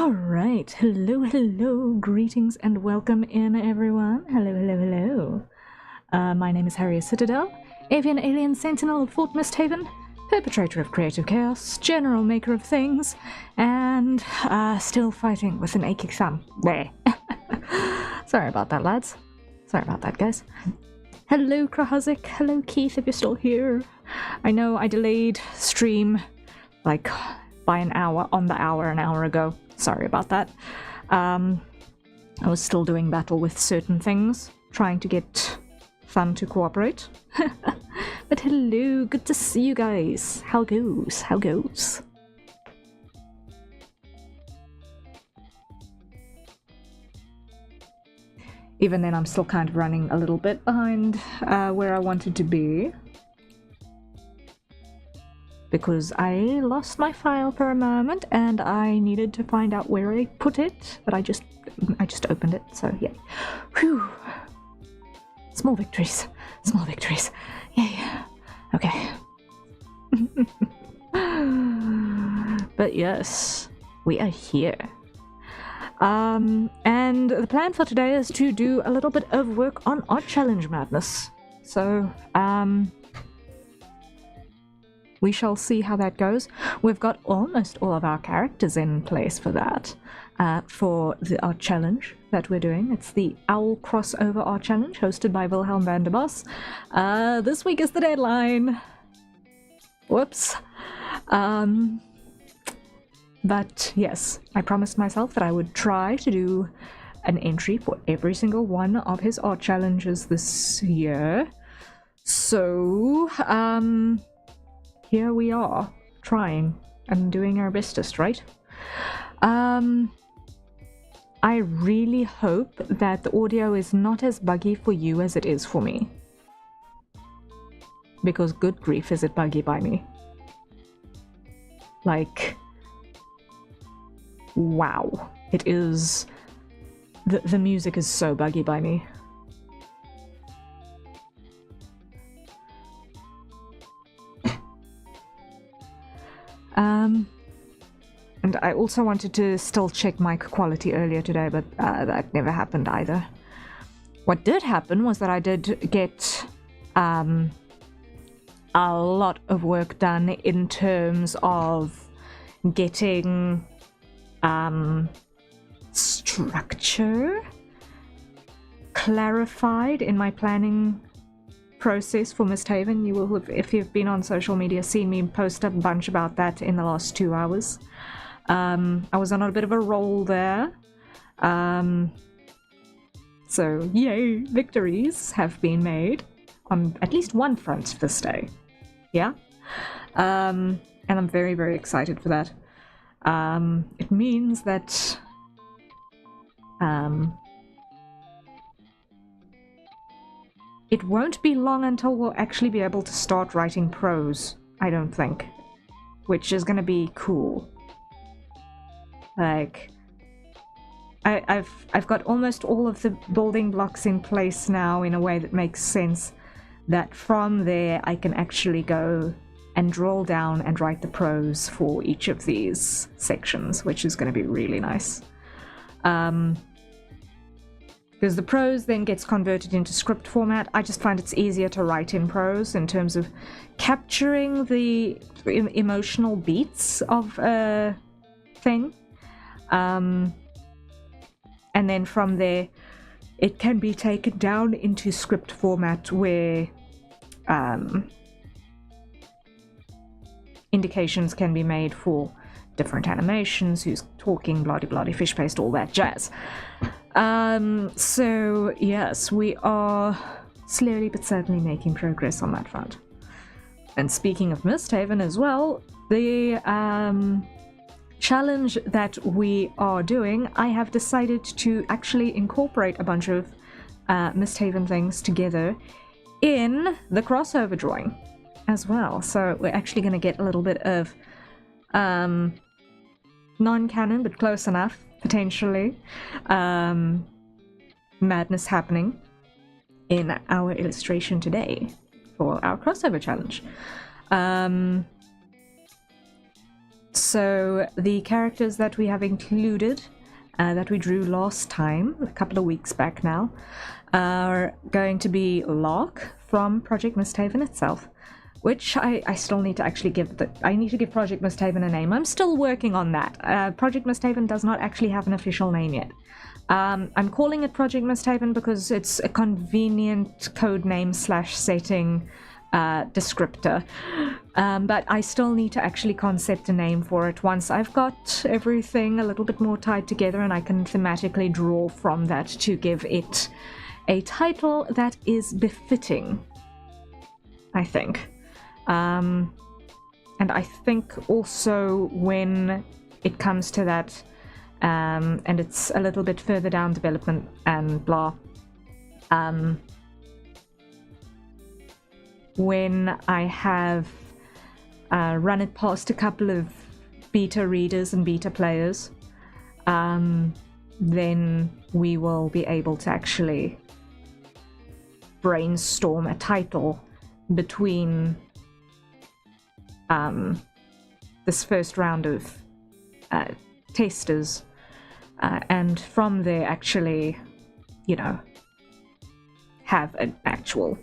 Alright, hello, greetings and welcome in everyone. Hello. My name is Harrier Citadel, avian alien sentinel of Fort Misthaven, perpetrator of creative chaos, general maker of things, and still fighting with an aching thumb. There. Sorry about that, lads. Sorry about that, guys. Hello, Krahazik. Hello, Keith, if you're still here. I know I delayed stream, like, by an hour, on the hour, an hour ago. Sorry about that. I was still doing battle with certain things, trying to get Thumb to cooperate. But hello, good to see you guys. How goes? Even then, I'm still kind of running a little bit behind where I wanted to be. Because I lost my file for a moment and I needed to find out where I put it, but I just opened it, so yeah. Whew. Small victories. Yeah. Okay. But yes, we are here. And the plan for today is to do a little bit of work on Art Challenge Madness. So, we shall see how that goes. We've got almost all of our characters in place for that, for the art challenge that we're doing. It's the Owl Crossover Art Challenge, hosted by Wilhelm van der Bos. This week is the deadline. Whoops. But yes, I promised myself that I would try to do an entry for every single one of his art challenges this year. So, here we are, trying and doing our bestest, right? I really hope that the audio is not as buggy for you as it is for me. Because good grief is it buggy by me. Like, wow. It is... The music is so buggy by me. And I also wanted to still check mic quality earlier today, but that never happened either. What did happen was that I did get a lot of work done in terms of getting structure clarified in my planning process for Misthaven. You will have, if you've been on social media, seen me post a bunch about that in the last 2 hours. I was on a bit of a roll there. So yay, victories have been made on at least one front this day. Yeah? And I'm very, very excited for that. It means that it won't be long until we'll actually be able to start writing prose, I don't think. Which is gonna be cool. Like, I've got almost all of the building blocks in place now in a way that makes sense, that from there I can actually go and drill down and write the prose for each of these sections, which is gonna be really nice. Because the prose then gets converted into script format. I just find it's easier to write in prose in terms of capturing the emotional beats of a thing. And then from there, it can be taken down into script format where indications can be made for different animations, who's talking, bloody fish paste, all that jazz. So yes, we are slowly but certainly making progress on that front. And speaking of Misthaven as well, the challenge that we are doing, I have decided to actually incorporate a bunch of Misthaven things together in the crossover drawing as well. So we're actually going to get a little bit of non-canon, but close enough, potentially, madness happening in our illustration today for our crossover challenge. So the characters that we have included, that we drew last time, a couple of weeks back now, are going to be Lark from Project Misthaven itself, which I still need to actually I need to give Project Misthaven a name. I'm still working on that. Project Misthaven does not actually have an official name yet. I'm calling it Project Misthaven because it's a convenient code name / setting descriptor, but I still need to actually concept a name for it once I've got everything a little bit more tied together and I can thematically draw from that to give it a title that is befitting, I think. And I think also when it comes to that, and it's a little bit further down development and blah, when I have run it past a couple of beta readers and beta players, then we will be able to actually brainstorm a title between this first round of testers, and from there actually, have an actual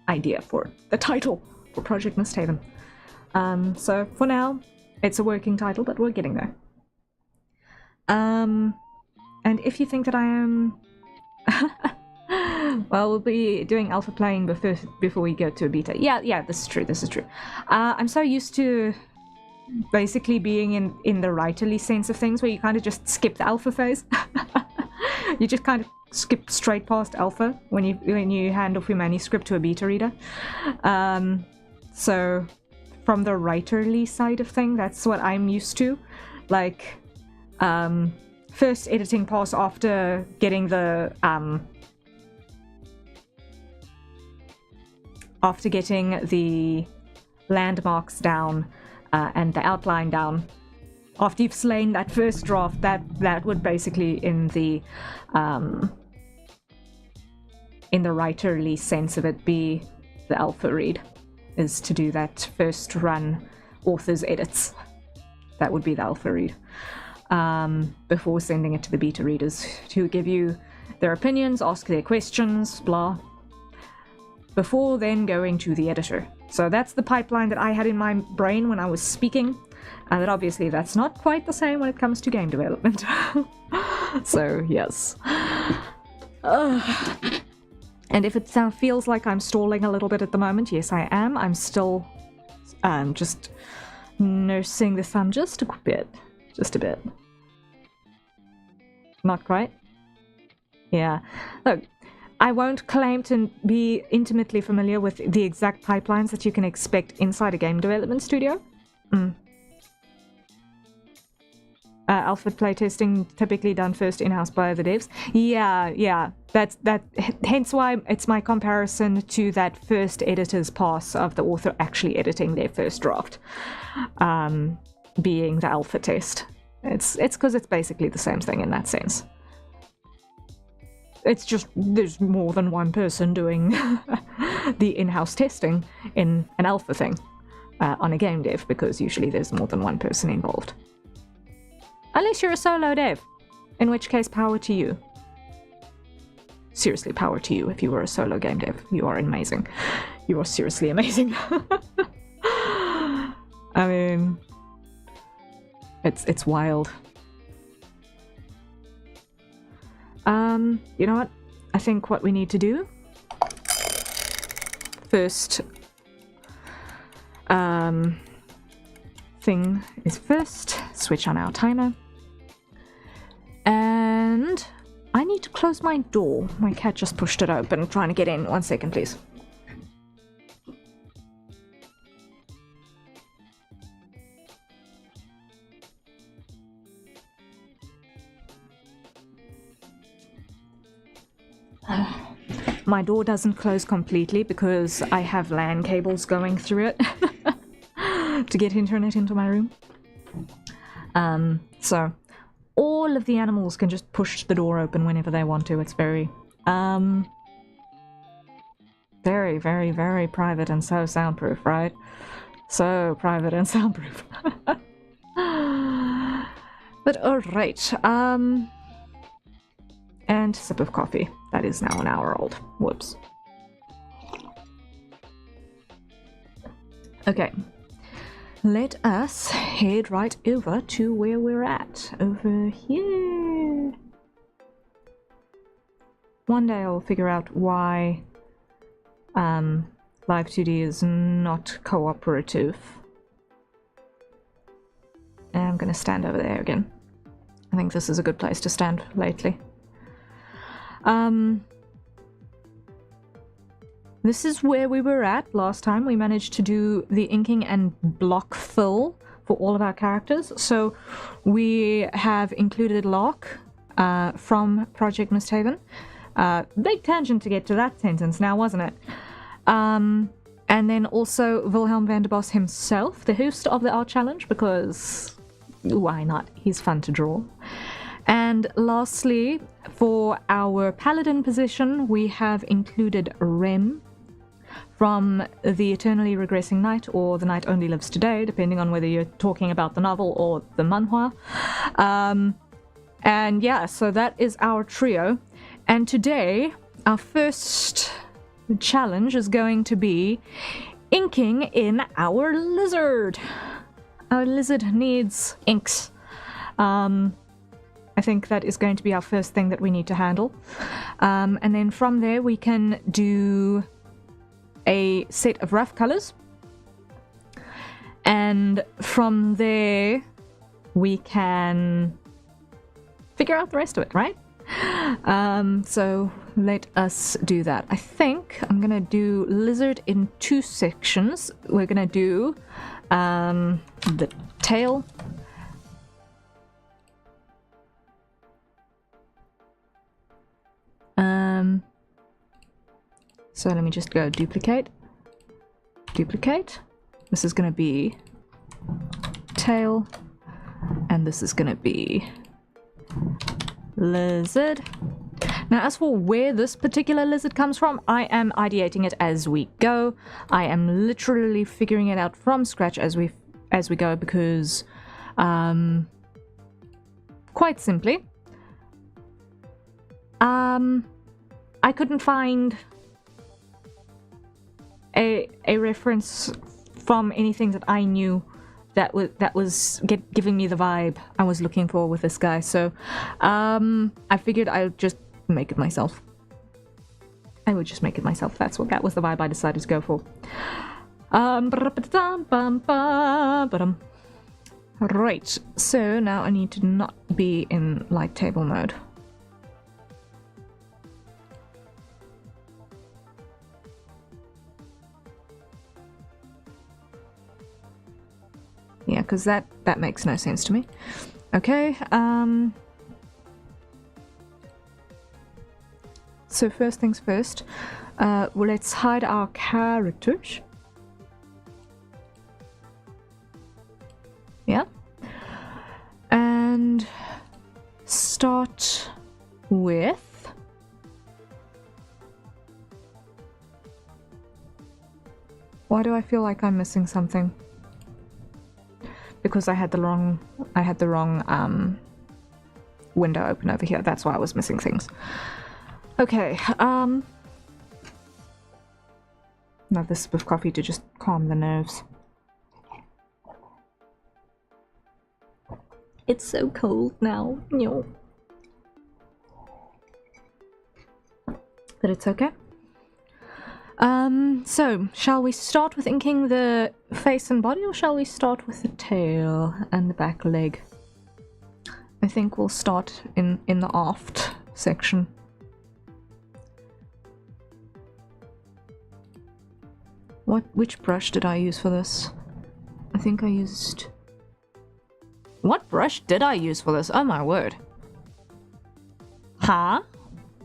idea for the title for Project Misthaven. So for now, it's a working title, but we're getting there. And if you think that I am... well, we'll be doing alpha playing before we go to a beta. Yeah, this is true. I'm so used to basically being in the writerly sense of things, where you kind of just skip the alpha phase. You just kind of skip straight past alpha when you hand off your manuscript to a beta reader. So from the writerly side of thing, that's what I'm used to. Like, first editing pass after getting the landmarks down and the outline down. After you've slain that first draft, that would basically, in the writerly sense of it, be the alpha read, is to do that first run author's edits. That would be the alpha read, before sending it to the beta readers to give you their opinions, ask their questions, blah, before then going to the editor. So that's the pipeline that I had in my brain when I was speaking, and that obviously that's not quite the same when it comes to game development. So yes. And if it feels like I'm stalling a little bit at the moment, yes I am. I'm still just nursing the thumb just a bit. Not quite. Yeah. Look, I won't claim to be intimately familiar with the exact pipelines that you can expect inside a game development studio. Alpha playtesting typically done first in-house by the devs. Yeah. That's hence why it's my comparison to that first editor's pass of the author actually editing their first draft, being the alpha test. It's because it's basically the same thing in that sense. It's just there's more than one person doing the in-house testing in an alpha thing on a game dev, because usually there's more than one person involved. Unless you're a solo dev, in which case power to you. Seriously, power to you if you were a solo game dev. You are amazing. You are seriously amazing. I mean, it's wild. You know what? I think what we need to do first thing is first switch on our timer, and I need to close my door. My cat just pushed it open. I'm trying to get in. 1 second, please. My door doesn't close completely because I have LAN cables going through it to get internet into my room. So all of the animals can just push the door open whenever they want to. It's very, very, very, very private and so soundproof, right? So private and soundproof. But alright, and sip of coffee. That is now an hour old. Whoops. Okay. Let us head right over to where we're at. Over here. One day I'll figure out why Live 2D is not cooperative. And I'm gonna stand over there again. I think this is a good place to stand lately. This is where we were at last time. We managed to do the inking and block fill for all of our characters. So we have included Locke from Project Misthaven. Big tangent to get to that sentence now, wasn't it? And then also Wilhelm van der Bos himself, the host of the art challenge, because why not? He's fun to draw. And lastly, for our paladin position, we have included Rem from The Eternally Regressing Night, or The Night Only Lives Today, depending on whether you're talking about the novel or the manhwa. And yeah, so that is our trio. And today, our first challenge is going to be inking in our lizard. Our lizard needs inks. I think that is going to be our first thing that we need to handle. And then from there we can do a set of rough colors. And from there we can figure out the rest of it, right? So let us do that. I think I'm gonna do lizard in 2 sections. We're gonna do the tail. So let me just go duplicate. This is gonna be tail, and this is gonna be lizard. Now, as for where this particular lizard comes from, I am ideating it as we go. I am literally figuring it out from scratch as we go, because quite simply, I couldn't find a reference from anything that I knew that was giving me the vibe I was looking for with this guy. So I figured I would just make it myself. That was the vibe I decided to go for. Right, so now I need to not be in light table mode. Yeah, because that makes no sense to me. Okay, so first things first, well, let's hide our characters. Yeah. And start with why do I feel like I'm missing something? Because I had the wrong window open over here. That's why I was missing things. Okay, now this sip of coffee to just calm the nerves. It's so cold now. No. But it's okay. So, shall we start with inking the face and body, or shall we start with the tail and the back leg? I think we'll start in the aft section. Which brush did I use for this? I think I used... What brush did I use for this? Oh my word. Huh?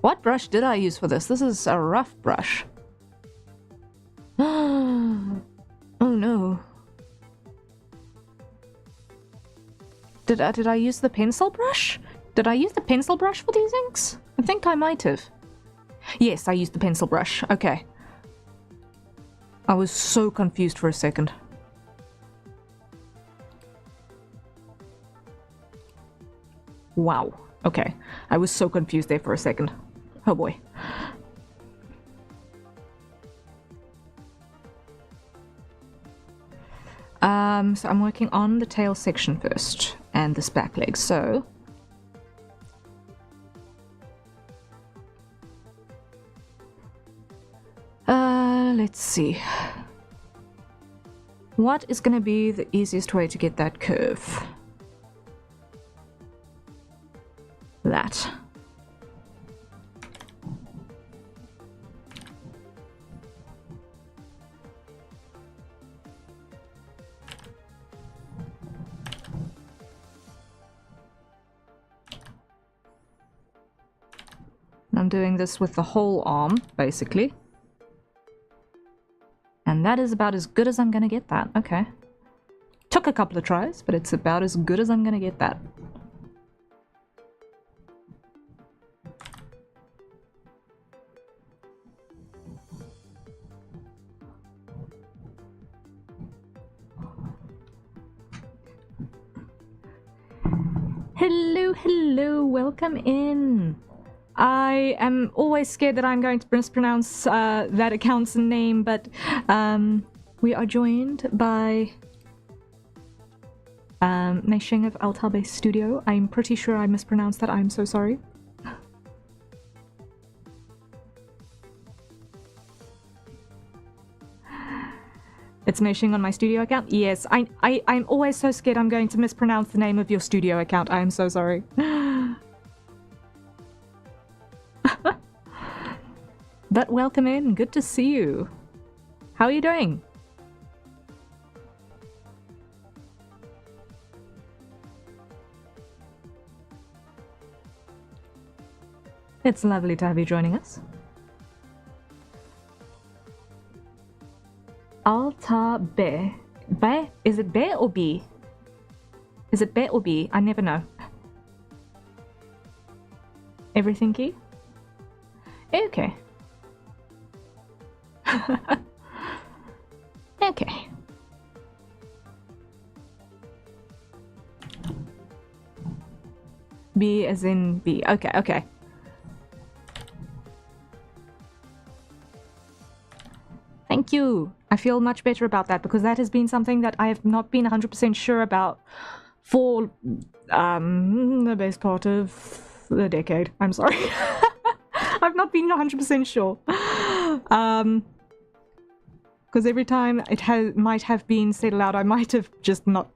What brush did I use for this? This is a rough brush. Oh no. Did I use the pencil brush? Did I use the pencil brush for these inks? I think I might have. Yes, I used the pencil brush. Okay. I was so confused for a second. Wow. Okay. I was so confused there for a second. Oh boy. So I'm working on the tail section first, and this back leg, so... let's see. What is going to be the easiest way to get that curve? That. I'm doing this with the whole arm, basically. And that is about as good as I'm gonna get that. Okay. Took a couple of tries, but it's about as good as I'm gonna get that. Hello, hello, welcome in. I am always scared that I'm going to mispronounce that account's name, but we are joined by Naisheng of Altabe Studio. I'm pretty sure I mispronounced that. I'm so sorry. It's Naisheng on my studio account? Yes, I'm always so scared I'm going to mispronounce the name of your studio account. I am so sorry. But welcome in, good to see you. How are you doing? It's lovely to have you joining us. Alta Be. Be? Is it Be or B? Is it Be or B? I never know. Everything key? Okay. Okay. B as in B. Okay, okay. Thank you. I feel much better about that because that has been something that I have not been 100% sure about for the best part of the decade. I'm sorry. I've not been 100% sure. Because every time it might have been said aloud, I might have just not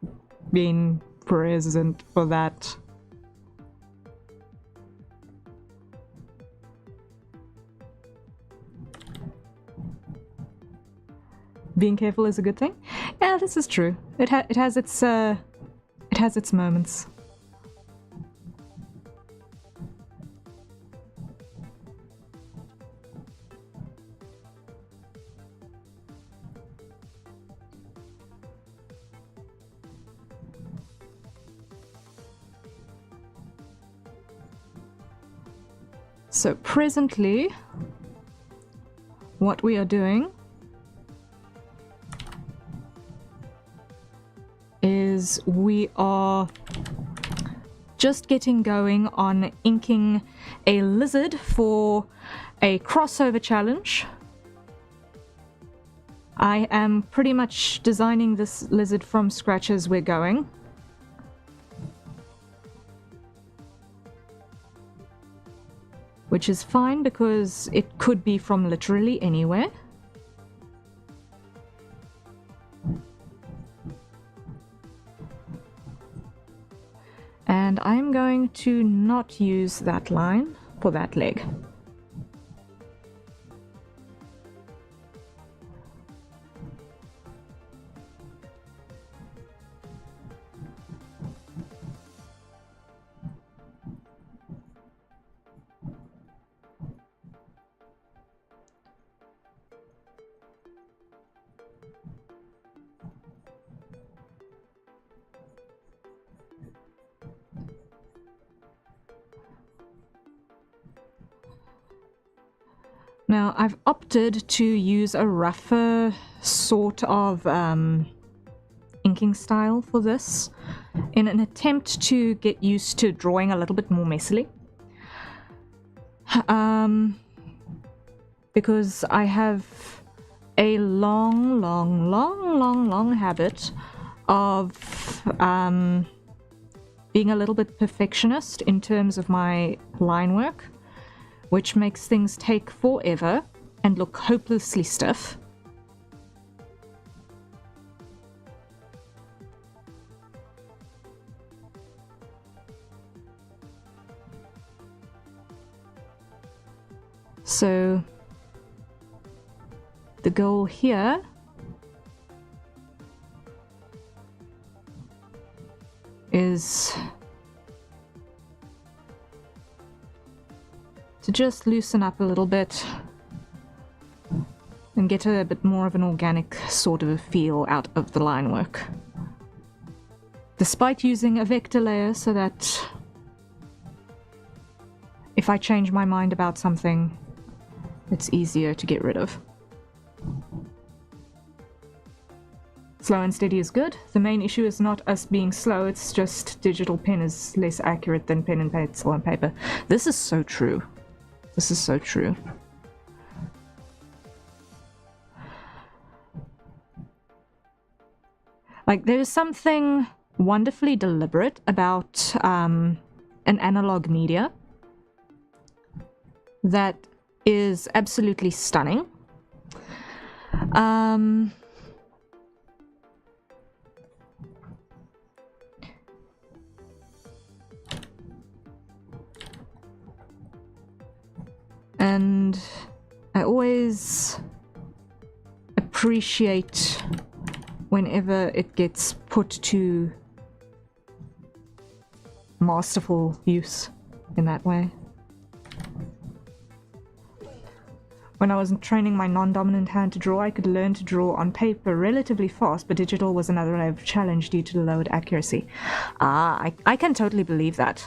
been present for that. Being careful is a good thing. Yeah, this is true. It has its moments. So presently, what we are doing is we are just getting going on inking a lizard for a crossover challenge. I am pretty much designing this lizard from scratch as we're going. Which is fine because it could be from literally anywhere. And I'm going to not use that line for that leg. Now, I've opted to use a rougher sort of inking style for this in an attempt to get used to drawing a little bit more messily. Because I have a long habit of being a little bit perfectionist in terms of my line work, which makes things take forever and look hopelessly stiff. So the goal here is to just loosen up a little bit and get a bit more of an organic sort of a feel out of the line work, despite using a vector layer so that if I change my mind about something, it's easier to get rid of. Slow and steady is good. The main issue is not us being slow, it's just digital pen is less accurate than pen and pencil and paper. This is so true. This is so true. Like, there's something wonderfully deliberate about an analog media that is absolutely stunning. And I always appreciate whenever it gets put to masterful use in that way. When I was training my non-dominant hand to draw, I could learn to draw on paper relatively fast, but digital was another layer of challenge due to the lowered accuracy. I can totally believe that.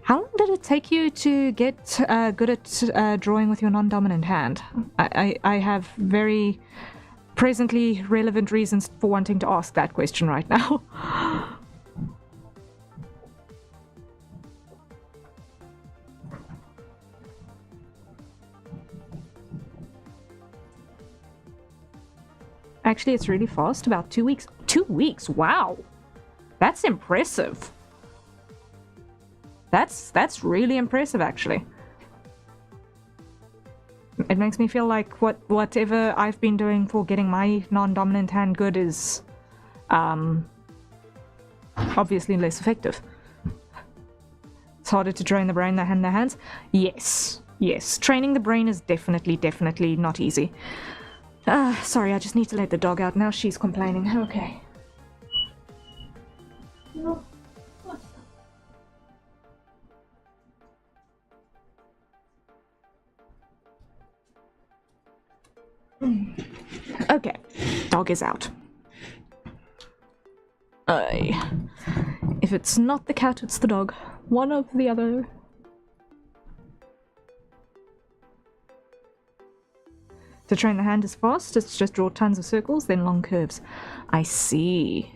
How long did it take you to get good at drawing with your non-dominant hand? I have very presently relevant reasons for wanting to ask that question right now. Actually, it's really fast, about 2 weeks. 2 weeks, wow! That's impressive. That's really impressive, actually. It makes me feel like whatever I've been doing for getting my non-dominant hand good is obviously less effective. It's harder to train the brain than the hands. Yes. Training the brain is definitely not easy. Sorry, I just need to let the dog out now. She's complaining. Okay. No. Okay, dog is out. If it's not the cat, it's the dog. One of the other. To train the hand is fast, it's just draw tons of circles, then long curves. I see.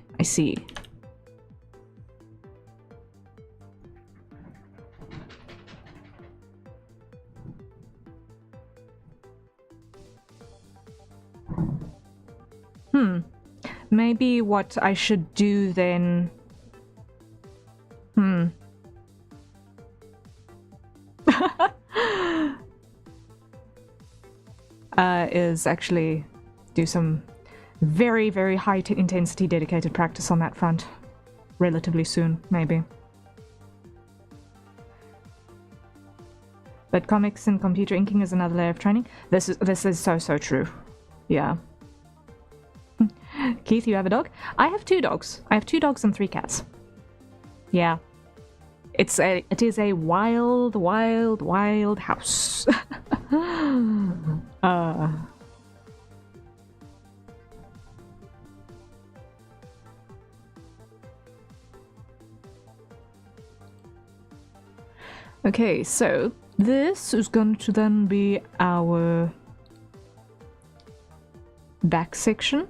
Maybe what I should do then... is actually do some very high intensity dedicated practice on that front. Relatively soon, maybe. But comics and computer inking is another layer of training. This is so true. Yeah. Keith, you have a dog? I have 2 dogs. I have 2 dogs and 3 cats. Yeah. It is a wild house. Okay, so this is going to then be our back section.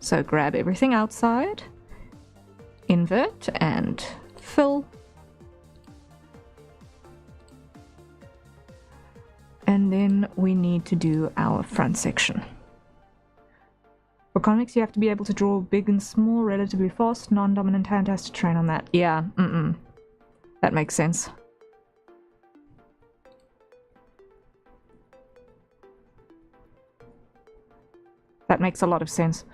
So grab everything outside, invert and fill. And then we need to do our front section. For comics, you have to be able to draw big and small relatively fast. Non-dominant hand has to train on that. Yeah, that makes sense. That makes a lot of sense.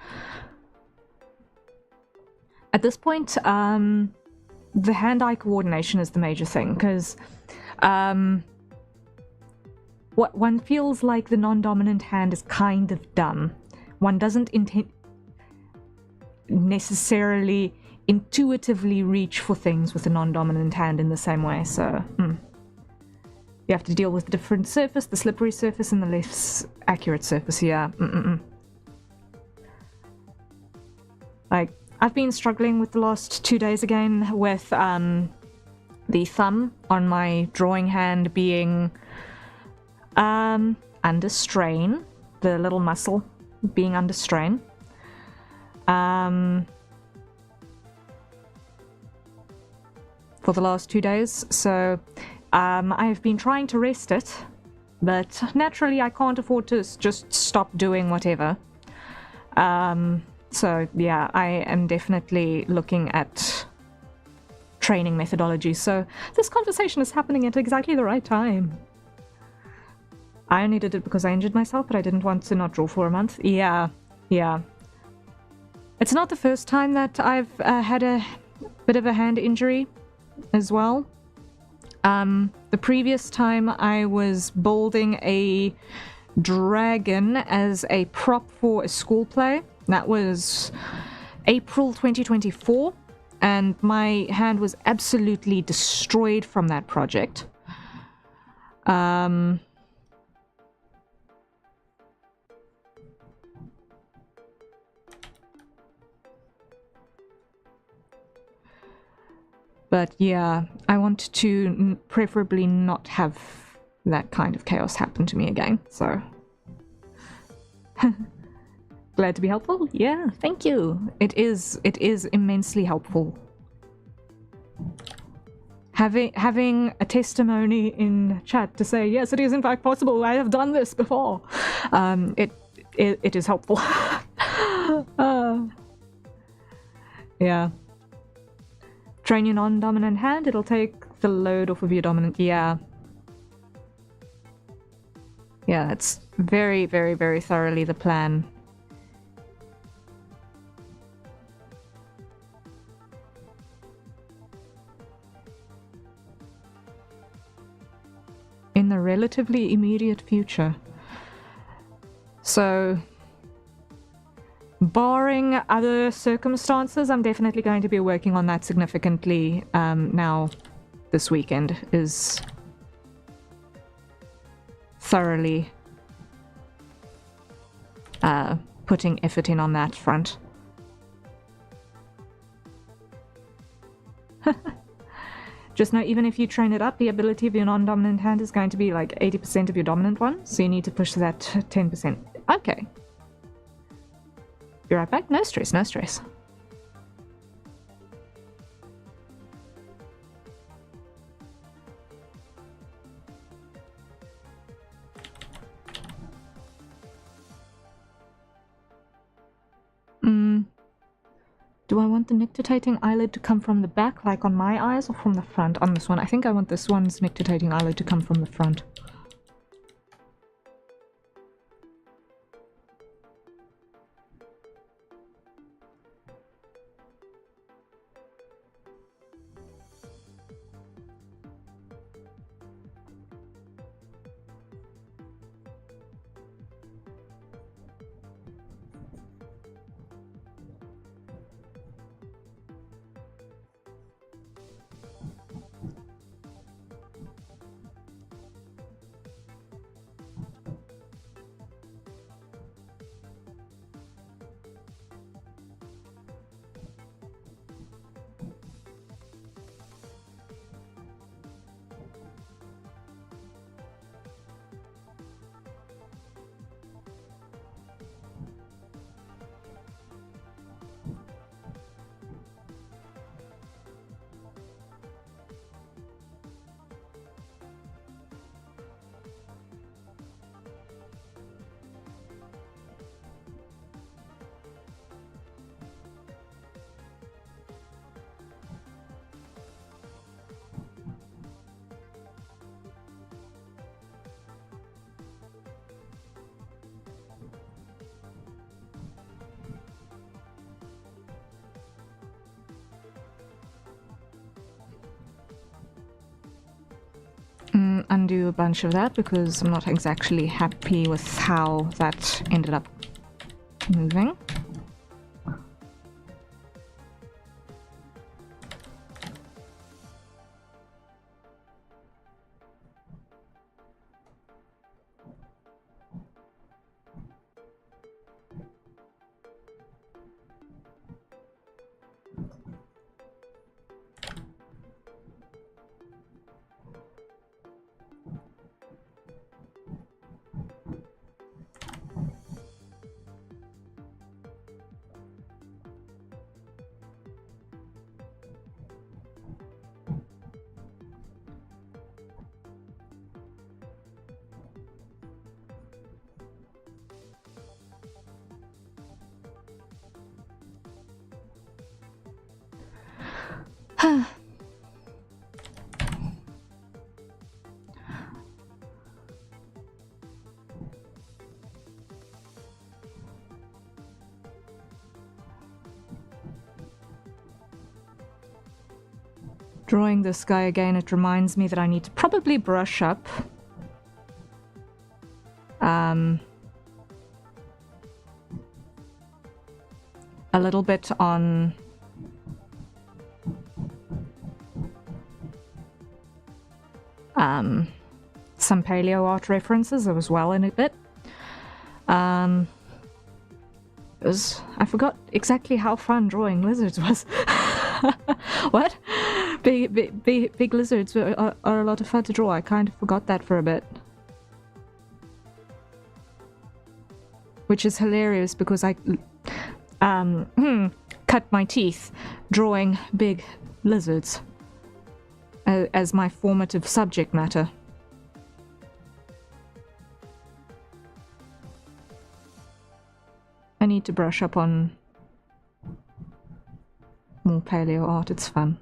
At this point, the hand-eye coordination is the major thing, because what one feels like the non-dominant hand is kind of dumb. One doesn't necessarily intuitively reach for things with a non-dominant hand in the same way, so you have to deal with the different surface, the slippery surface and the less accurate surface. Yeah. Like, I've been struggling with the last 2 days again with the thumb on my drawing hand being under strain, the little muscle being under strain. For the last 2 days, so I've been trying to rest it, but naturally I can't afford to just stop doing whatever. So yeah, I am definitely looking at training methodology, so this conversation is happening at exactly the right time. I only did it because I injured myself, but I didn't want to not draw for a month. Yeah. It's not the first time that I've had a bit of a hand injury as well. The previous time I was building a dragon as a prop for a school play. That was April 2024, and my hand was absolutely destroyed from that project. But yeah, I want to preferably not have that kind of chaos happen to me again, so... Glad to be helpful? Yeah, thank you. It is immensely helpful. Having a testimony in chat to say, yes, it is in fact possible, I have done this before. It is helpful. Yeah. Train your non-dominant hand, it'll take the load off of your dominant. Yeah. Yeah, that's very, very, very thoroughly the plan. In the relatively immediate future. So, barring other circumstances, I'm definitely going to be working on that significantly now. This weekend is thoroughly putting effort in on that front. Just know, even if you train it up, the ability of your non-dominant hand is going to be like 80% of your dominant one, so you need to push that 10%. Okay. Be right back. No stress, no stress. Do I want the nictitating eyelid to come from the back, like on my eyes, or from the front on this one? I think I want this one's nictitating eyelid to come from the front. undo a bunch of that because I'm not exactly happy with how that ended up moving. Drawing this guy again, it reminds me that I need to probably brush up a little bit on some paleo art references as well in a bit. I forgot exactly how fun drawing lizards was. What? Big lizards are a lot of fun to draw. I kind of forgot that for a bit. Which is hilarious because I cut my teeth drawing big lizards as my formative subject matter. I need to brush up on more paleo art. It's fun.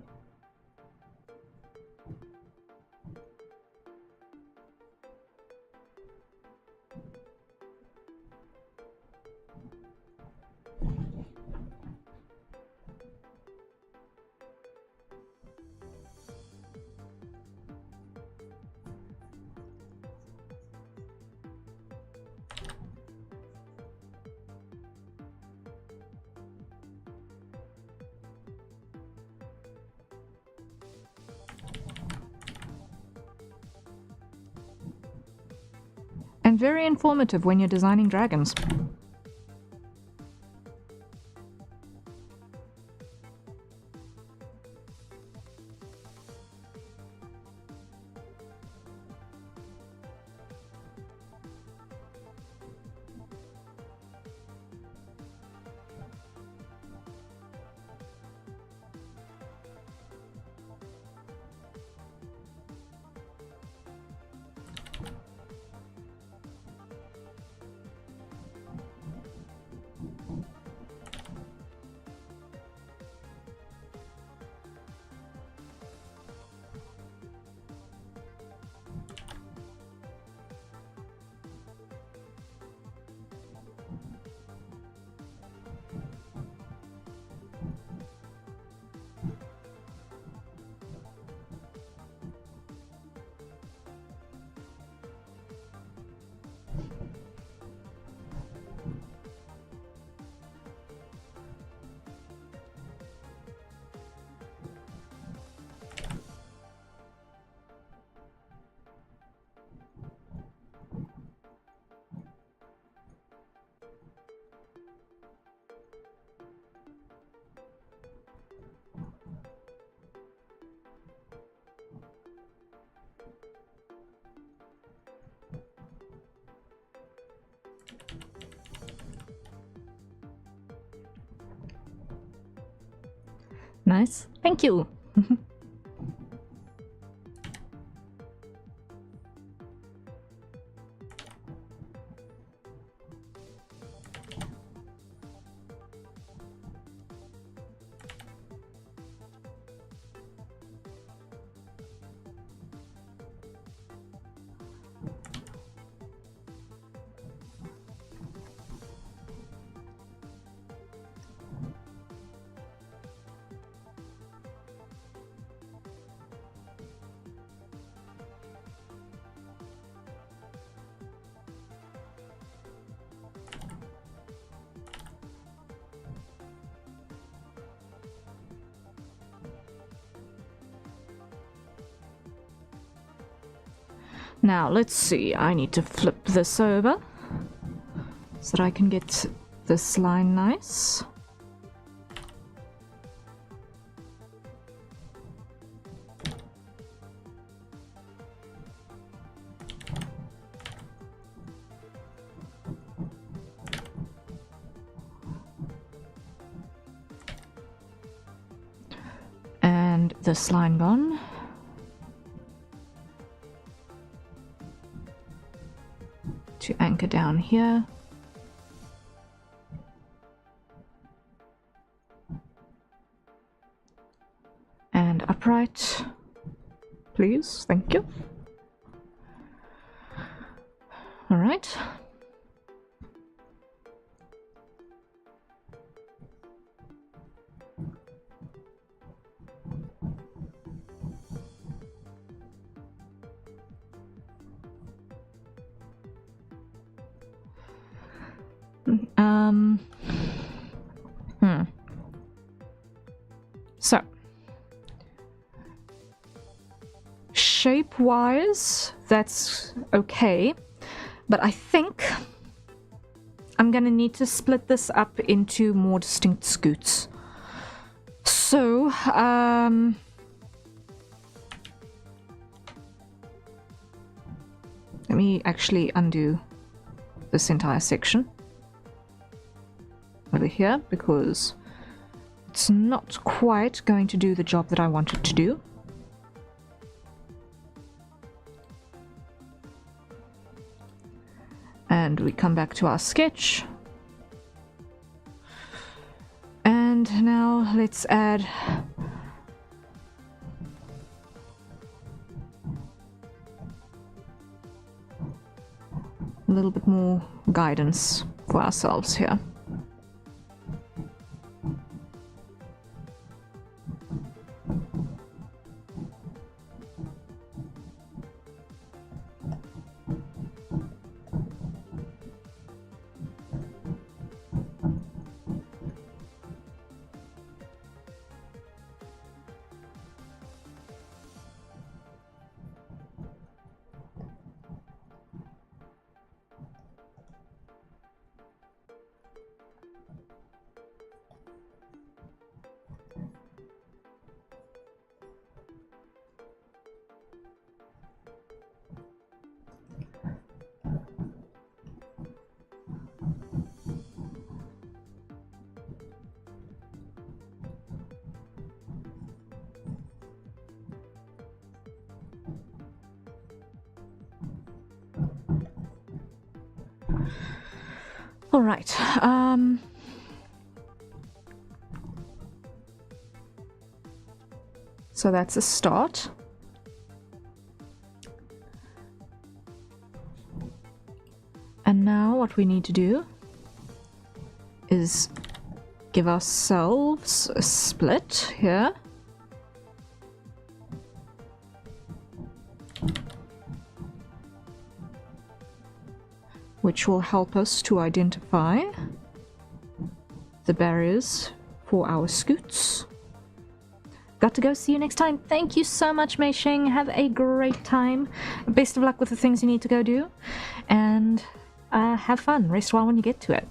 And very informative when you're designing dragons. Nice. Thank you. Now, let's see. I need to flip this over so that I can get this line nice. And this line gone. To anchor down here. And upright, please, thank you. All right. So, shape-wise, that's okay, but I think I'm gonna need to split this up into more distinct scoots. So, let me actually undo this entire section over here, because it's not quite going to do the job that I want it to do. And we come back to our sketch. And now let's add a little bit more guidance for ourselves here. All right. So that's a start. And now what we need to do is give ourselves a split here. Which will help us to identify the barriers for our scoots. Got to go. See you next time. Thank you so much, Mei Shing. Have a great time. Best of luck with the things you need to go do. And have fun. Rest well when you get to it.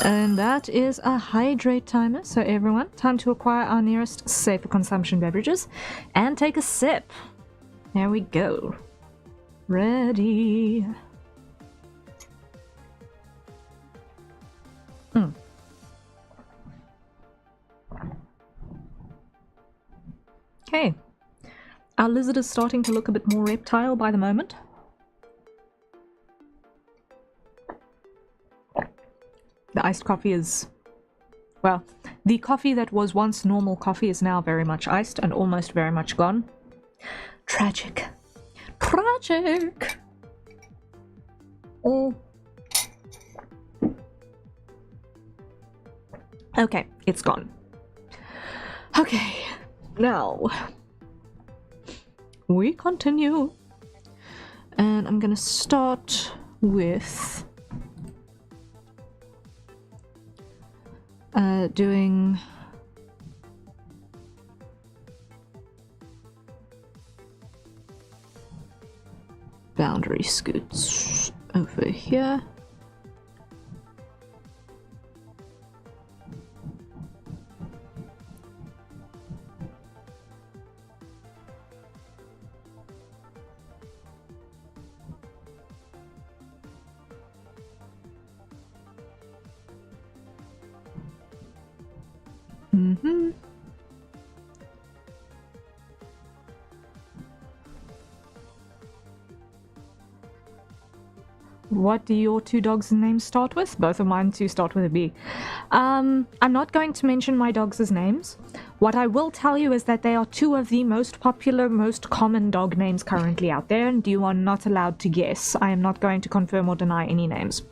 And that is a hydrate timer. So everyone, time to acquire our nearest safer consumption beverages and take a sip. There we go. Ready. Okay. Our lizard is starting to look a bit more reptile by the moment. The iced coffee is, well, the coffee that was once normal coffee is now very much iced and almost very much gone. Tragic. Tragic! Oh. Okay, it's gone. Okay, now we continue. And I'm gonna start with doing boundary scoots over here. Mm-hmm. What do your two dogs' names start with? Both of mine two start with a B. I'm not going to mention my dogs' names. What I will tell you is that they are two of the most popular, most common dog names currently out there, and you are not allowed to guess. I am not going to confirm or deny any names.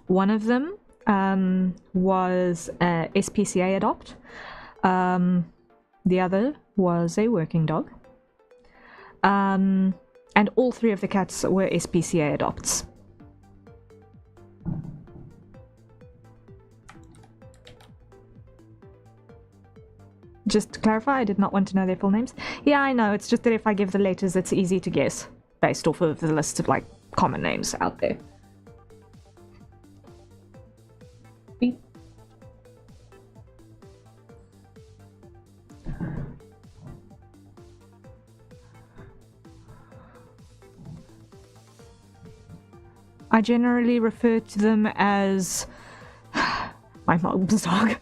One of them was a SPCA adopt. The other was a working dog. And all three of the cats were SPCA adopts. Just to clarify, I did not want to know their full names. Yeah, I know, it's just that if I give the letters, it's easy to guess, based off of the list of, like, common names out there. Beep. I generally refer to them as my mom's dog.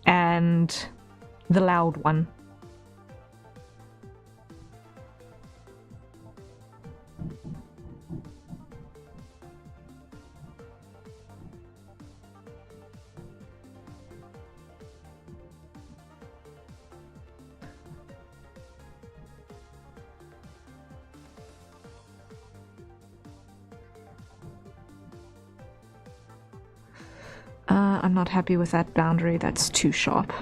And the loud one. I'm not happy with that boundary, that's too sharp.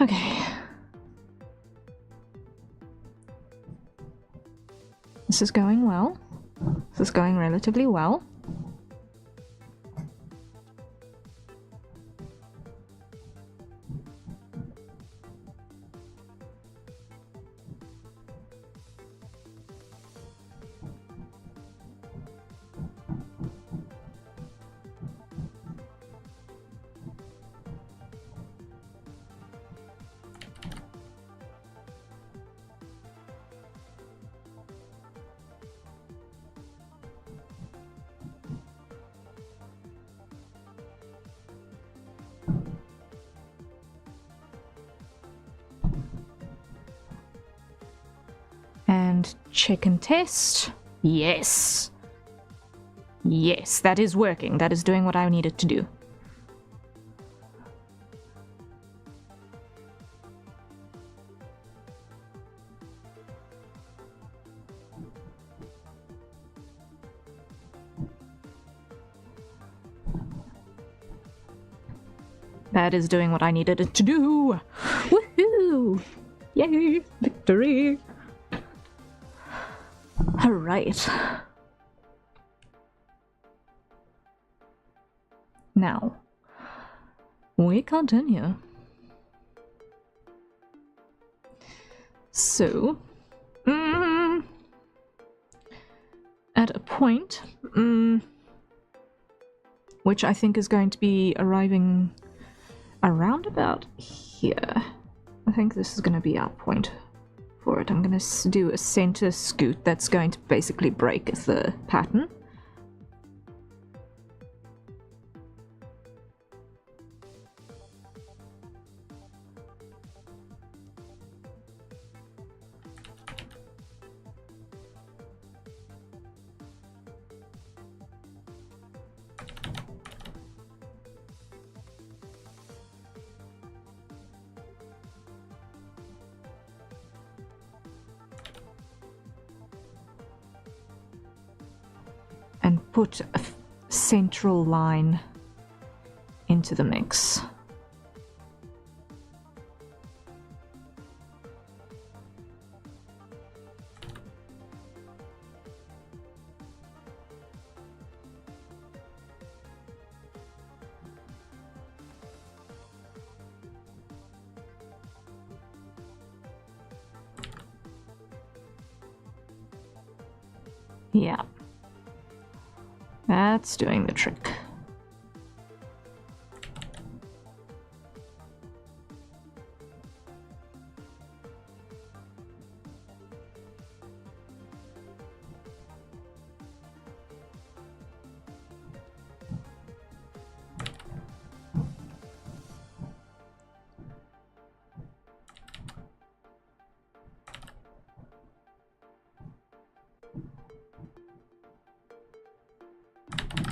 Okay. This is going well. This is going relatively well. And check and test. Yes. Yes, that is working. That is doing what I needed to do. That is doing what I needed it to do. Woohoo! Yay! Victory! Alright. Now, we continue. So, at a point, which I think is going to be arriving around about here. I think this is going to be our point for it. I'm going to do a center scoot that's going to basically break the pattern. And put a central line into the mix. Yeah. That's doing the trick.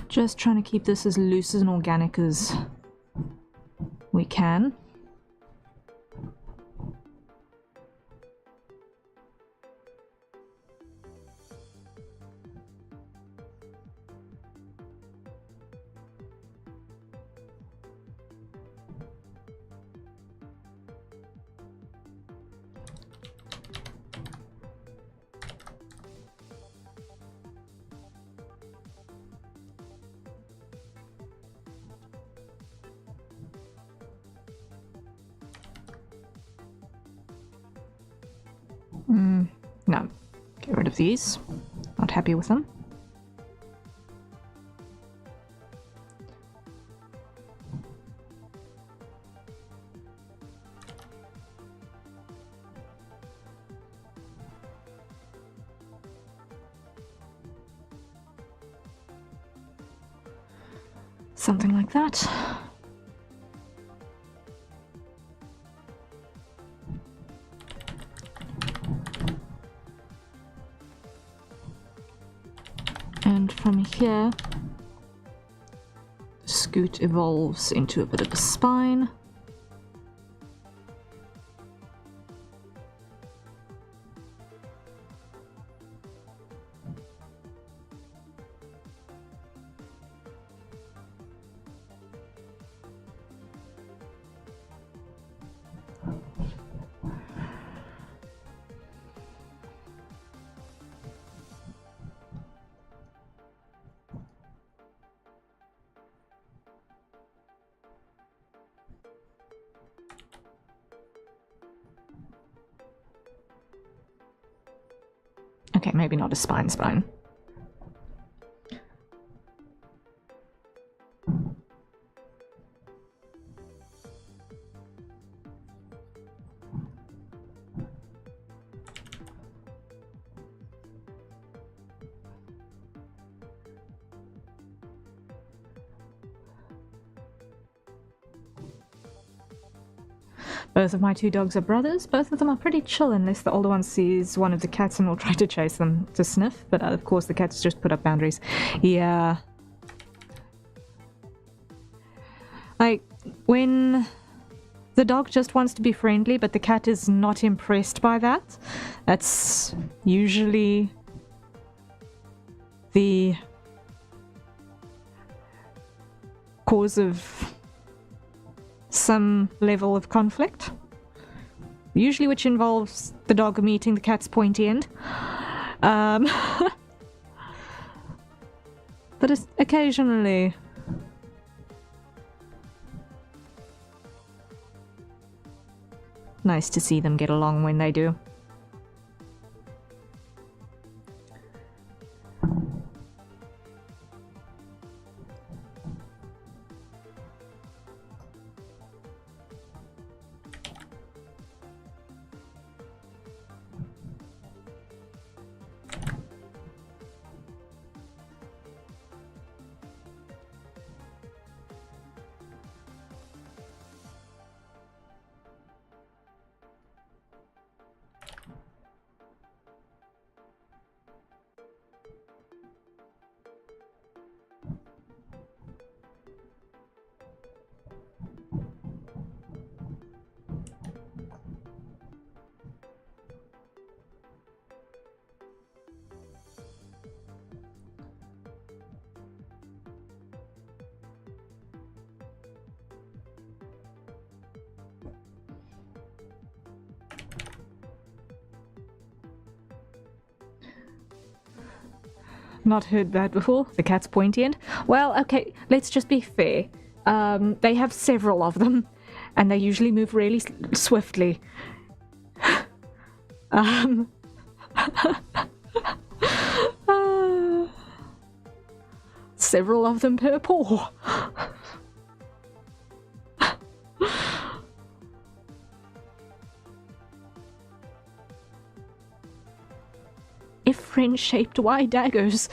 Just trying to keep this as loose and organic as we can. No. Get rid of these. Not happy with them. Something like that. And from here, the scoot evolves into a bit of a spine. Okay, maybe not a spine. Both of my two dogs are brothers. Both of them are pretty chill unless the older one sees one of the cats and will try to chase them to sniff. But of course the cats just put up boundaries. Yeah. Like, when the dog just wants to be friendly but the cat is not impressed by that, that's usually the cause of some level of conflict, usually which involves the dog meeting the cat's pointy end. But occasionally Nice to see them get along when they do. Not heard that before. The cat's pointy end. Well, okay, let's just be fair. They have several of them, and they usually move really swiftly. Several of them per paw. Friend-shaped wide daggers.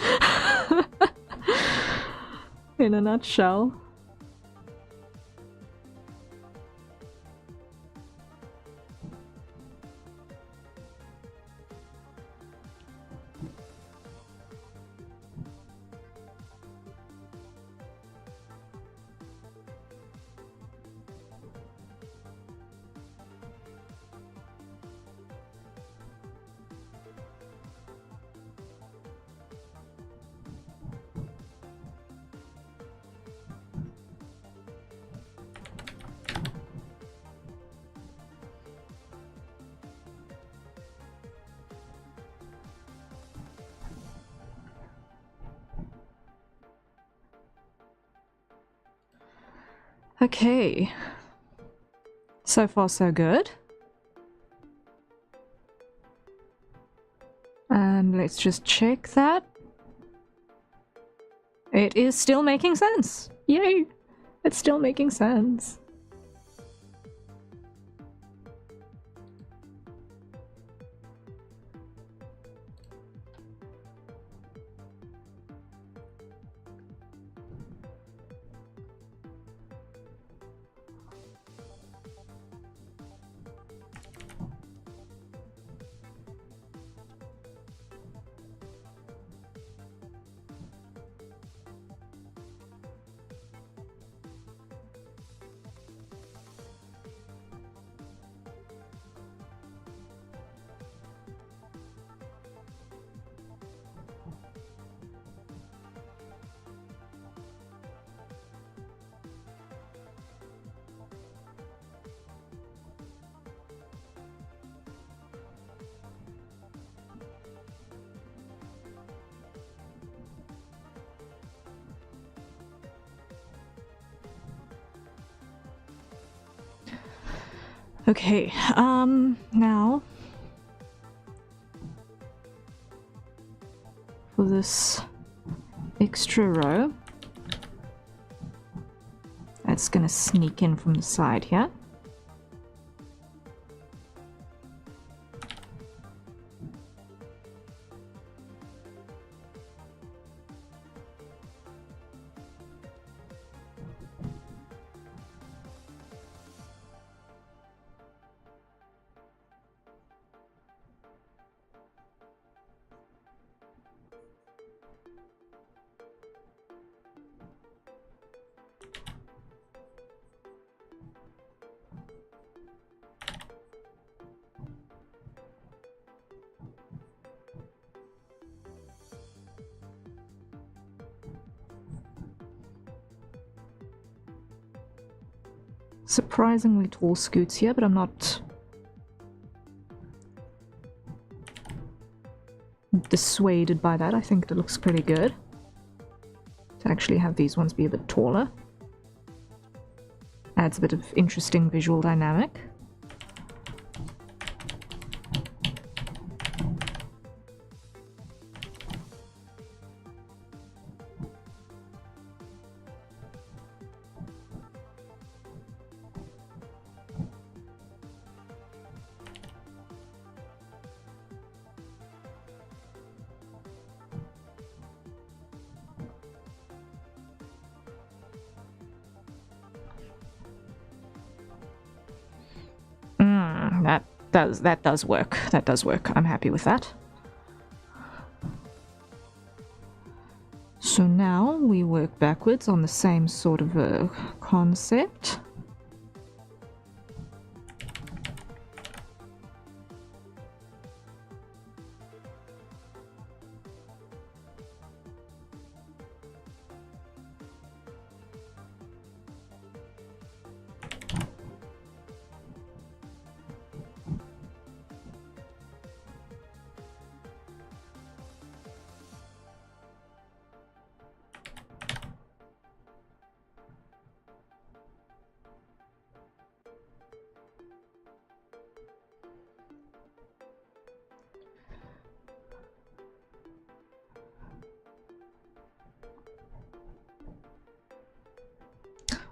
In a nutshell. Okay. So far, so good. And let's just check that. It is still making sense. Yay! It's still making sense. Okay, now for this extra row, that's gonna sneak in from the side here. Surprisingly tall scoots here, but I'm not dissuaded by that. I think it looks pretty good to actually have these ones be a bit taller. Adds a bit of interesting visual dynamic. that does work. That does work. I'm happy with that. So now we work backwards on the same sort of a concept.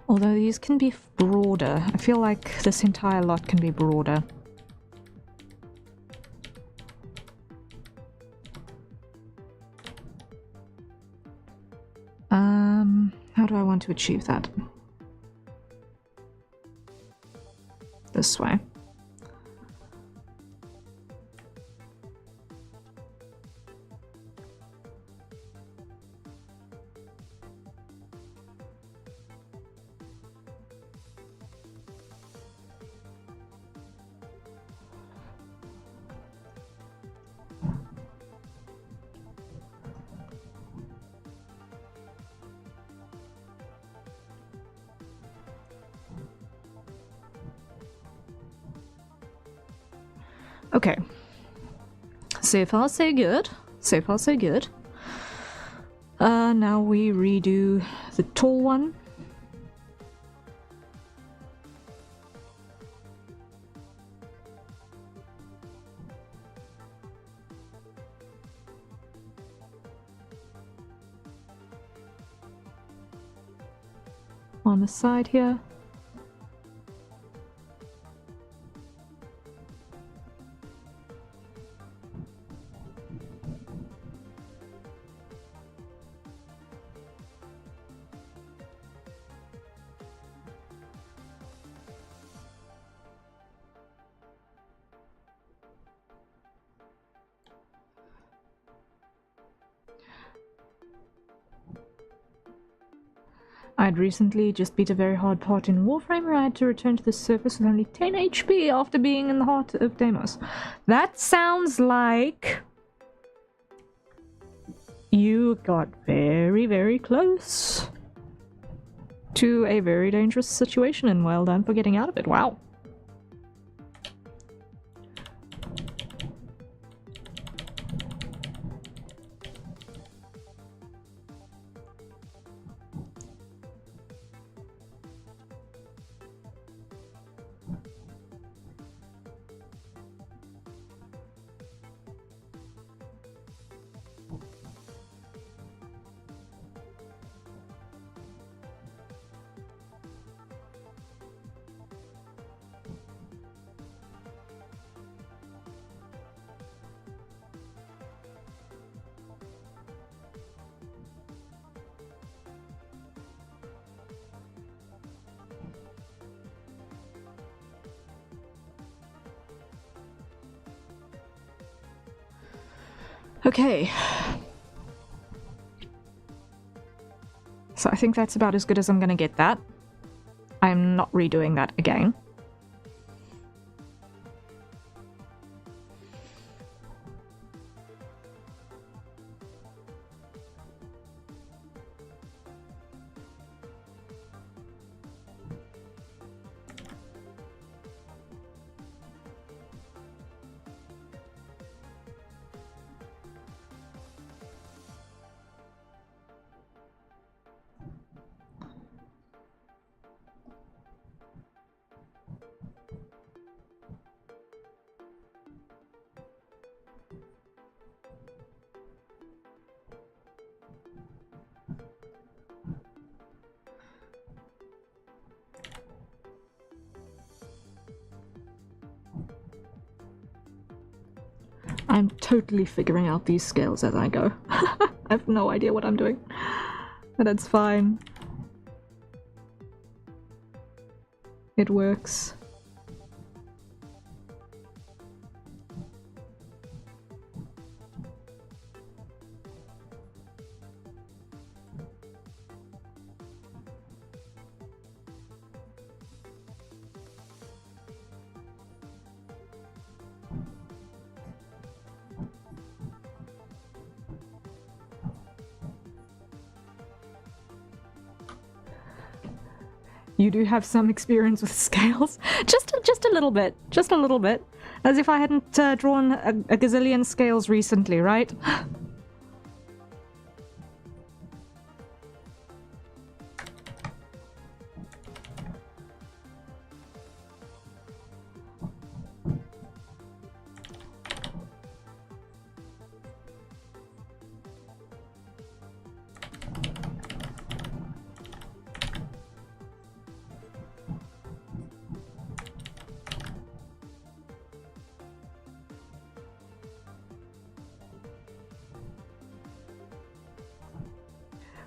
Although these can be broader. I feel like this entire lot can be broader. How do I want to achieve that? This way. Okay. So far so good. So far so good. Now we redo the tall one. On the side here. I'd recently just beat a very hard part in Warframe where I had to return to the surface with only 10 HP after being in the heart of Deimos. That sounds like you got very, very close to a very dangerous situation, and well done for getting out of it. Wow. Okay. So I think that's about as good as I'm gonna get that. I'm not redoing that again. I'm totally figuring out these scales as I go. I have no idea what I'm doing, but it's fine. It works. You do have some experience with scales. Just a little bit. Just a little bit. As if I hadn't drawn a gazillion scales recently, right?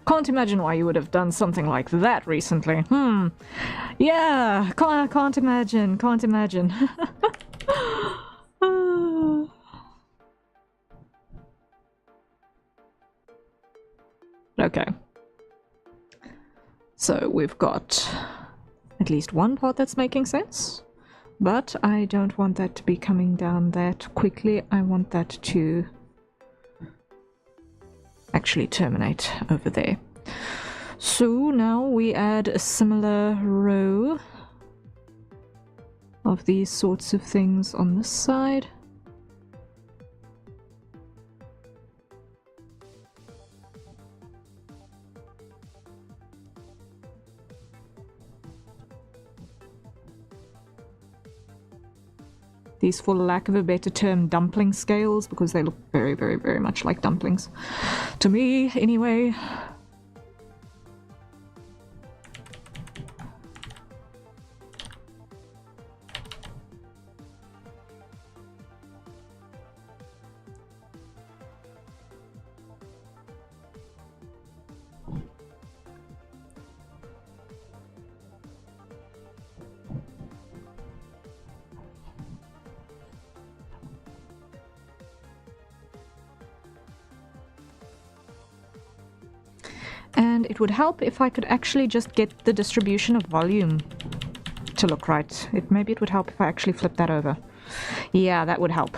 Can't imagine why you would have done something like that recently. Yeah, can't imagine, can't imagine. Okay. So we've got at least one part that's making sense, but I don't want that to be coming down that quickly. I want that to actually terminate over there. So now we add a similar row of these sorts of things on this side. These, for lack of a better term, dumpling scales, because they look very, very, very much like dumplings. To me, anyway. And it would help if I could actually just get the distribution of volume to look right. Maybe it would help if I actually flip that over. Yeah, that would help.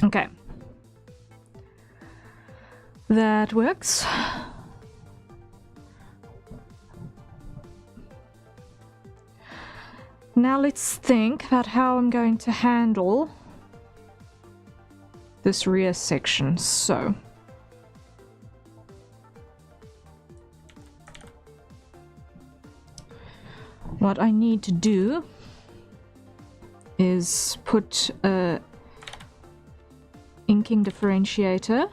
Okay. That works. Now let's think about how I'm going to handle this rear section. So what I need to do is put a inking differentiator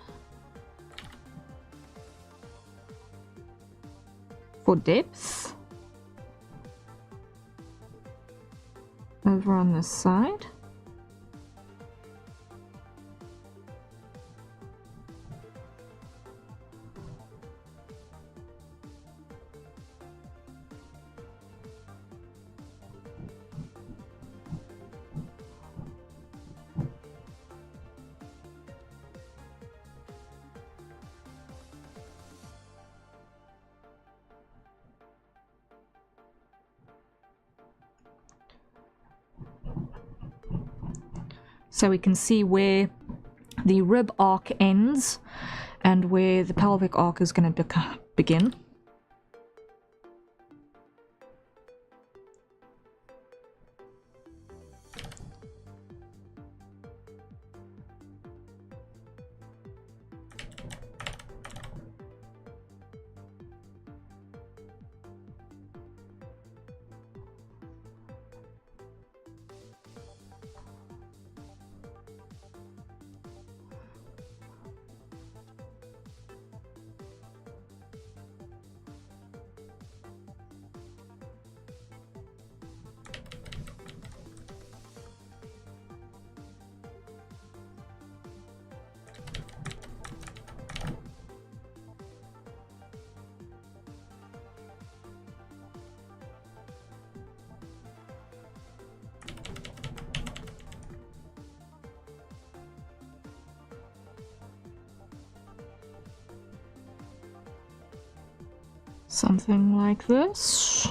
for depth over on this side. So we can see where the rib arc ends and where the pelvic arc is going to begin. Something like this.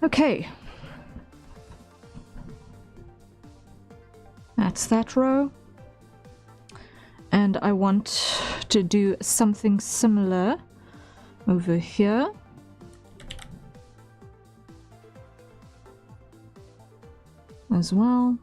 Okay. That's that row. And I want to do something similar over here. As well.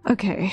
Okay.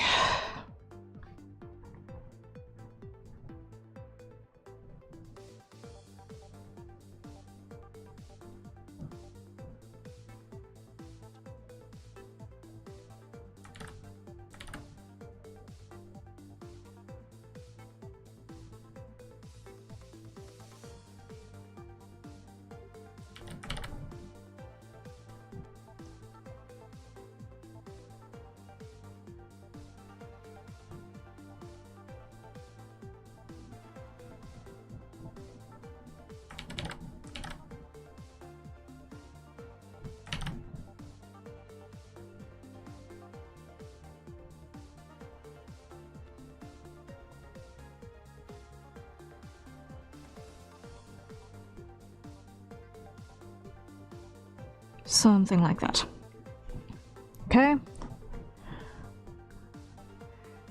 Something like that. Okay.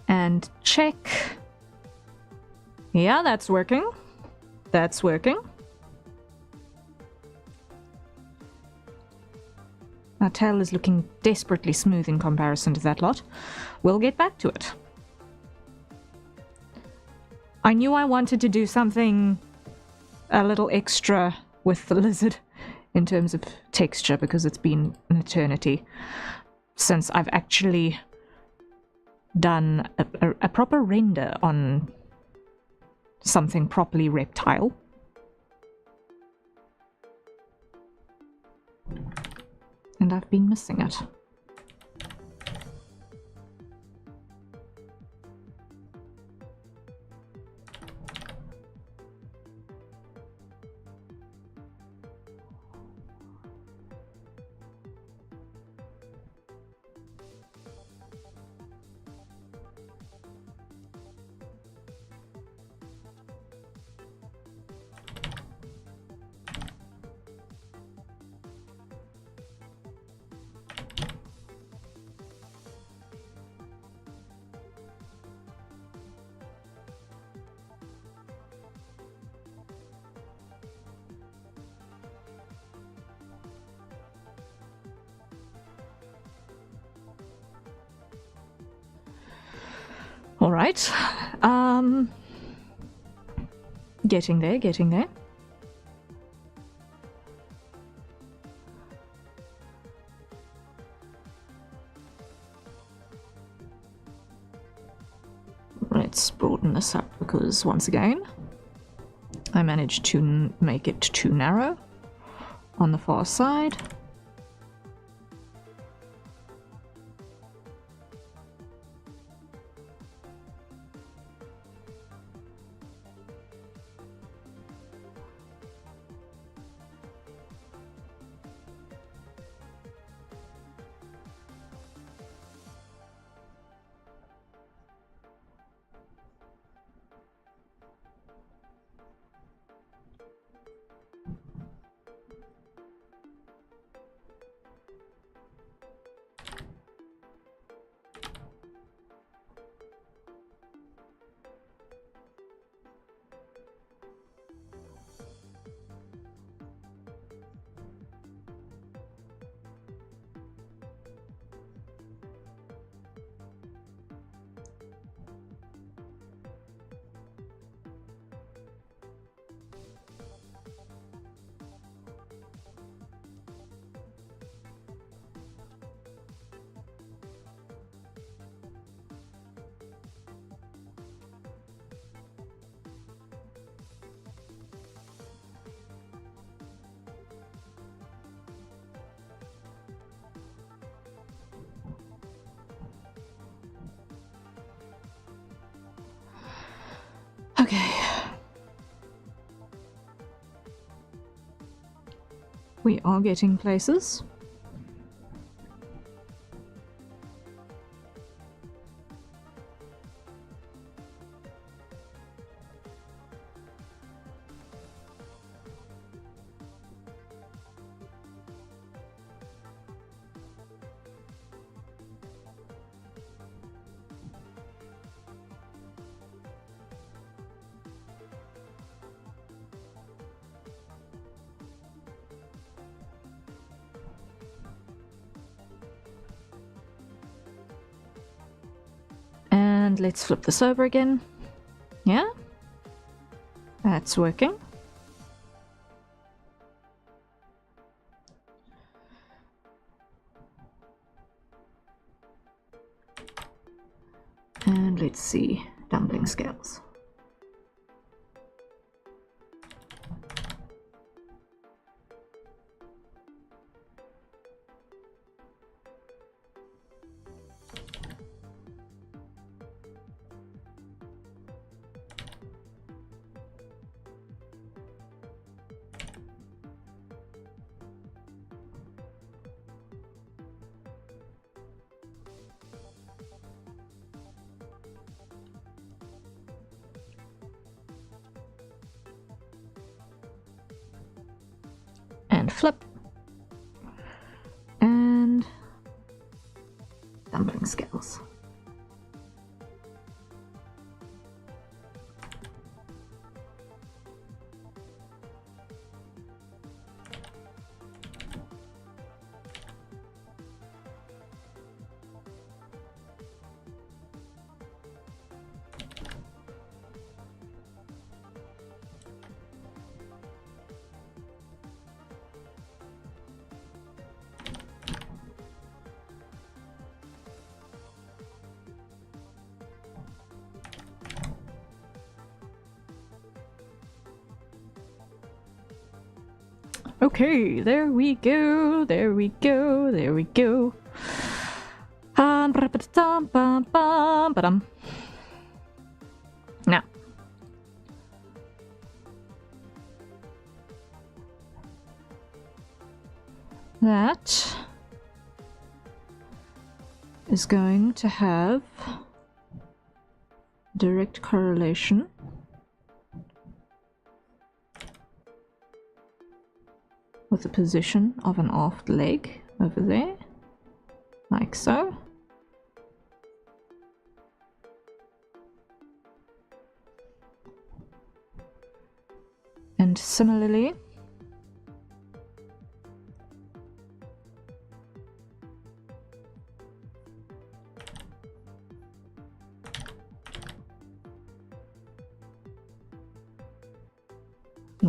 And check. Yeah, that's working. That's working. Our tail is looking desperately smooth in comparison to that lot. We'll get back to it. I knew I wanted to do something a little extra with the lizard in terms of texture because it's been an eternity since I've actually done a proper render on something properly reptile. And I've been missing it. Alright. Getting there, getting there. Let's broaden this up because, once again, I managed to make it too narrow on the far side. Okay. We are getting places. And let's flip this over again. Yeah? That's working. And let's see, dumpling scales. And flip. And dumpling scales. Okay, there we go, there we go, there we go. Now, that is going to have direct correlation with the position of an aft leg over there, like so. And similarly,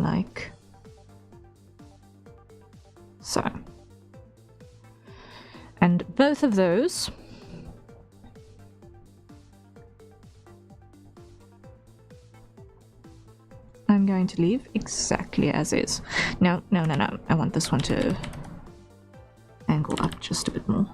like so. And both of those I'm going to leave exactly as is. No, no, no, no. I want this one to angle up just a bit more.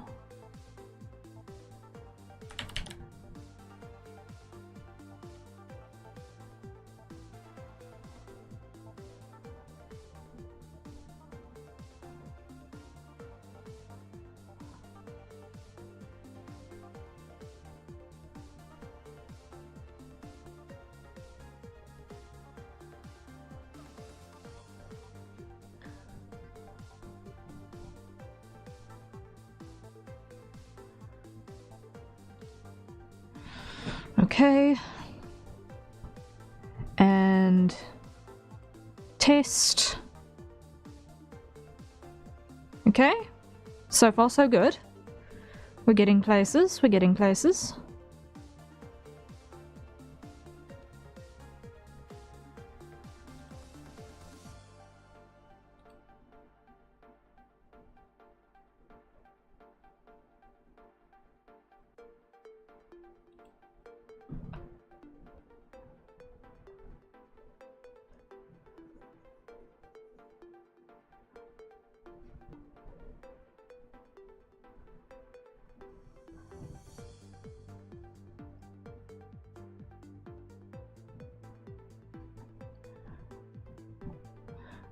Okay. And test. Okay. So far so good. We're getting places, we're getting places.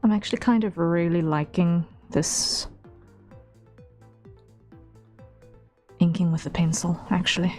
I'm actually kind of really liking this inking with the pencil, actually.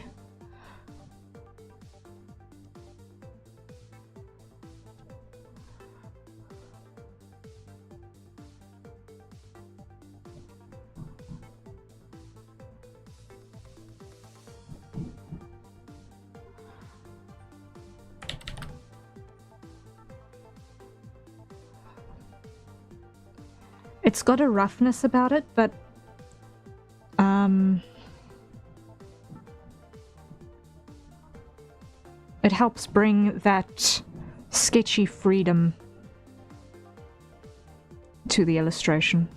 It's got a roughness about it, but it helps bring that sketchy freedom to the illustration.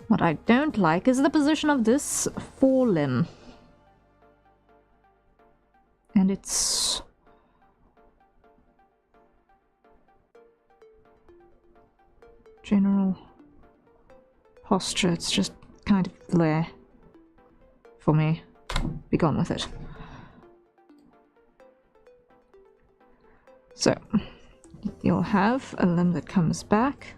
What I don't like is the position of this forelimb. And it's general posture, it's just kind of there for me. Be gone with it. So, you'll have a limb that comes back.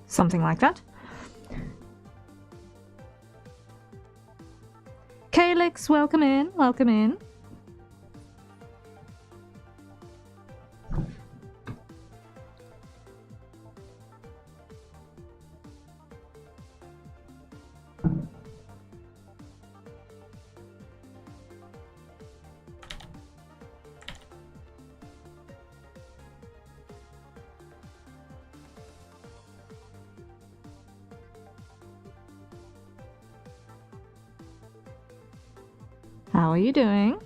Something like that. Calyx, welcome in, welcome in. How are you doing?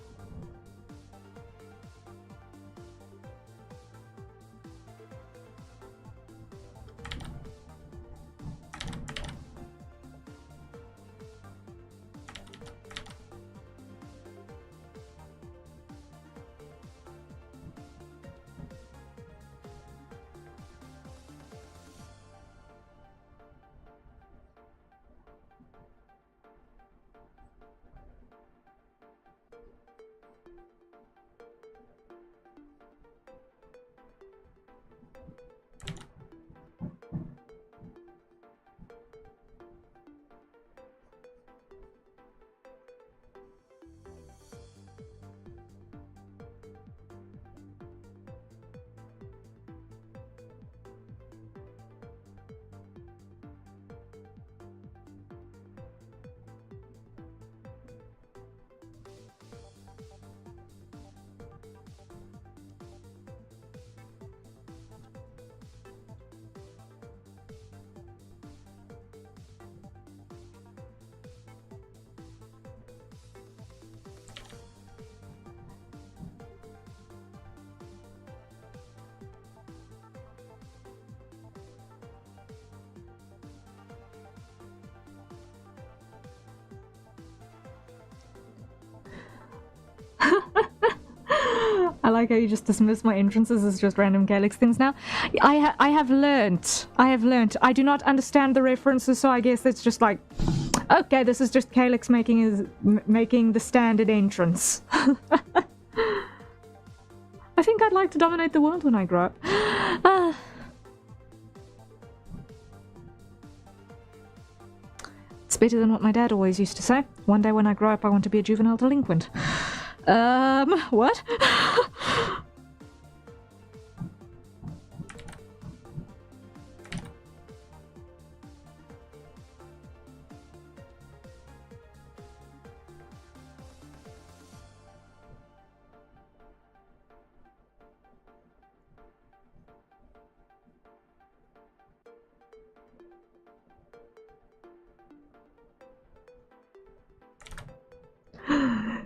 I like how you just dismiss my entrances as just random Calyx things now. I have learnt. I do not understand the references, so I guess it's just like, okay, this is just Calyx making the standard entrance. I think I'd like to dominate the world when I grow up. It's better than what my dad always used to say. One day when I grow up, I want to be a juvenile delinquent. What?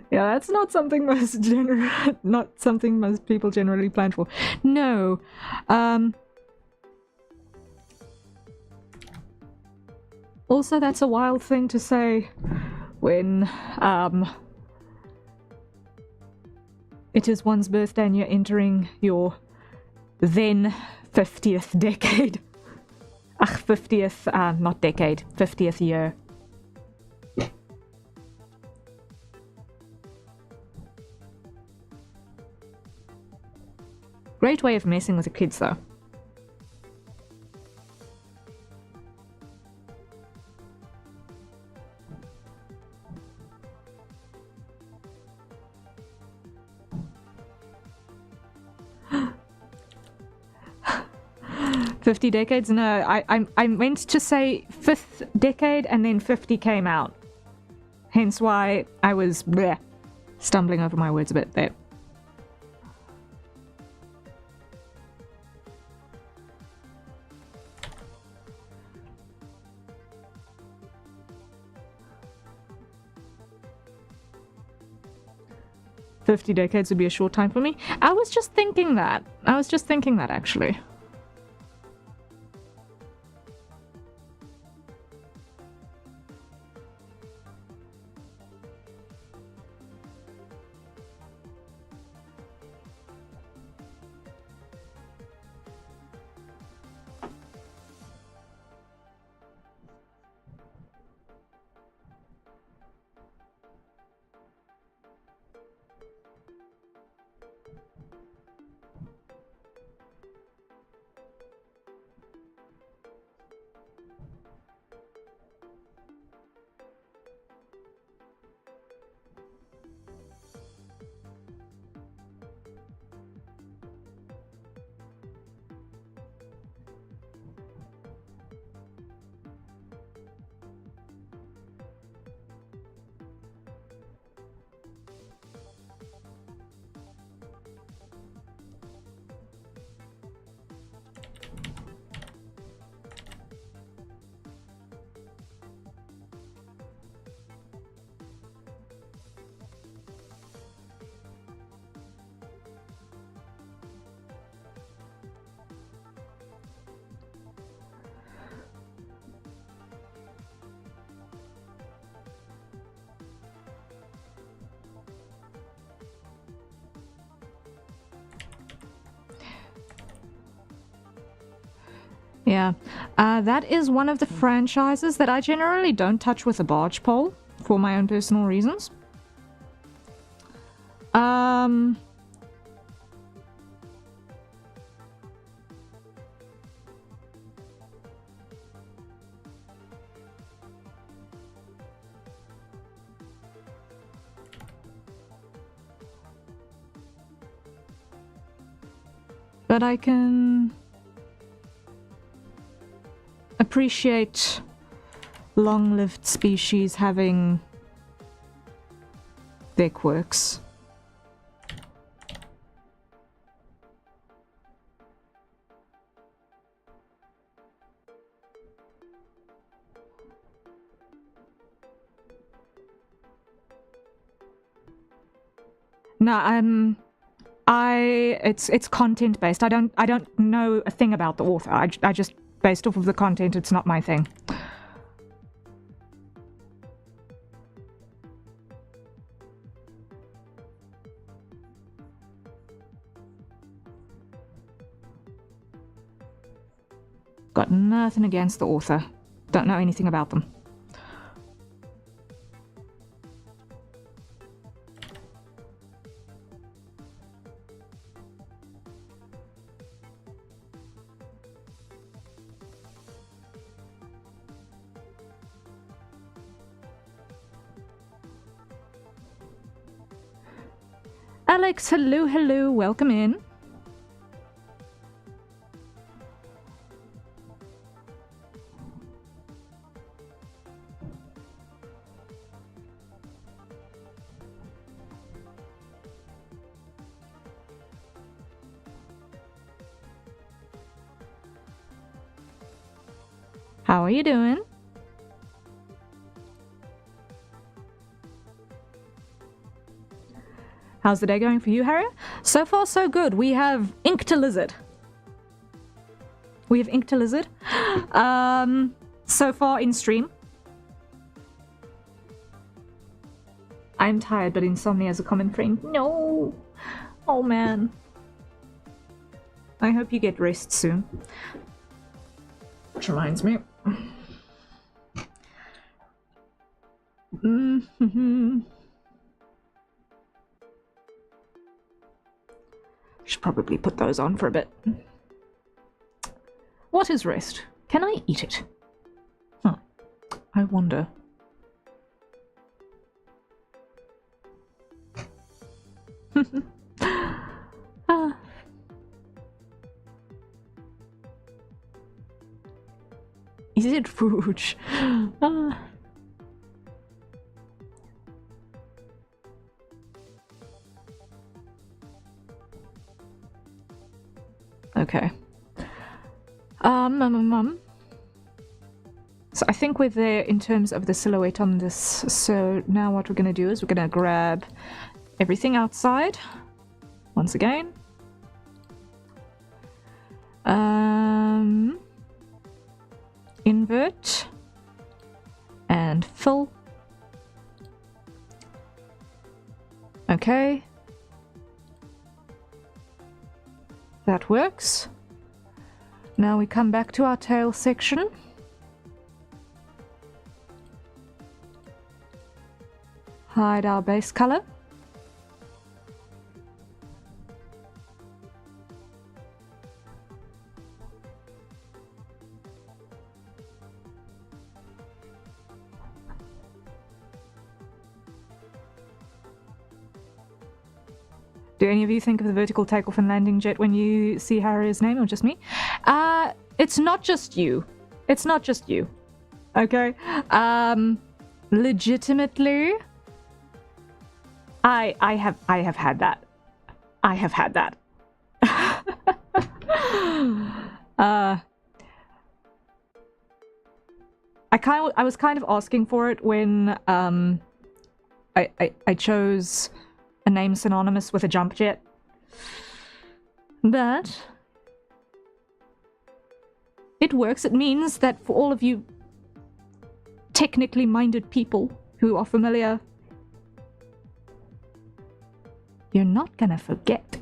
Yeah, that's not something most people generally plan for. No. Also, that's a wild thing to say when it is one's birthday and you're entering your then 50th decade. 50th, not decade, 50th year. Great way of messing with the kids, though. "50 decades? No, I meant to say 5th decade, and then 50 came out. Hence why I was stumbling over my words a bit there. "50 decades would be a short time for me." I was just thinking that. Actually. Yeah, that is one of the franchises that I generally don't touch with a barge pole for my own personal reasons. But I can appreciate long-lived species having their quirks. No, it's content based. I don't know a thing about the author. I just, based off of the content, it's not my thing. Got nothing against the author. Don't know anything about them. Alex, hello, hello, welcome in. How are you doing? How's the day going for you, Harrier? So far, so good. We have inked a lizard. We have inked a lizard. So far in stream. I'm tired, but insomnia is a common friend. No! Oh, man. I hope you get rest soon. Which reminds me. Should probably put those on for a bit. What is rest? Can I eat it? Huh. I wonder. Is it food? Okay. So I think we're there in terms of the silhouette on this. So now what we're going to do is we're going to grab everything outside once again. Invert and fill. Okay. That works. Now we come back to our tail section. Hide our base color. Do any of you think of the vertical takeoff and landing jet when you see Harrier's name, or just me? It's not just you. It's not just you. Okay? Legitimately, I have had that. I have had that. I was kind of asking for it when I chose a name synonymous with a jump jet. But it works. It means that for all of you technically minded people who are familiar, you're not gonna forget.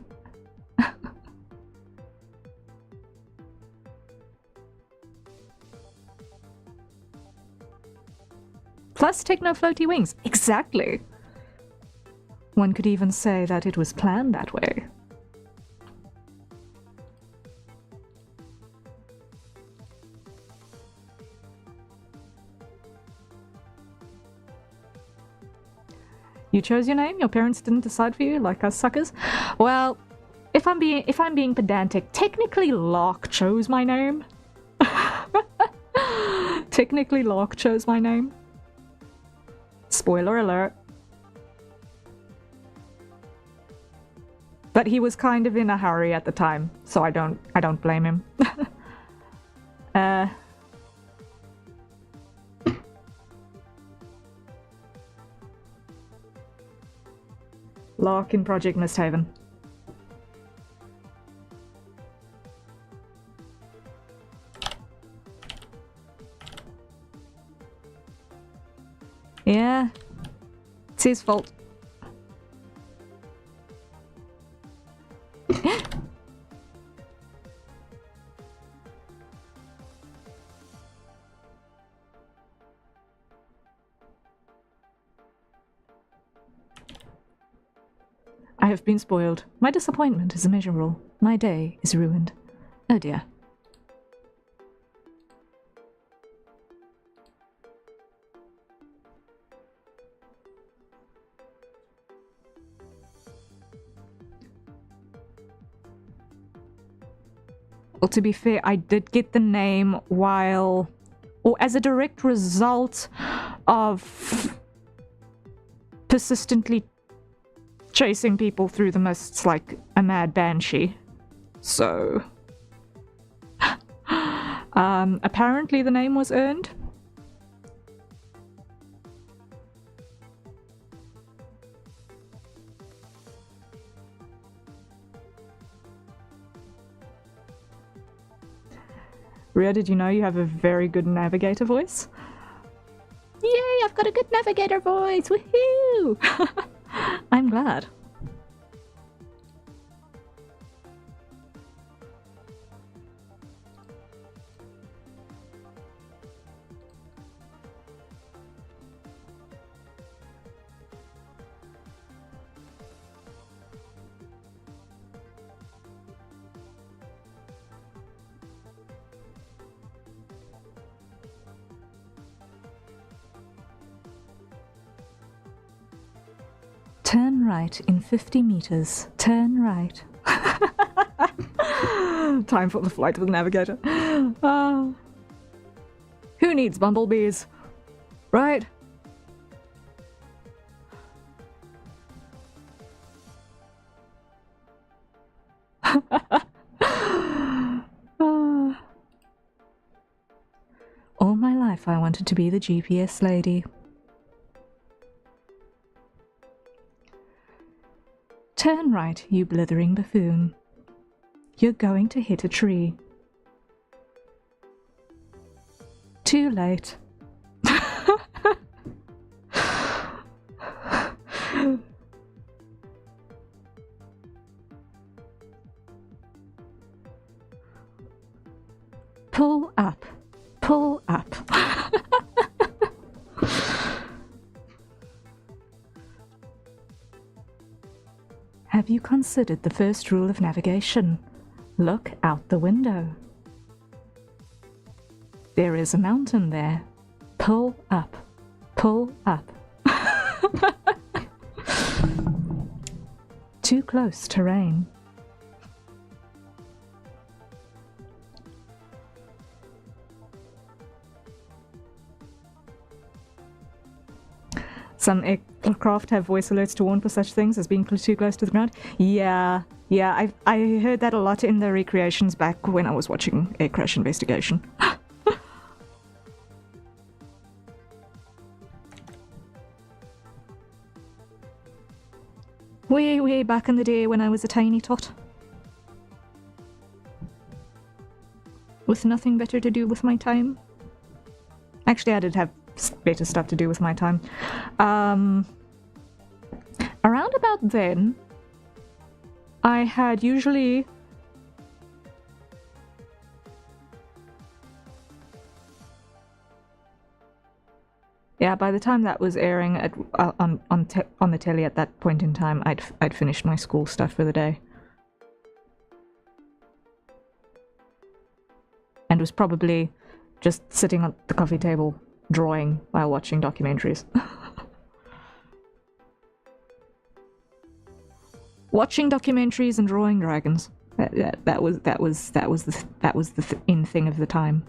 Plus techno floaty wings. Exactly. One could even say that it was planned that way. You chose your name? Your parents didn't decide for you, like us suckers? Well, if I'm being pedantic, technically Lark chose my name. Technically Lark chose my name. Spoiler alert. But he was kind of in a hurry at the time, so I don't blame him. Lark in Project Misthaven. Yeah, it's his fault. I have been spoiled. My disappointment is immeasurable. My day is ruined. Oh dear. Well, to be fair, I did get the name while, or as a direct result of persistently chasing people through the mists like a mad banshee. So, apparently the name was earned. Rhea, did you know you have a very good navigator voice? Yay, I've got a good navigator voice! Woohoo! I'm glad. Turn right in 50 meters. Turn right. Time for the flight of the navigator. Who needs bumblebees? Right? All my life I wanted to be the GPS lady. Turn right, you blithering buffoon. You're going to hit a tree. Too late. Pull up. Pull up. Have you considered the first rule of navigation? Look out the window. There is a mountain there. Pull up. Pull up. Too close to rain. Some aircraft have voice alerts to warn for such things as being too close to the ground. Yeah, I heard that a lot in the recreations back when I was watching Air Crash Investigation. Way back in the day when I was a tiny tot. With nothing better to do with my time. Actually, I did have better stuff to do with my time. Around about then, I had usually by the time that was airing at, on the telly at that point in time, I'd finished my school stuff for the day. And was probably just sitting at the coffee table drawing while watching documentaries. Watching documentaries and drawing dragons. That was the in thing of the time.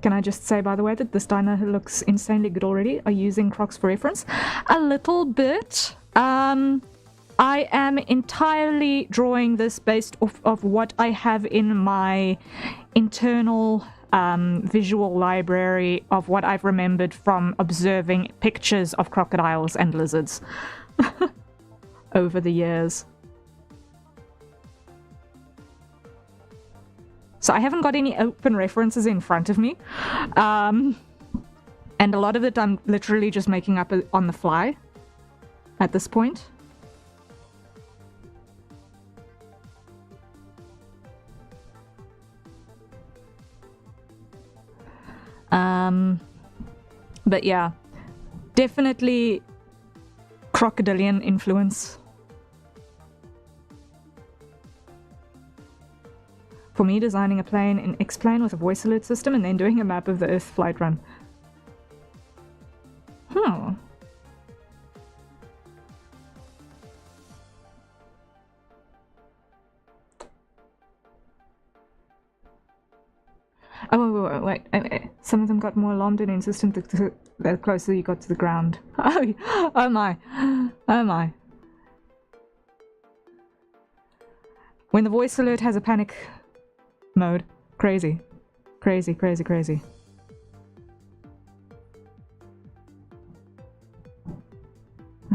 Can I just say, by the way, that this diner looks insanely good already? Are you using Crocs for reference? A little bit. I am entirely drawing this based off of what I have in my internal visual library of what I've remembered from observing pictures of crocodiles and lizards over the years. So I haven't got any open references in front of me. And a lot of it I'm literally just making up on the fly at this point. But yeah, definitely crocodilian influence. For me, designing a plane in X-Plane with a voice alert system and then doing a map of the Earth flight run. Oh, wait. Some of them got more alarmed and insistent the closer you got to the ground. Oh my. Oh my. When the voice alert has a panic mode. Crazy. Crazy, crazy, crazy.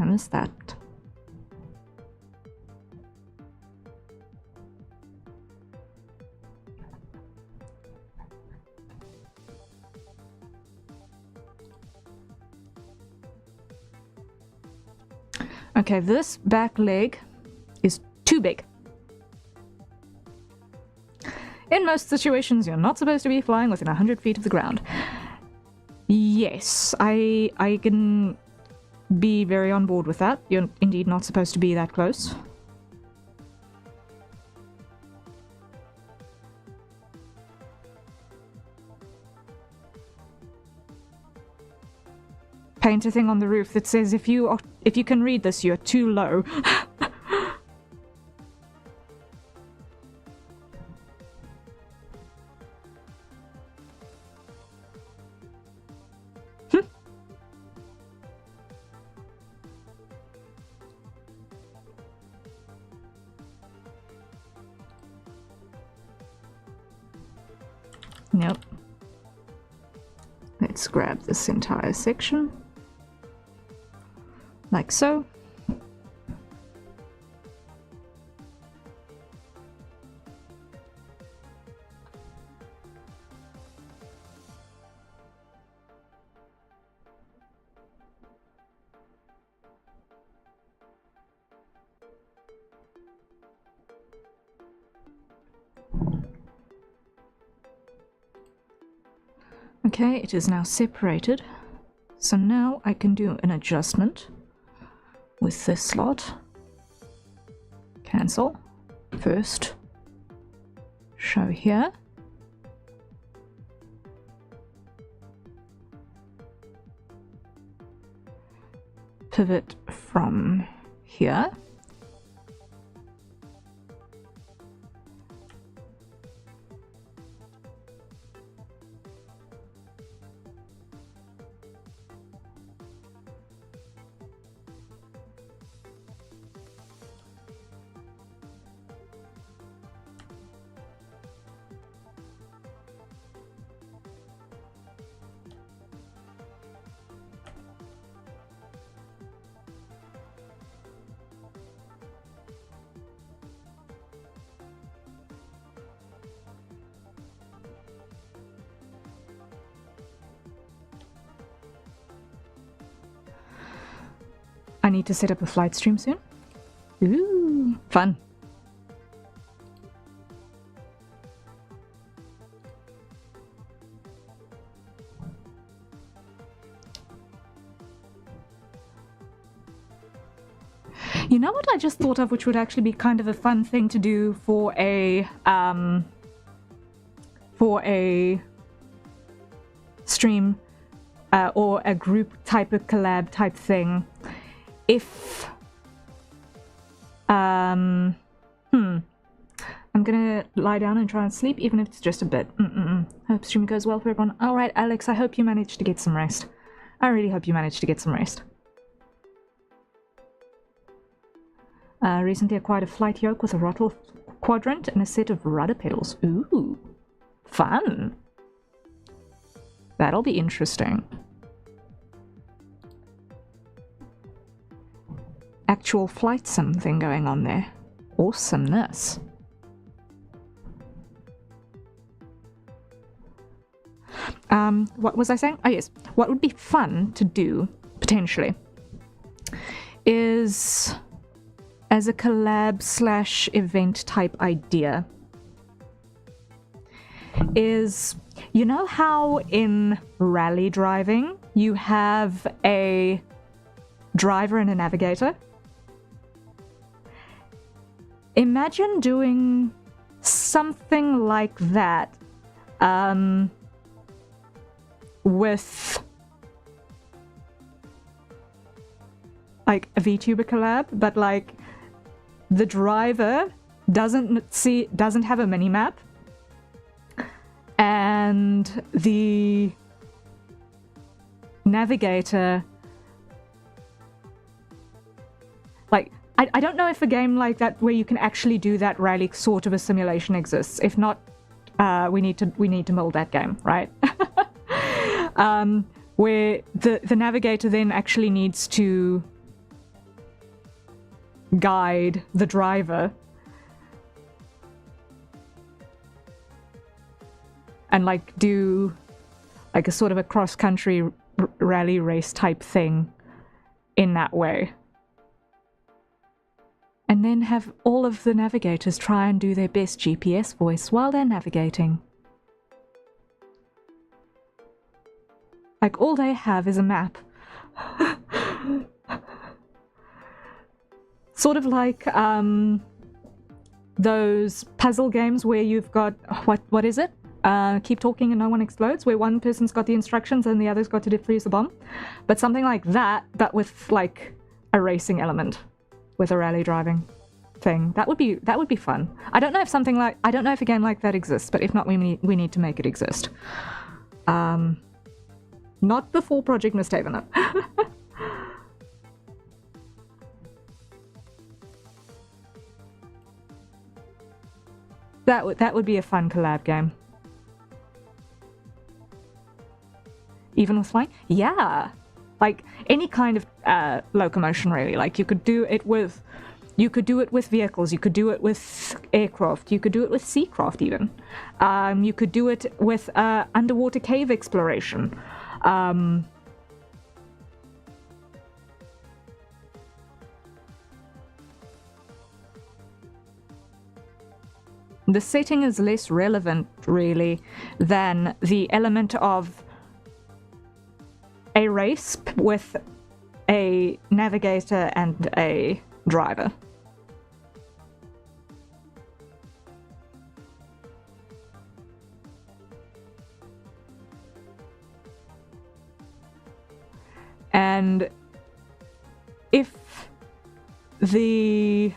I missed that. Okay, this back leg is too big. In most situations, you're not supposed to be flying within 100 feet of the ground. Yes, I can be very on board with that. You're indeed not supposed to be that close. Paint a thing on the roof that says if you can read this, you're too low. Nope. Let's grab this entire section. Like so. Okay, it is now separated. So now I can do an adjustment with this slot. Cancel. First. Show here. Pivot from here. I need to set up a flight stream soon. Ooh, fun. You know what I just thought of, which would actually be kind of a fun thing to do for a stream or a group type of collab type thing. If I'm gonna lie down and try and sleep, even if it's just a bit. Hope stream goes well for everyone. All right, Alex, I hope you managed to get some rest. I really hope you managed to get some rest. Recently acquired a flight yoke with a throttle quadrant and a set of rudder pedals. Ooh, fun. That'll be interesting. Actual flight sim thing going on there. Awesomeness. What was I saying? Oh yes, what would be fun to do, potentially, is as a collab / event type idea, is You know how in rally driving you have a driver and a navigator? Imagine doing something like that with like a VTuber collab, but like the driver doesn't have a mini map, and the navigator, like I don't know if a game like that where you can actually do that rally sort of a simulation exists. If not, we need to mold that game, right? Where the navigator then actually needs to guide the driver and like do like a sort of a cross-country rally race type thing in that way. And then have all of the navigators try and do their best GPS voice while they're navigating. Like, all they have is a map. Sort of like those puzzle games where you've got, what is it? Keep talking and no one explodes, where one person's got the instructions and the other's got to defuse the bomb. But something like that, but with like a racing element. With a rally driving thing. That would be fun. I don't know if a game like that exists, but if not, we need to make it exist. Not before Project Misthaven. That would be a fun collab game. Even with flying? Yeah. Like any kind of locomotion, really. Like you could do it with vehicles. You could do it with aircraft. You could do it with seacraft, even. You could do it with underwater cave exploration. The setting is less relevant, really, than the element of a race with a navigator and a driver. And if the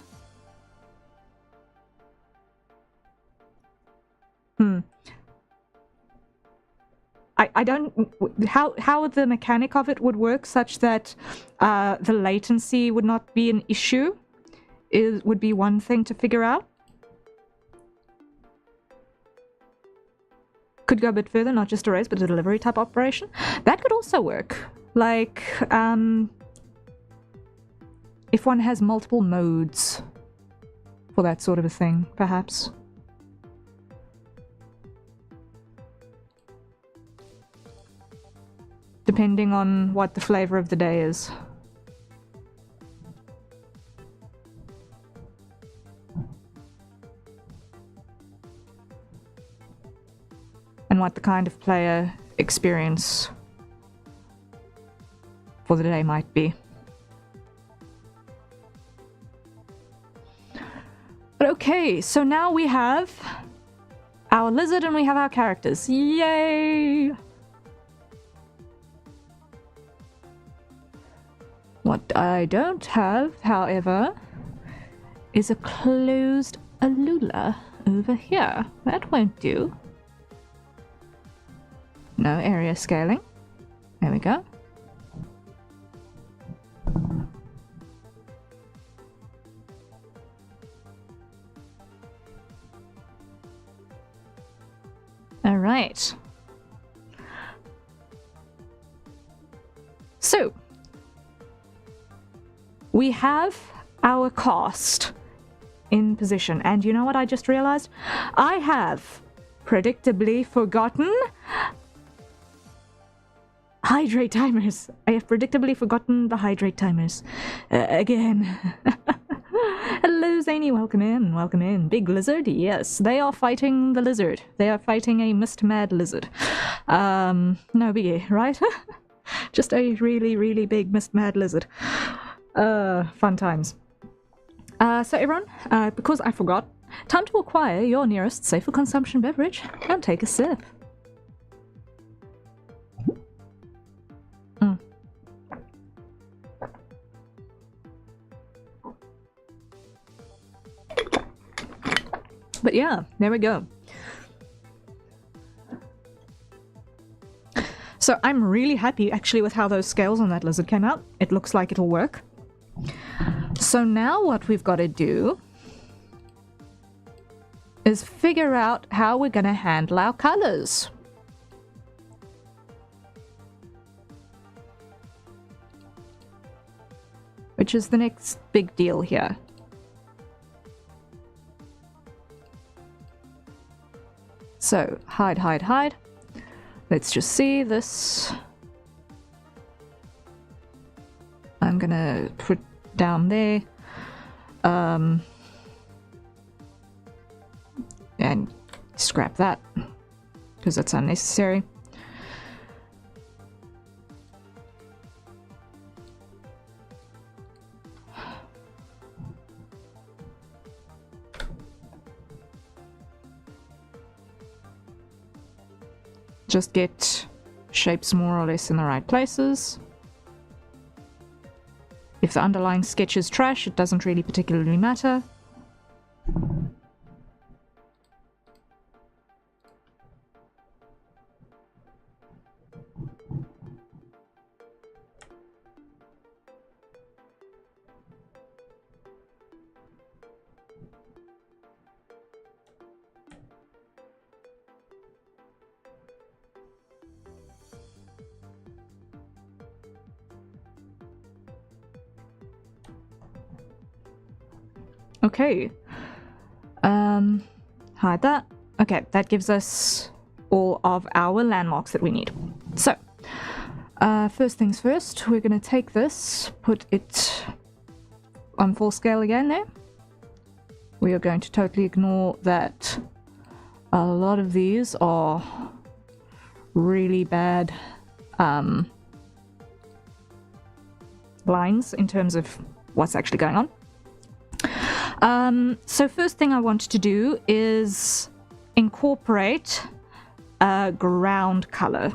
I don't how the mechanic of it would work such that the latency would not be an issue would be one thing to figure out. Could go a bit further, not just a race, but a delivery type operation. That could also work. Like, if one has multiple modes for that sort of a thing, perhaps. Depending on what the flavor of the day is. And what the kind of player experience for the day might be. But okay, so now we have our lizard and we have our characters. Yay! What I don't have, however, is a closed Alula over here. That won't do. No area scaling. There we go. All right. So, we have our cast in position, and you know what I just realized? I have predictably forgotten hydrate timers. I have predictably forgotten the hydrate timers. Again. Hello, Zany, welcome in, welcome in. Big lizard, yes, they are fighting the lizard. They are fighting a mist mad lizard. No biggie, right? Just a really, really big mist mad lizard. Fun times. So everyone, because I forgot, time to acquire your nearest safe for consumption beverage and take a sip. But yeah, there we go. So I'm really happy actually with how those scales on that lizard came out. It looks like it'll work. So now what we've got to do is figure out how we're going to handle our colors. Which is the next big deal here. So, hide, hide, hide. Let's just see this. I'm gonna put down there. And scrap that, because that's unnecessary. Just get shapes more or less in the right places. If the underlying sketch is trash, it doesn't really particularly matter. Okay, hide that. Okay, that gives us all of our landmarks that we need. So, first things first, we're going to take this, put it on full scale again there. We are going to totally ignore that a lot of these are really bad lines in terms of what's actually going on. So first thing I want to do is incorporate a ground color.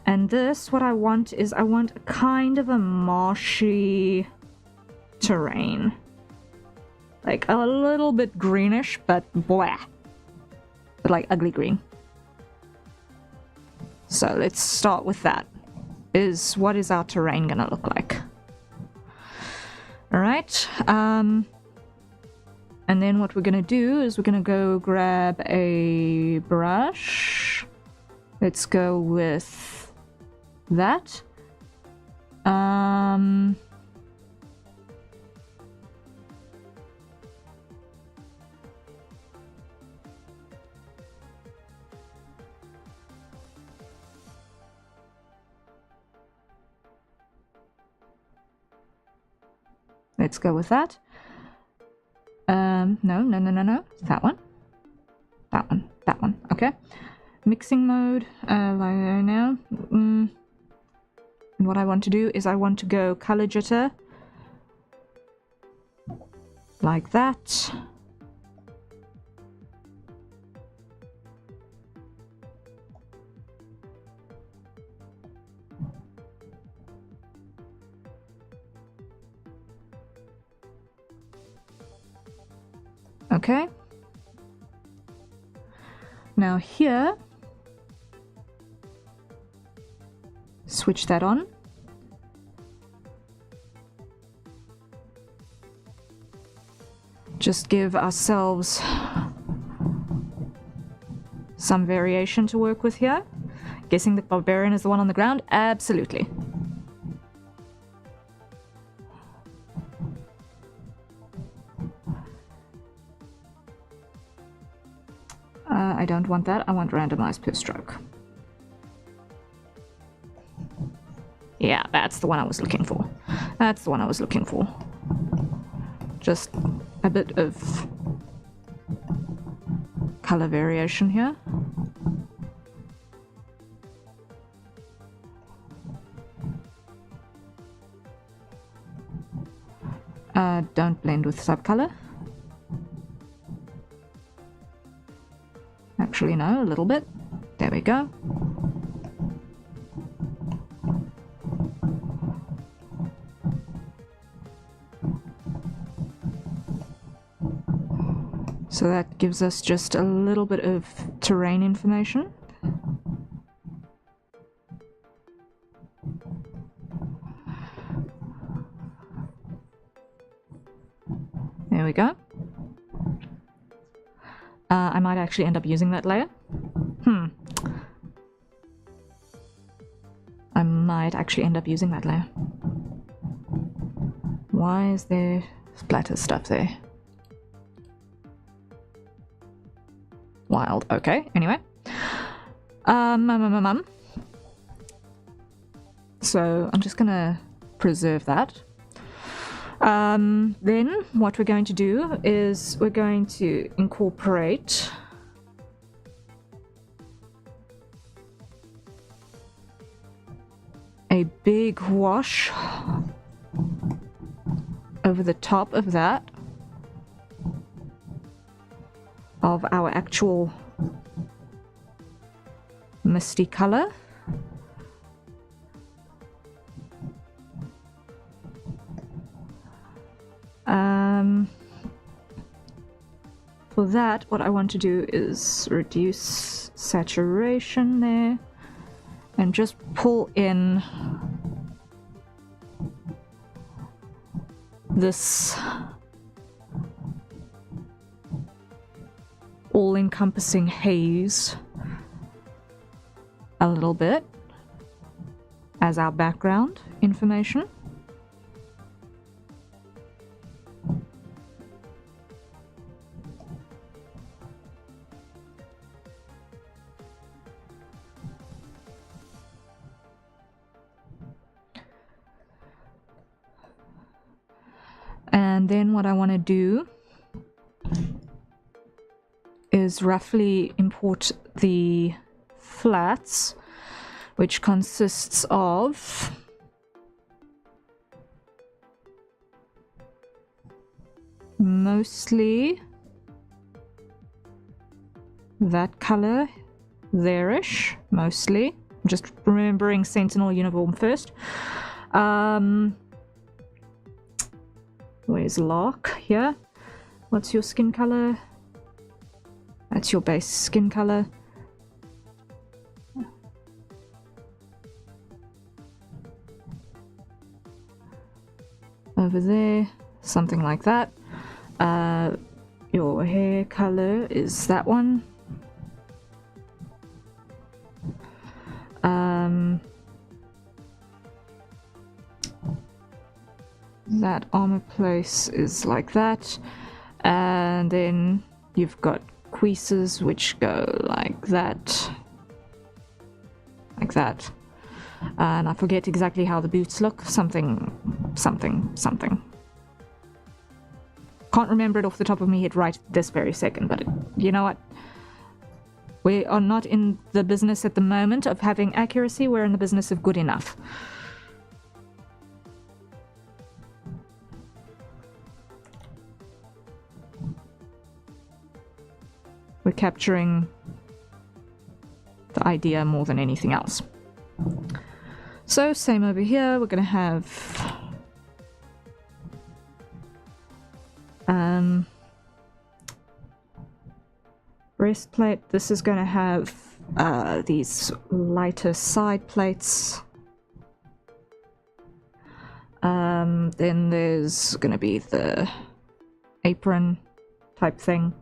And this, what I want is I want kind of a marshy terrain. Like a little bit greenish, but blah. But like ugly green. So let's start with that. What is our terrain gonna look like? Alright, and then what we're going to do is we're going to go grab a brush. Let's go with that. Let's go with that. No. That one. That one. Okay. Mixing mode. Like now. And what I want to do is I want to go color jitter. Like that. Okay. Now here, switch that on. Just give ourselves some variation to work with here. Guessing the Barbarian is the one on the ground? Absolutely. I don't want that. I want randomized per stroke. Yeah, that's the one I was looking for. That's the one I was looking for. Just a bit of color variation here. Don't blend with subcolor. Actually, no, a little bit. There we go. So that gives us just a little bit of terrain information. There we go. I might actually end up using that layer. I might actually end up using that layer. Why is there splatter stuff there? Wild. Okay, anyway. So I'm just gonna preserve that. Then what we're going to do is we're going to incorporate a big wash over the top of that of our actual misty color. For that, what I want to do is reduce saturation there and just pull in this all-encompassing haze a little bit as our background information. And then what I want to do is roughly import the flats, which consists of mostly that color there-ish, mostly. I'm just remembering Sentinel uniform first. Where's Lark here? What's your skin color? That's your base skin color. Over there, something like that. Your hair color is that one. That armor place is like that, and then you've got creases which go like that, and I forget exactly how the boots look. Something. Can't remember it off the top of my head right this very second, but you know what? We are not in the business at the moment of having accuracy, we're in the business of good enough. We're capturing the idea more than anything else. So, same over here, we're going to have breastplate. This is going to have these lighter side plates. Then there's going to be the apron type thing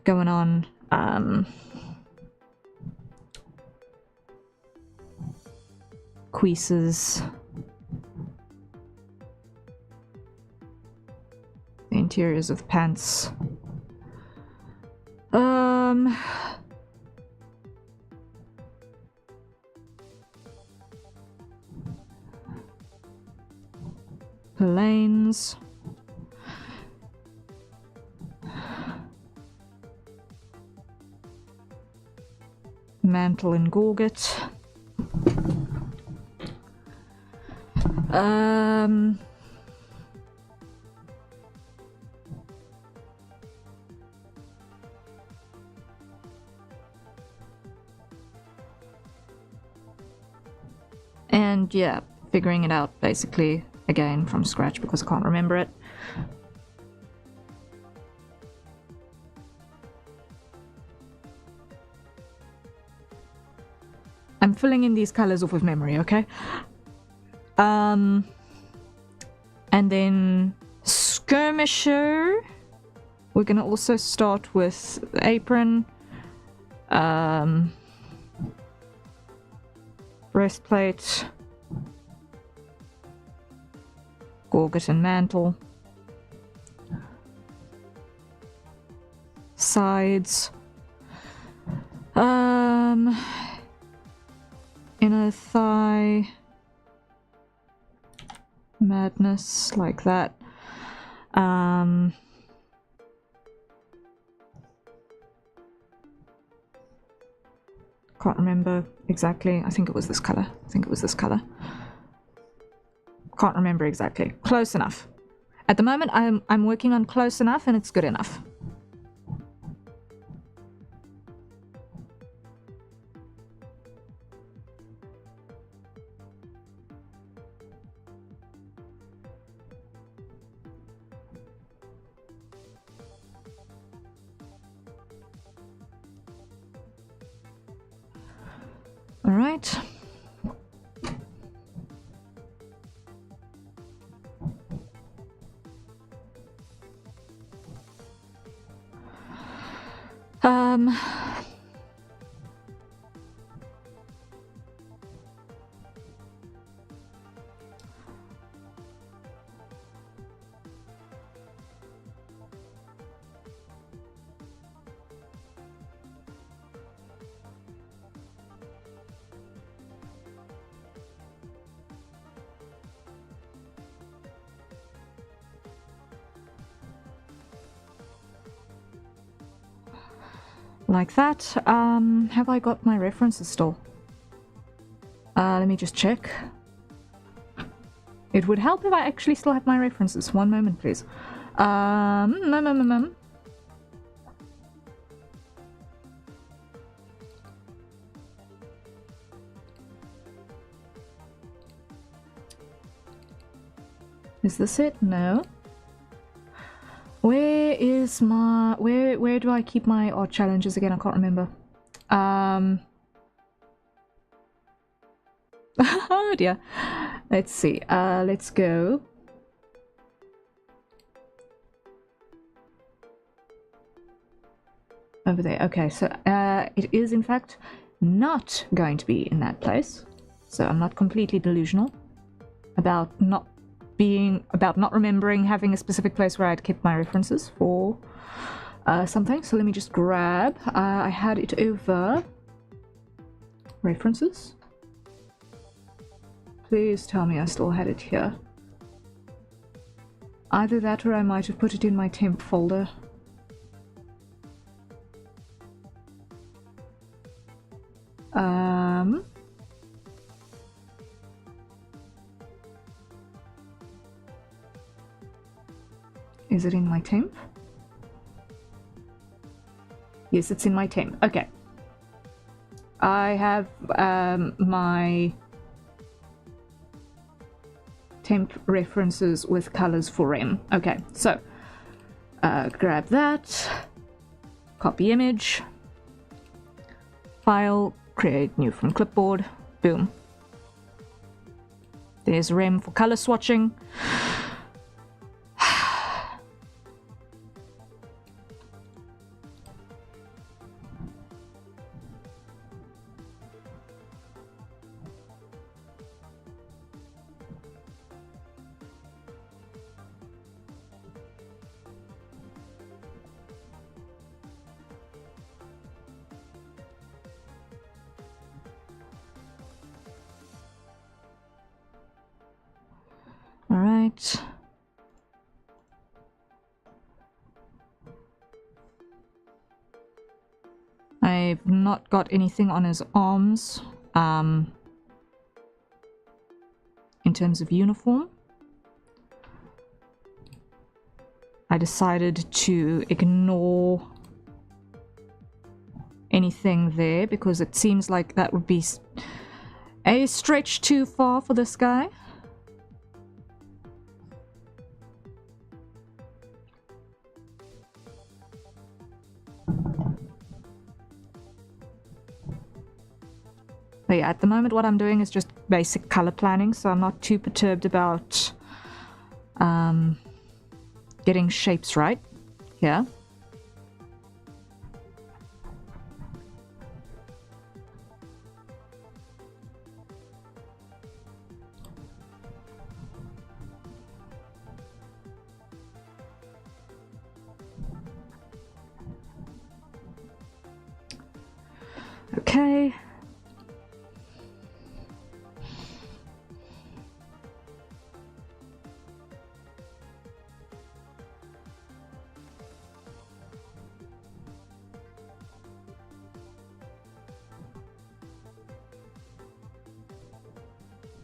going on. Creases. The interiors of the pants. Lanes. mantle and gorget. And yeah, figuring it out basically again from scratch because I can't remember it. I'm filling in these colors off of memory, okay? And then skirmisher. We're gonna also start with the apron, breastplate, gorget and mantle, sides, inner thigh, madness, like that. Can't remember exactly. I think it was this color. Can't remember exactly. Close enough. At the moment, I'm working on close enough, and it's good enough. All right. Like that. Have I got my references still? Let me just check. It would help if I actually still have my references. One moment, please. Is this it? No. Where is my... Where do I keep my odd challenges again? I can't remember. Oh dear. Let's see. Let's go. Over there. Okay, so it is in fact not going to be in that place. So I'm not completely delusional about not remembering having a specific place where I'd kept my references for something. So let me just grab. I had it over references. Please tell me I still had it here. Either that or I might have put it in my temp folder. Is it in my temp? Yes, it's in my temp. Okay. I have my temp references with colors for rem. Okay, so grab that, copy image, file, create new from clipboard, boom. There's rem for color swatching. All right. I've not got anything on his arms in terms of uniform. I decided to ignore anything there because it seems like that would be a stretch too far for this guy. But yeah, at the moment what I'm doing is just basic color planning, so I'm not too perturbed about getting shapes right here. Okay.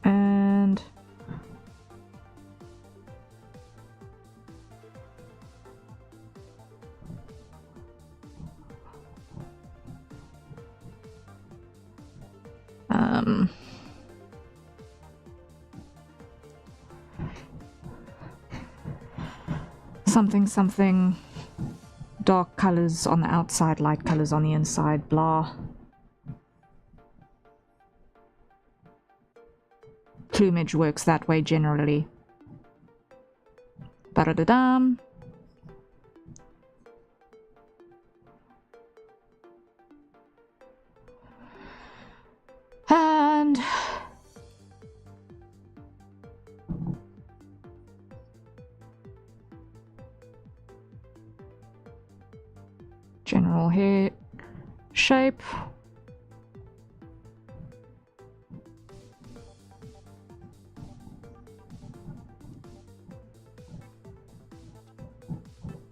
And something dark colors on the outside, light colors on the inside, blah. Plumage works that way generally. Ba-da-da-dam. And general hair shape.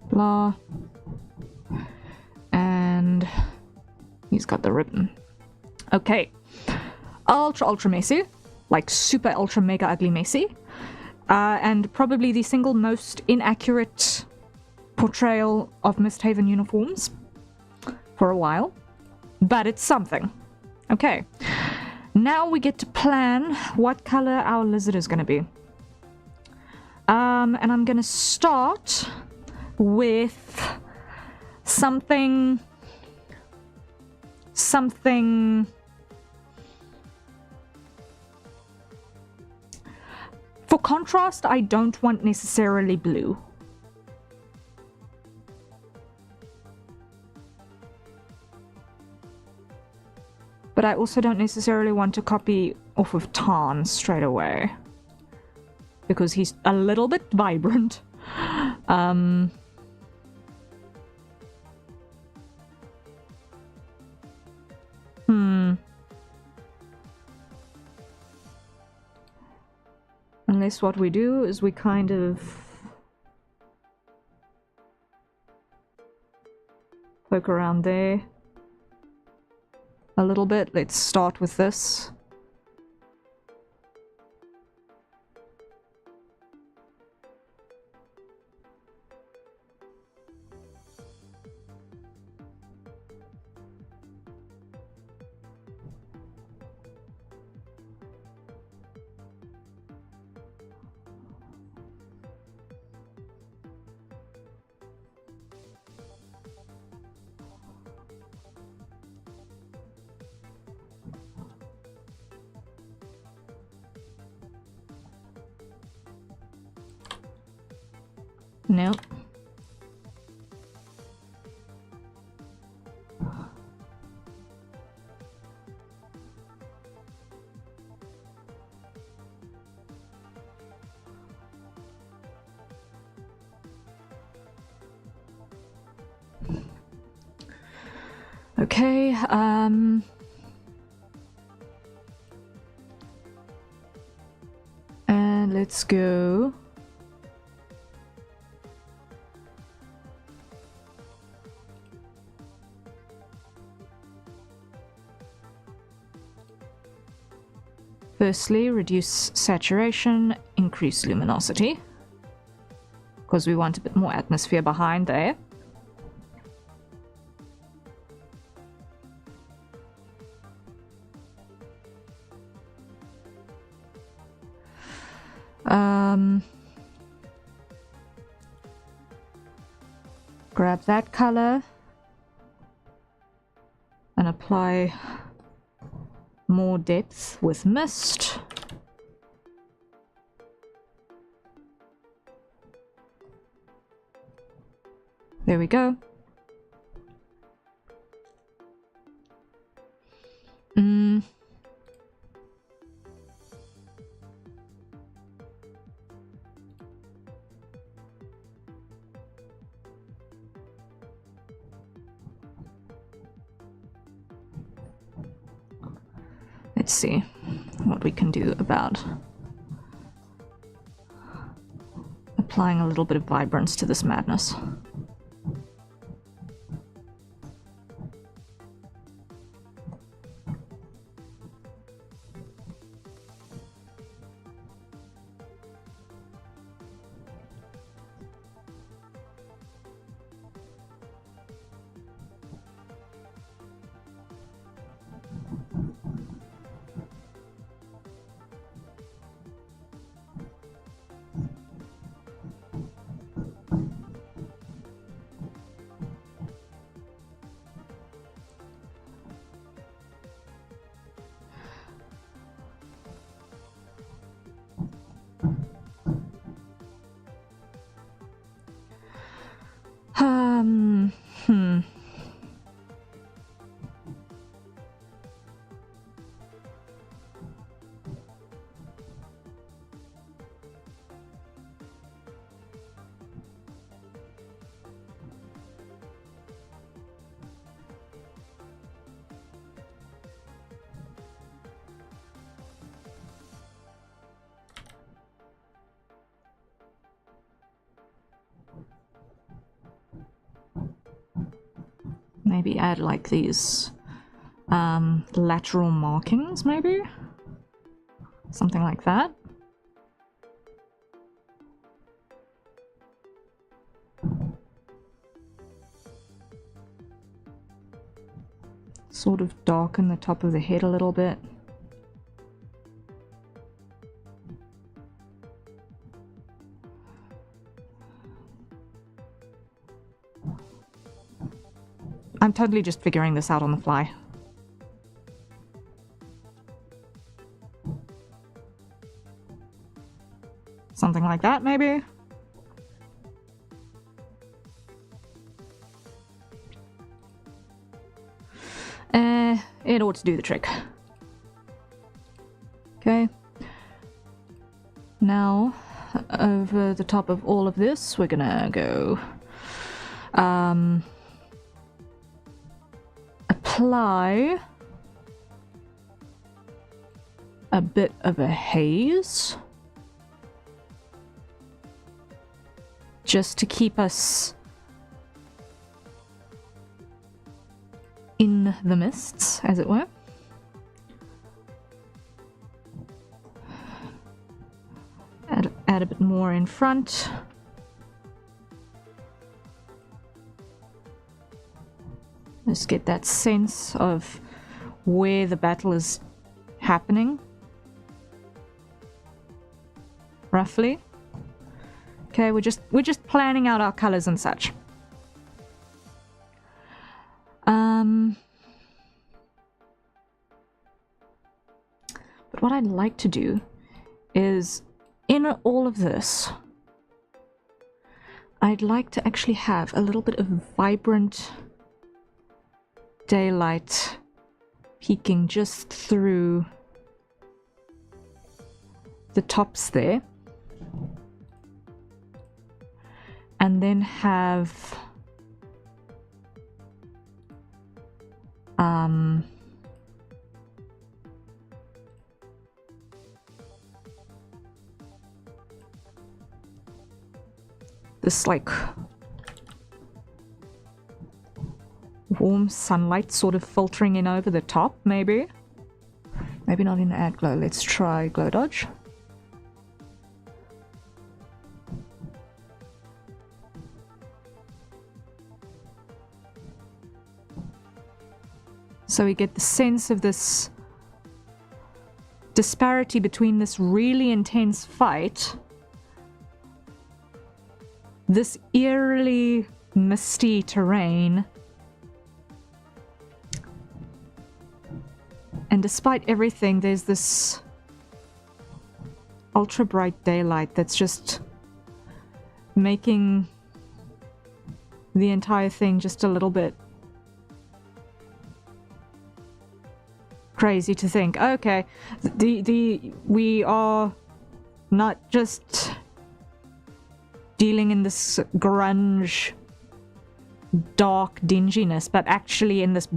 Blah. And he's got the ribbon. Okay. Ultra messy. Like super ultra mega ugly messy. And probably the single most inaccurate portrayal of Misthaven uniforms for a while. But it's something. Okay. Now we get to plan what color our lizard is going to be. And I'm going to start with something... For contrast, I don't want necessarily blue. But I also don't necessarily want to copy off of Tarn straight away. Because he's a little bit vibrant. Unless what we do is we kind of poke around there a little bit. Let's start with this. Nope. Okay, and let's go. Firstly, reduce saturation, increase luminosity, because we want a bit more atmosphere behind there. Grab that color and apply more depth with mist. There we go. Let's see what we can do about applying a little bit of vibrance to this madness. Maybe add like these lateral markings, maybe? Something like that. Sort of darken the top of the head a little bit. I'm totally just figuring this out on the fly. Something like that, maybe? It ought to do the trick. Okay. Now, over the top of all of this, we're gonna go apply a bit of a haze just to keep us in the mists, as it were. Add a bit more in front. Let's get that sense of where the battle is happening, roughly. Okay, we're just planning out our colors and such. But what I'd like to do is, in all of this, I'd like to actually have a little bit of vibrant daylight peeking just through the tops there, and then have this like warm sunlight sort of filtering in over the top, maybe Maybe not in add glow. Let's try glow dodge. So we get the sense of this disparity between this really intense fight, this eerily misty terrain, and despite everything, there's this ultra bright daylight that's just making the entire thing just a little bit crazy to think, okay, we are not just dealing in this grunge, dark dinginess, but actually in this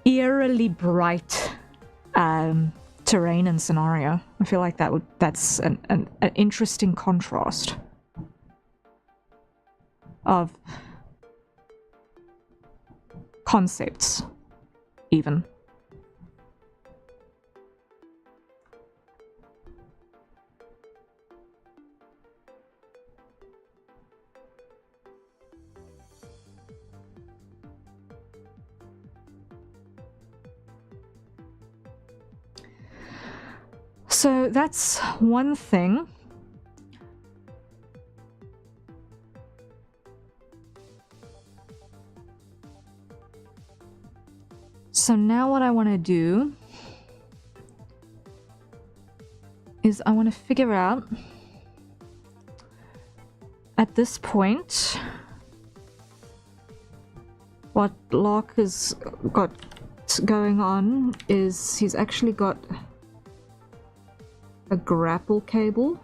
eerily bright terrain and scenario. I feel like that's an interesting contrast of concepts, even. So that's one thing. So now what I want to do is I want to figure out at this point what Lark has got going on is he's actually got a grapple cable.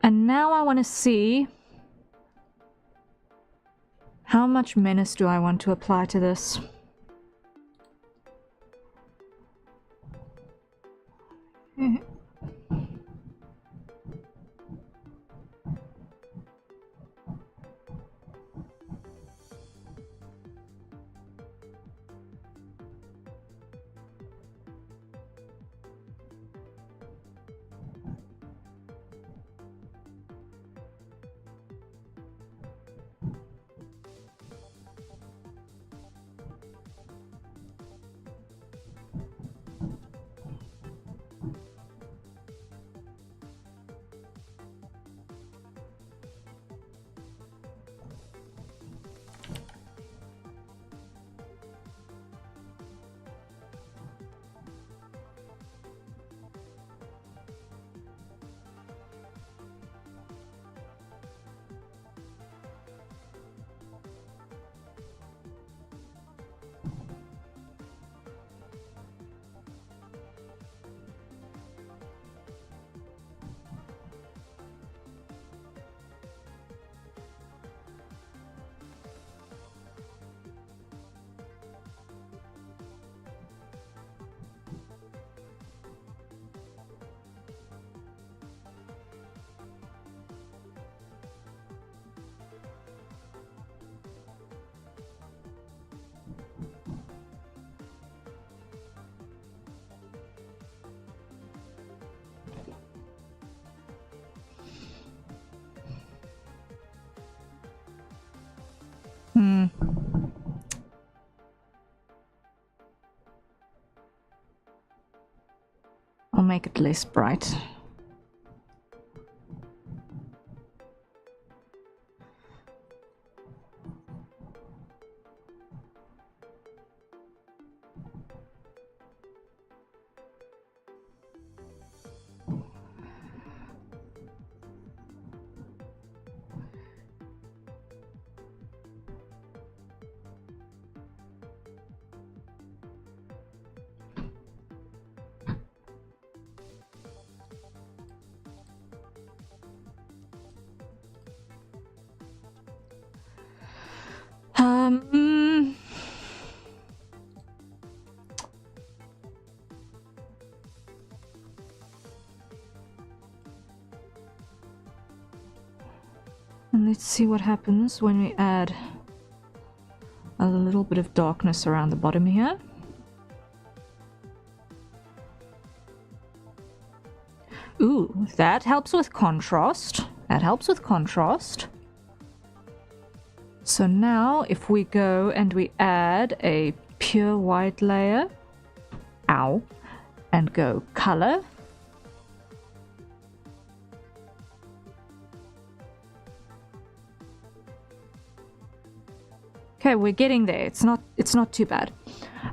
And now I want to see how much menace do I want to apply to this. I'll make it less bright. Um... And let's see what happens when we add a little bit of darkness around the bottom here. Ooh, that helps with contrast. That helps with contrast. So now if we go and we add a pure white layer, ow, and go color. Okay, we're getting there. It's not too bad.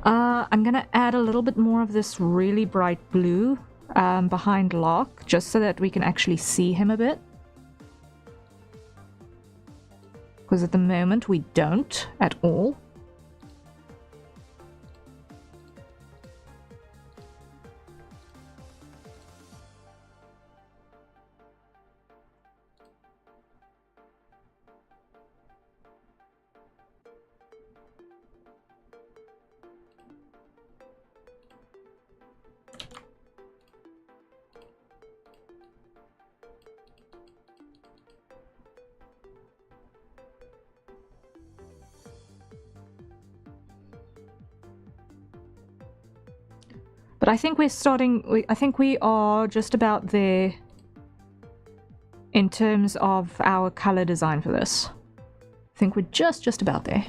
I'm gonna add a little bit more of this really bright blue behind Locke, just so that we can actually see him a bit. Because at the moment we don't at all. But I think I think we are just about there in terms of our color design for this. I think we're just about there.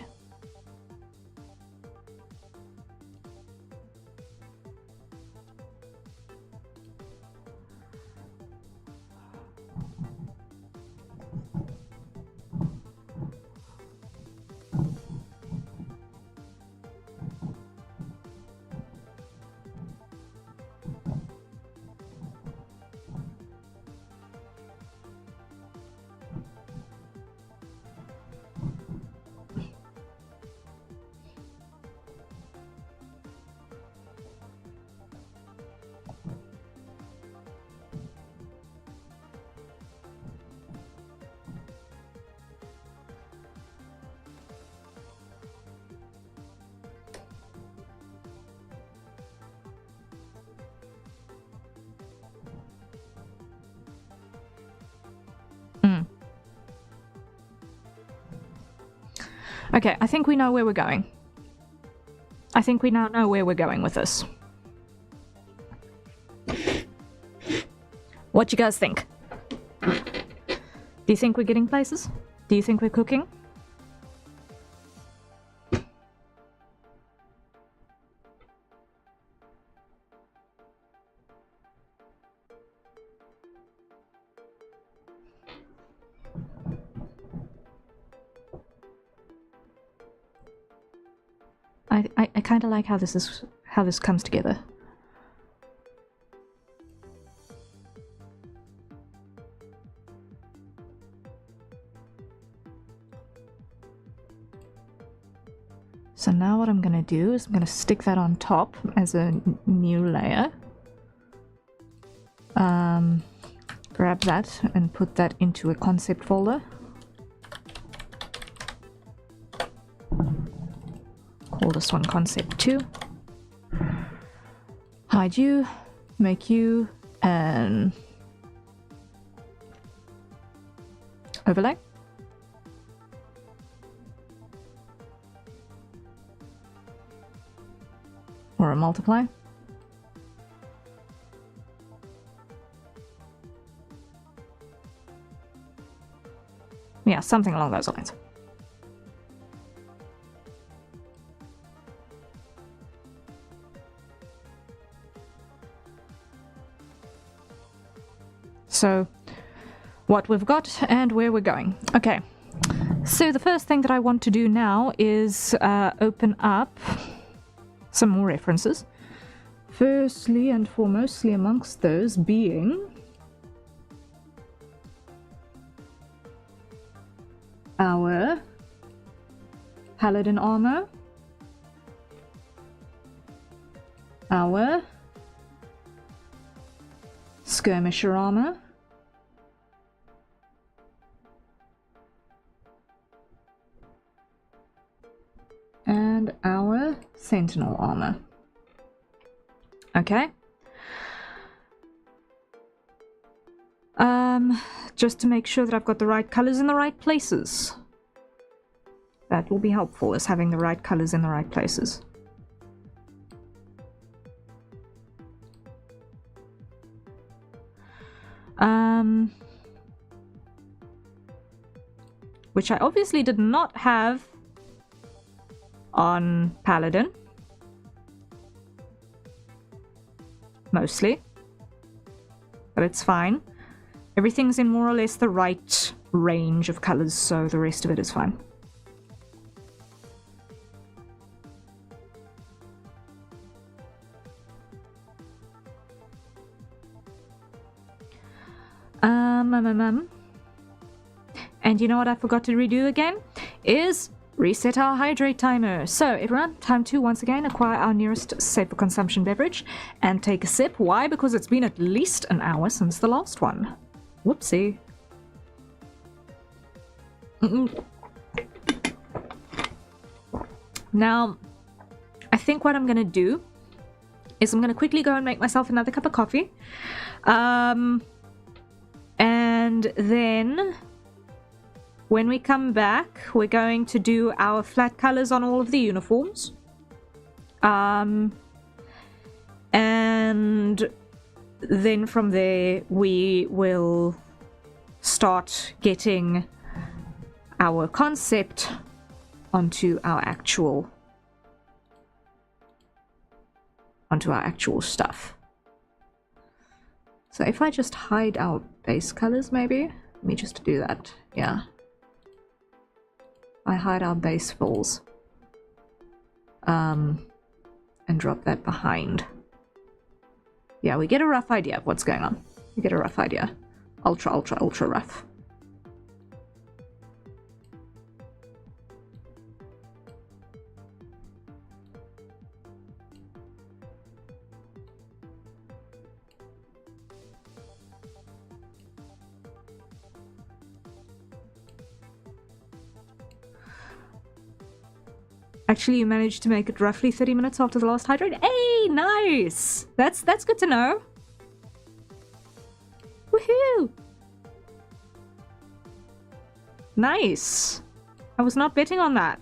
Okay, I think we know where we're going. I think we now know where we're going with this. What you guys think? Do you think we're getting places? Do you think we're cooking? I kind of like how this comes together. So now what I'm going to do is I'm going to stick that on top as a new layer. Grab that and put that into a concept folder. Call this one concept 2. Hide you, make you an overlay. Or a multiply. Yeah, something along those lines. So, what we've got and where we're going. Okay, so the first thing that I want to do now is open up some more references. Firstly and foremostly amongst those being our paladin armor, our skirmisher armor, sentinel armor. Okay. Just to make sure that I've got the right colors in the right places. That will be helpful, is having the right colors in the right places. Which I obviously did not have on Paladin. Mostly. But it's fine. Everything's in more or less the right range of colors, so the rest of it is fine. And you know what I forgot to redo again? Is reset our hydrate timer. So everyone, time to once again acquire our nearest safe for consumption beverage and take a sip. Why? Because it's been at least an hour since the last one. Whoopsie. Now, I think what I'm going to do is I'm going to quickly go and make myself another cup of coffee. And then when we come back, we're going to do our flat colors on all of the uniforms. And then from there, we will start getting our concept onto our actual stuff. So if I just hide our base colors, maybe? Let me just do that. Yeah. I hide our base fills. And drop that behind. Yeah, we get a rough idea of what's going on. We get a rough idea. Ultra, ultra, ultra rough. Actually, you managed to make it roughly 30 minutes after the last hydrate. Hey, nice! That's good to know. Woohoo! Nice. I was not betting on that.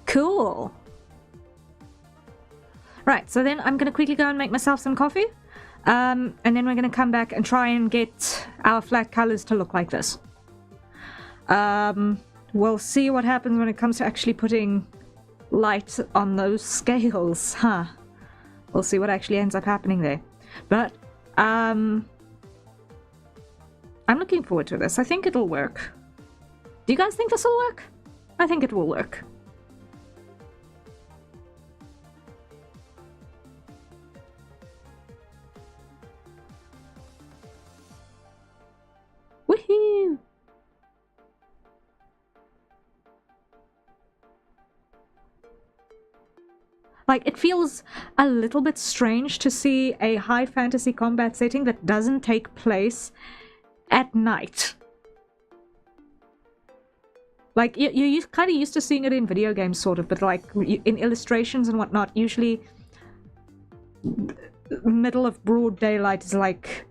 Cool. Right, so then I'm going to quickly go and make myself some coffee. And then we're going to come back and try and get our flat colors to look like this. We'll see what happens when it comes to actually putting light on those scales, huh? We'll see what actually ends up happening there. But, I'm looking forward to this. I think it'll work. Do you guys think this will work? I think it will work. Woohoo! Like, it feels a little bit strange to see a high fantasy combat setting that doesn't take place at night. Like, you're kind of used to seeing it in video games, sort of, but like, in illustrations and whatnot, usually middle of broad daylight is like...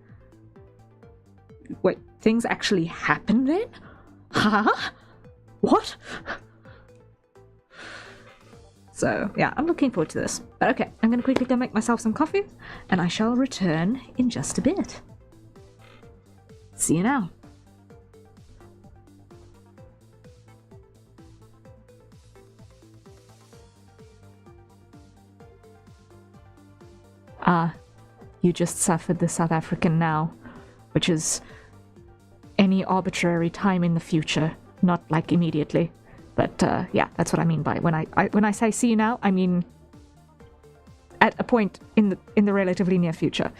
Wait, things actually happen then? Huh? What? So, yeah, I'm looking forward to this. But okay, I'm going to quickly go make myself some coffee, and I shall return in just a bit. See you now. You just suffered the South African now, which is any arbitrary time in the future, not like immediately. But yeah, that's what I mean by when I say see you now, I mean at a point in the relatively near future.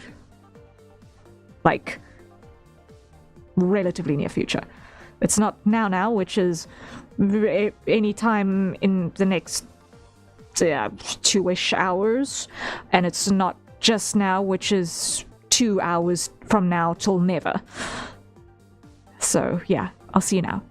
Like relatively near future. It's not now, which is any time in the next yeah, 2-ish hours, and it's not just now, which is 2 hours from now till never. So yeah, I'll see you now.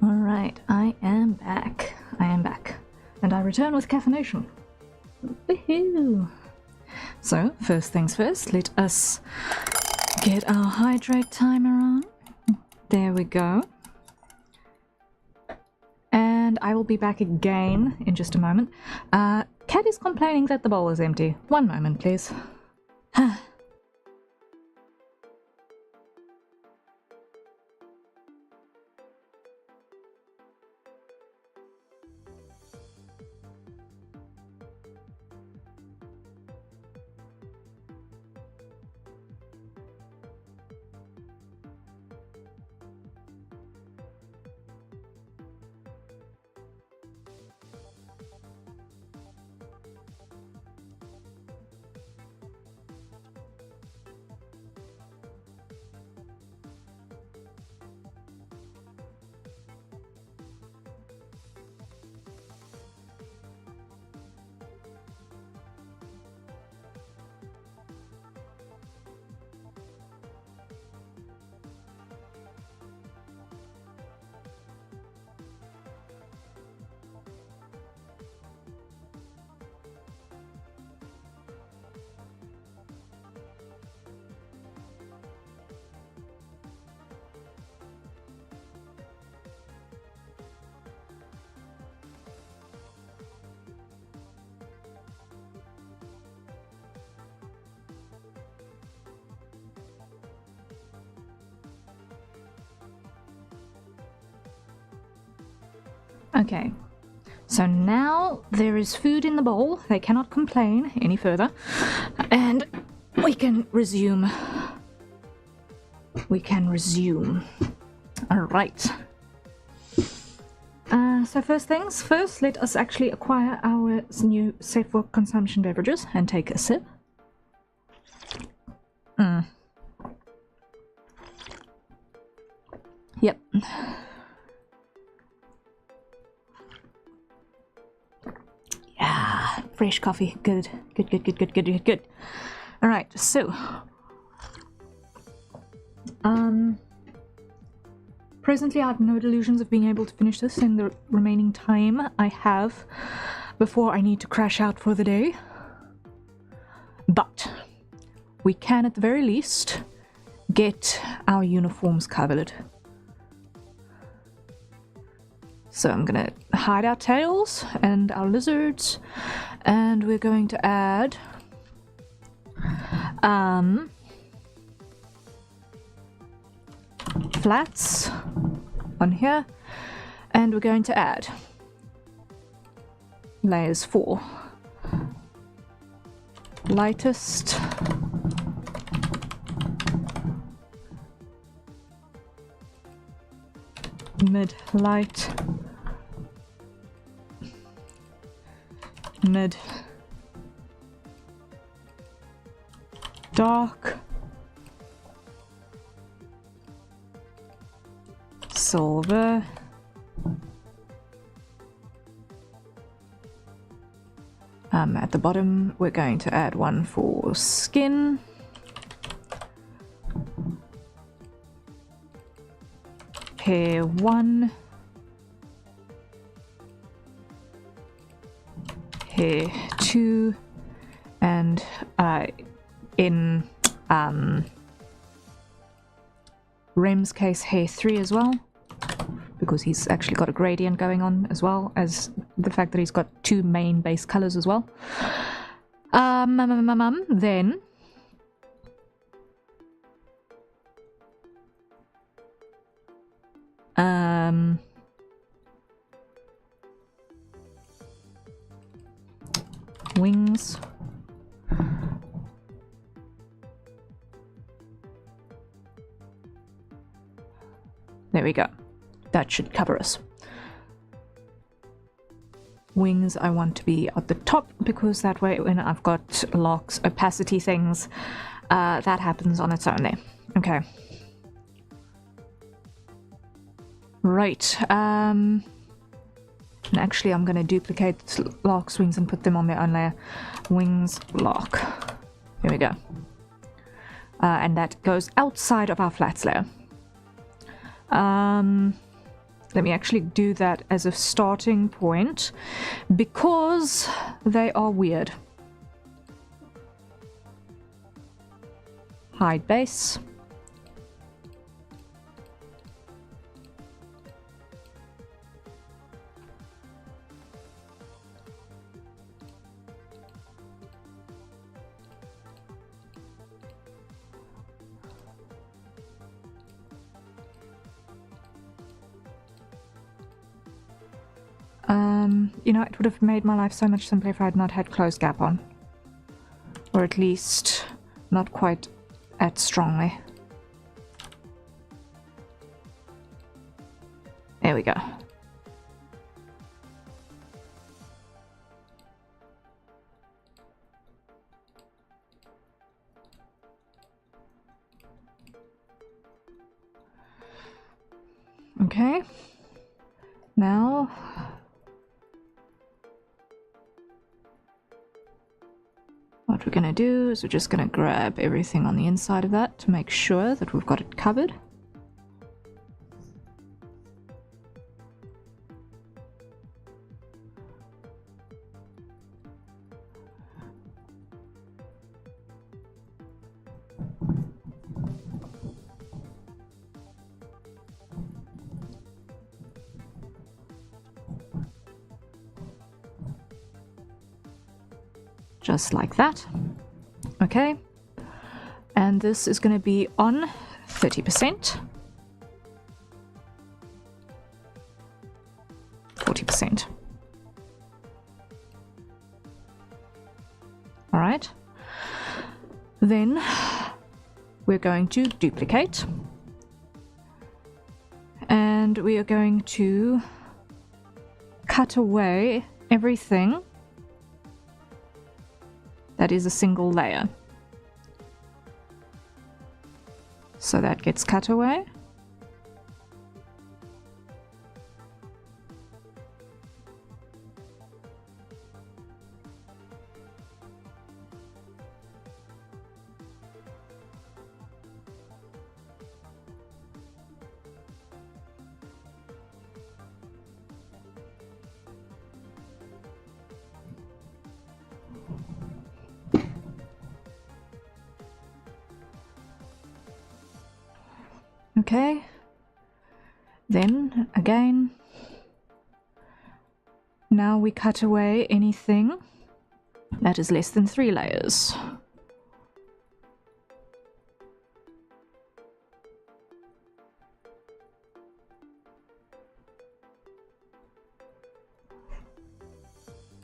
Alright, I am back. And I return with caffeination. Woohoo! So, first things first, let us get our hydrate timer on. There we go. And I will be back again in just a moment. Cat is complaining that the bowl is empty. One moment, please. Okay, so now there is food in the bowl. They cannot complain any further. And we can resume. Alright. So first things first, let us actually acquire our new safe for consumption beverages and take a sip. Yep. Yeah, fresh coffee. Good. Alright, so presently I have no delusions of being able to finish this in the remaining time I have before I need to crash out for the day. But we can at the very least get our uniforms covered. So I'm gonna hide our tails and our lizards, and we're going to add flats on here, and we're going to add layers 4. Lightest, mid-light, mid, dark, silver, at the bottom we're going to add one for skin, hair 1, hair 2, and in Rem's case hair 3 as well, because he's actually got a gradient going on, as well as the fact that he's got 2 main base colors as well. Then wings, there we go. That should cover us. Wings I want to be at the top, because that way when I've got locks, opacity things, that happens on its own there. Okay. Right. And actually I'm going to duplicate locks, wings, and put them on their own layer. Wings, lock. Here we go. And that goes outside of our flats layer. Let me actually do that as a starting point because they are weird. Hide base. You know, it would have made my life so much simpler if I had not had close gap on. Or at least not quite as strongly. There we go. Okay. Now what we're going to do is we're just going to grab everything on the inside of that to make sure that we've got it covered. Just like that. Okay. And this is going to be on 30%. 40%. All right. Then we're going to duplicate. And we are going to cut away everything that is a single layer. So that gets cut away. Okay, then again, now we cut away anything that is less than 3 layers.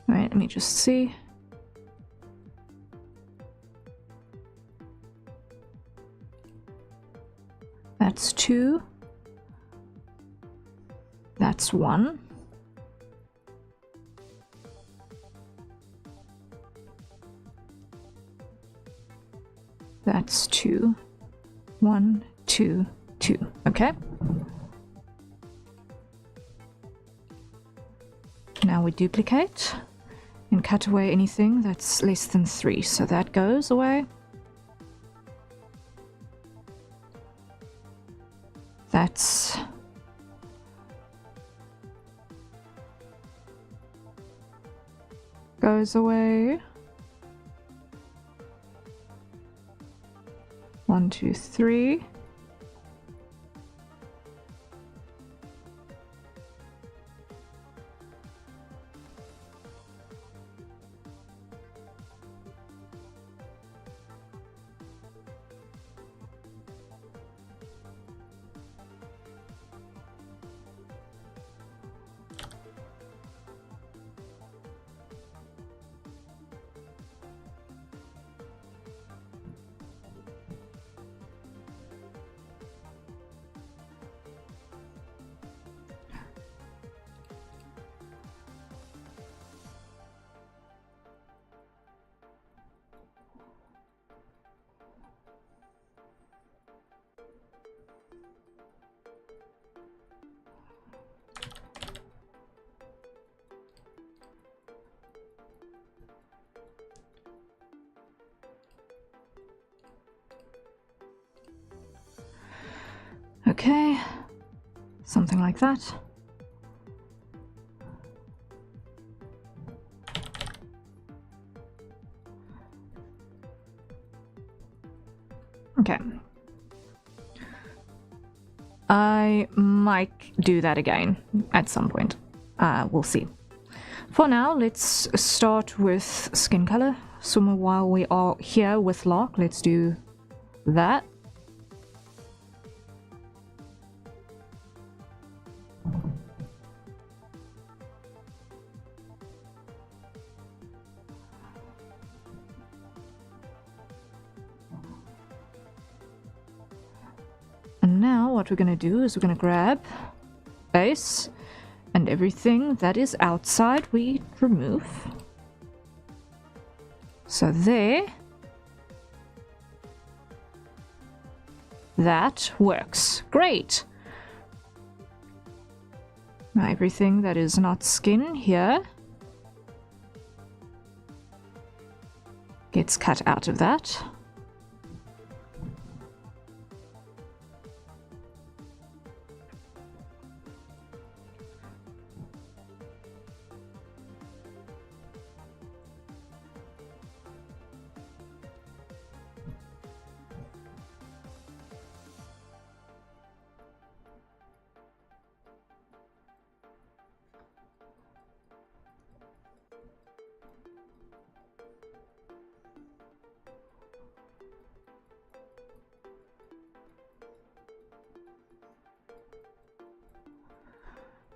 All right, let me just see. That's 2. That's 1. That's 2. 1, 2, 2. Okay. Now we duplicate and cut away anything that's less than 3. So that goes away. That's goes away. 1, 2, 3. Okay, something like that. Okay. I might do that again at some point. We'll see. For now, let's start with skin color. So while we are here with Lark, let's do that. And now what we're going to do is we're going to grab base, and everything that is outside we remove. So there. That works. Great. Now everything that is not skin here gets cut out of that.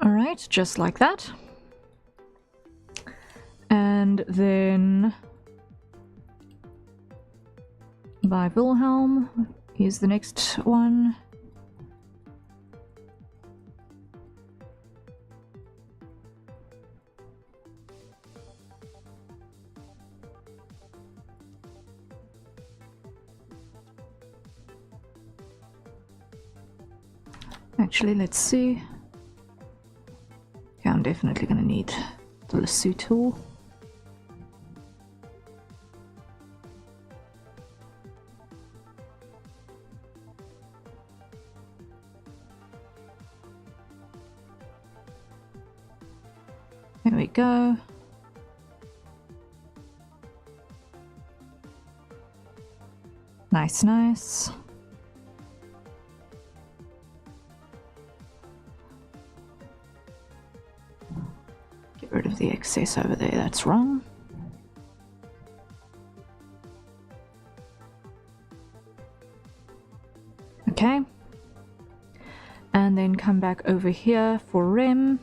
Alright, just like that. And then by Wilhelm, here's the next one. Actually, let's see. Yeah, I'm definitely gonna need the lasso tool. There we go. Nice, nice. Get rid of the excess over there, that's wrong. Okay. And then come back over here for Rem.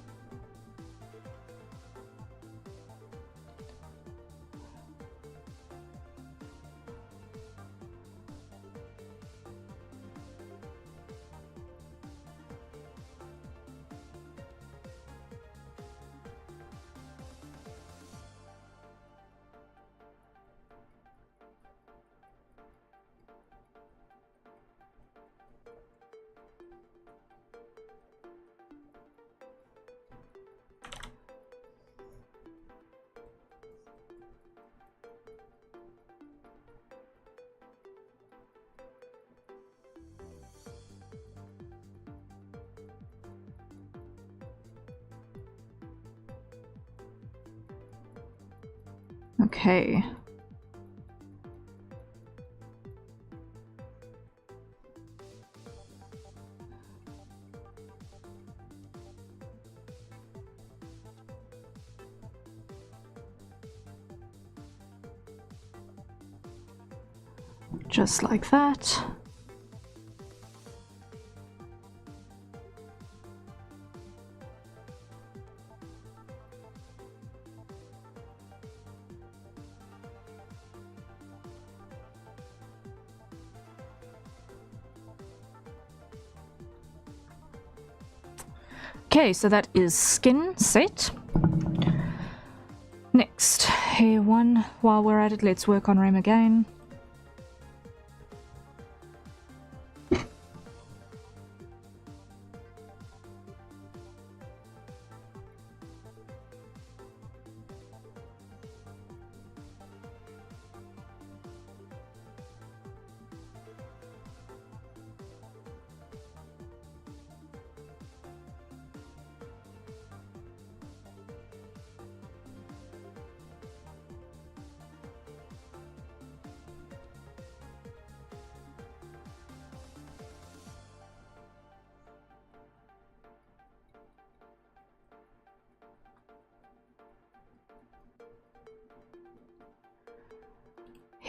Okay. Just like that. Okay, so that is skin set. Next, hair one. While we're at it, let's work on Rem again.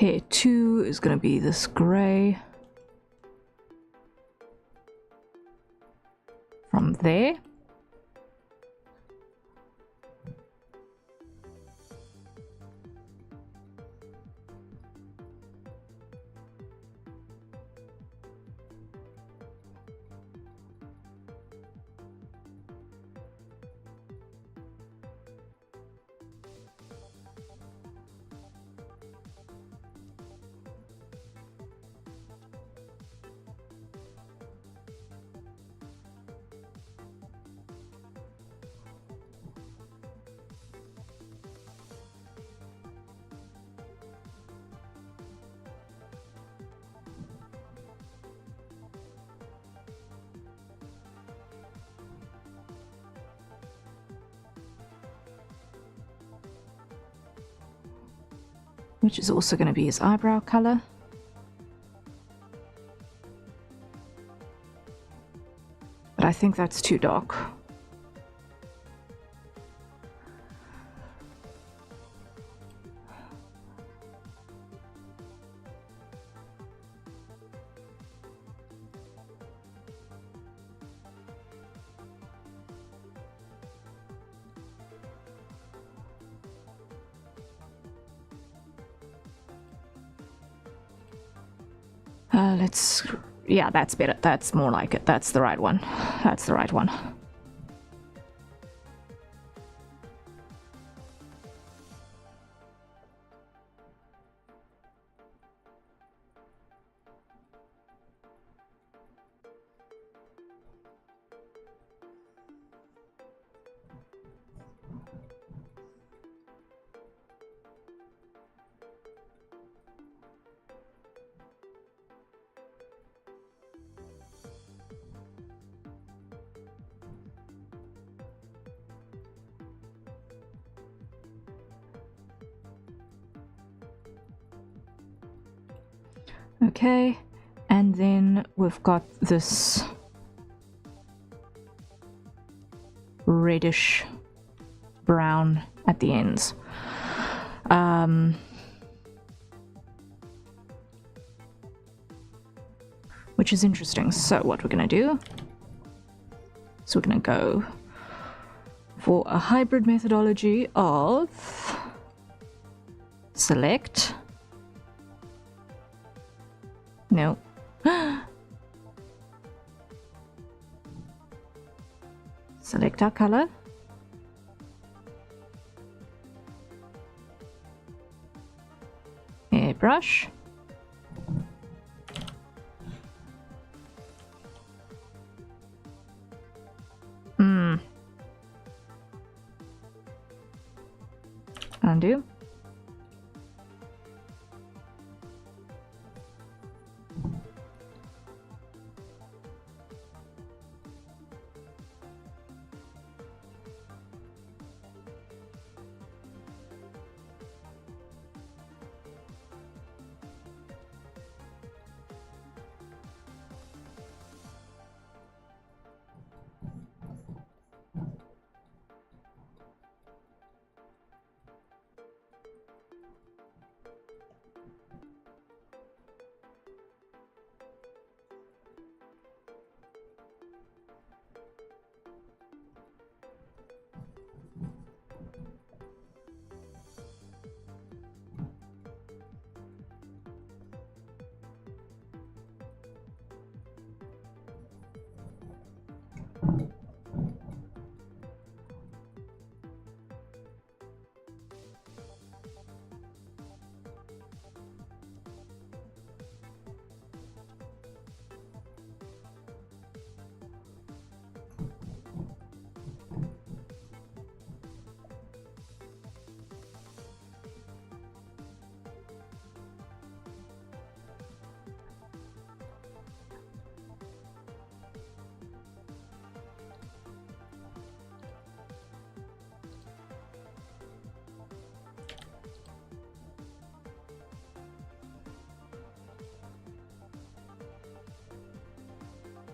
Hair 2 is going to be this grey. From there. Which is also going to be his eyebrow color. But I think that's too dark. Yeah, that's better. That's more like it. That's the right one. That's the right one. Okay, and then we've got this reddish brown at the ends. Which is interesting. So what we're going to do is we're going to go for a hybrid methodology of select. No. Select our color. Airbrush. Undo.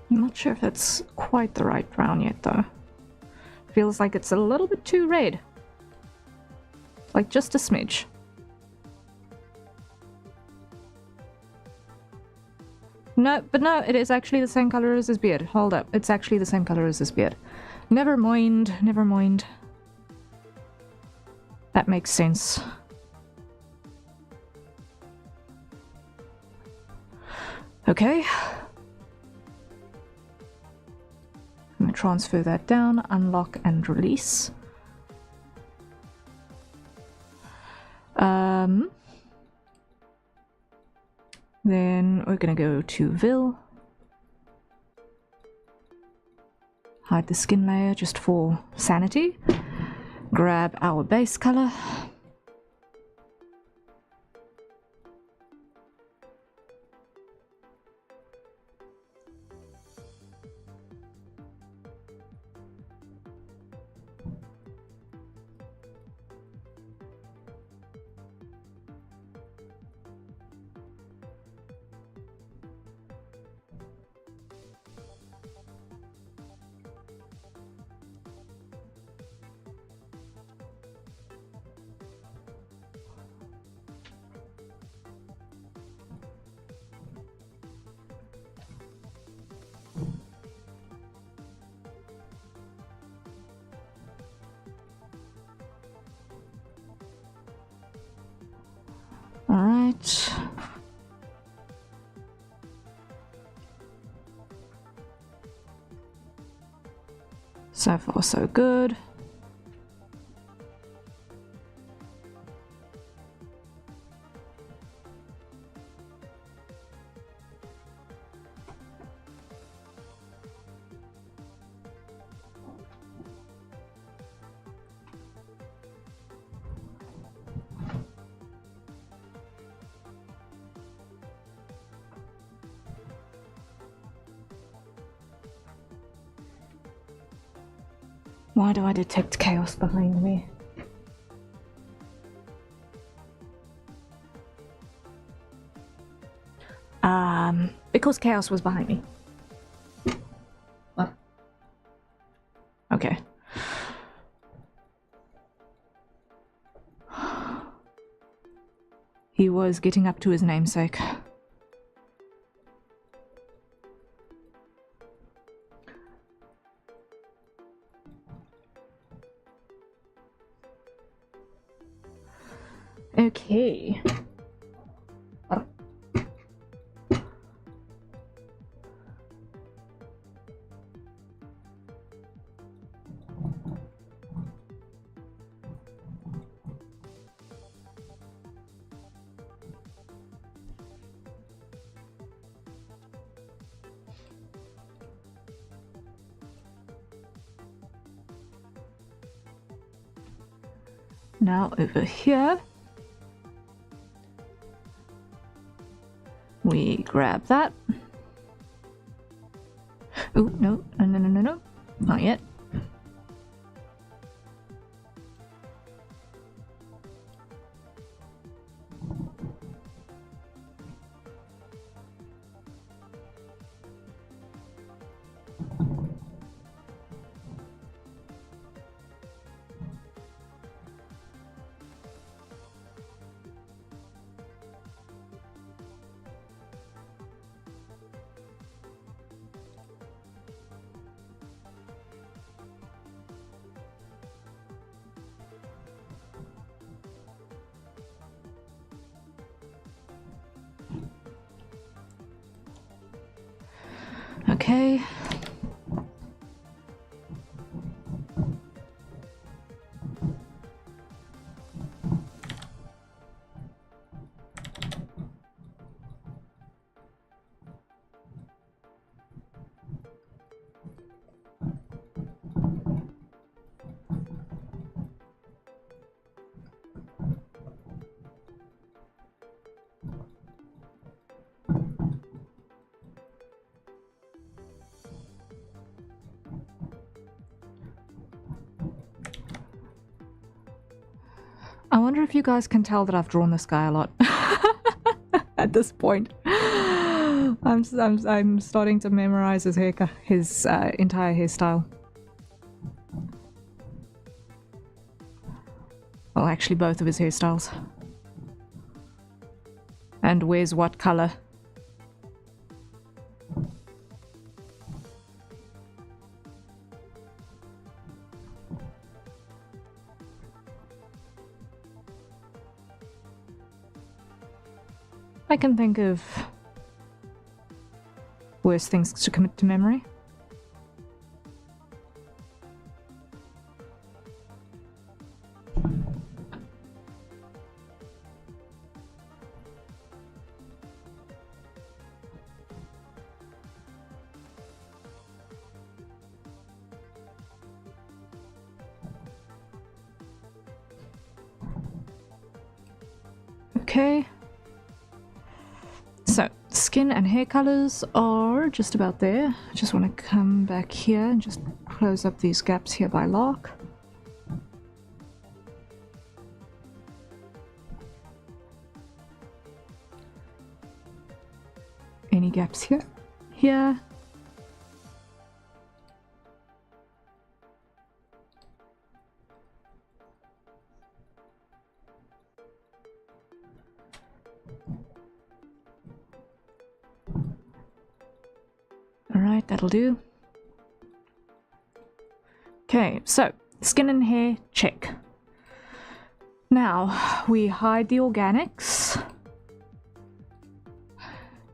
I'm not sure if that's quite the right brown yet, though. Feels like it's a little bit too red. Like just a smidge. No, but no, it is actually the same color as his beard. Hold up, it's actually the same color as his beard. Never mind, never mind. That makes sense. Okay. I'm going to transfer that down, unlock and release. Then we're going to go to Vil. Hide the skin layer just for sanity. Grab our base color. Alright. So far, so good. Why do I detect chaos behind me? Because chaos was behind me. What? Okay. He was getting up to his namesake. Okay. Now over here, we grab that. Oh, no, no, not yet. Okay. I wonder if you guys can tell that I've drawn this guy a lot at this point. I'm starting to memorize his haircut, his entire hairstyle. Well, actually both of his hairstyles. And wears what color. I can think of worse things to commit to memory. Okay. So, skin and hair colors are just about there. I just want to come back here and just close up these gaps here by Lark. Any gaps here? Here. Alright, that'll do. Okay, so skin and hair, check. Now, we hide the organics.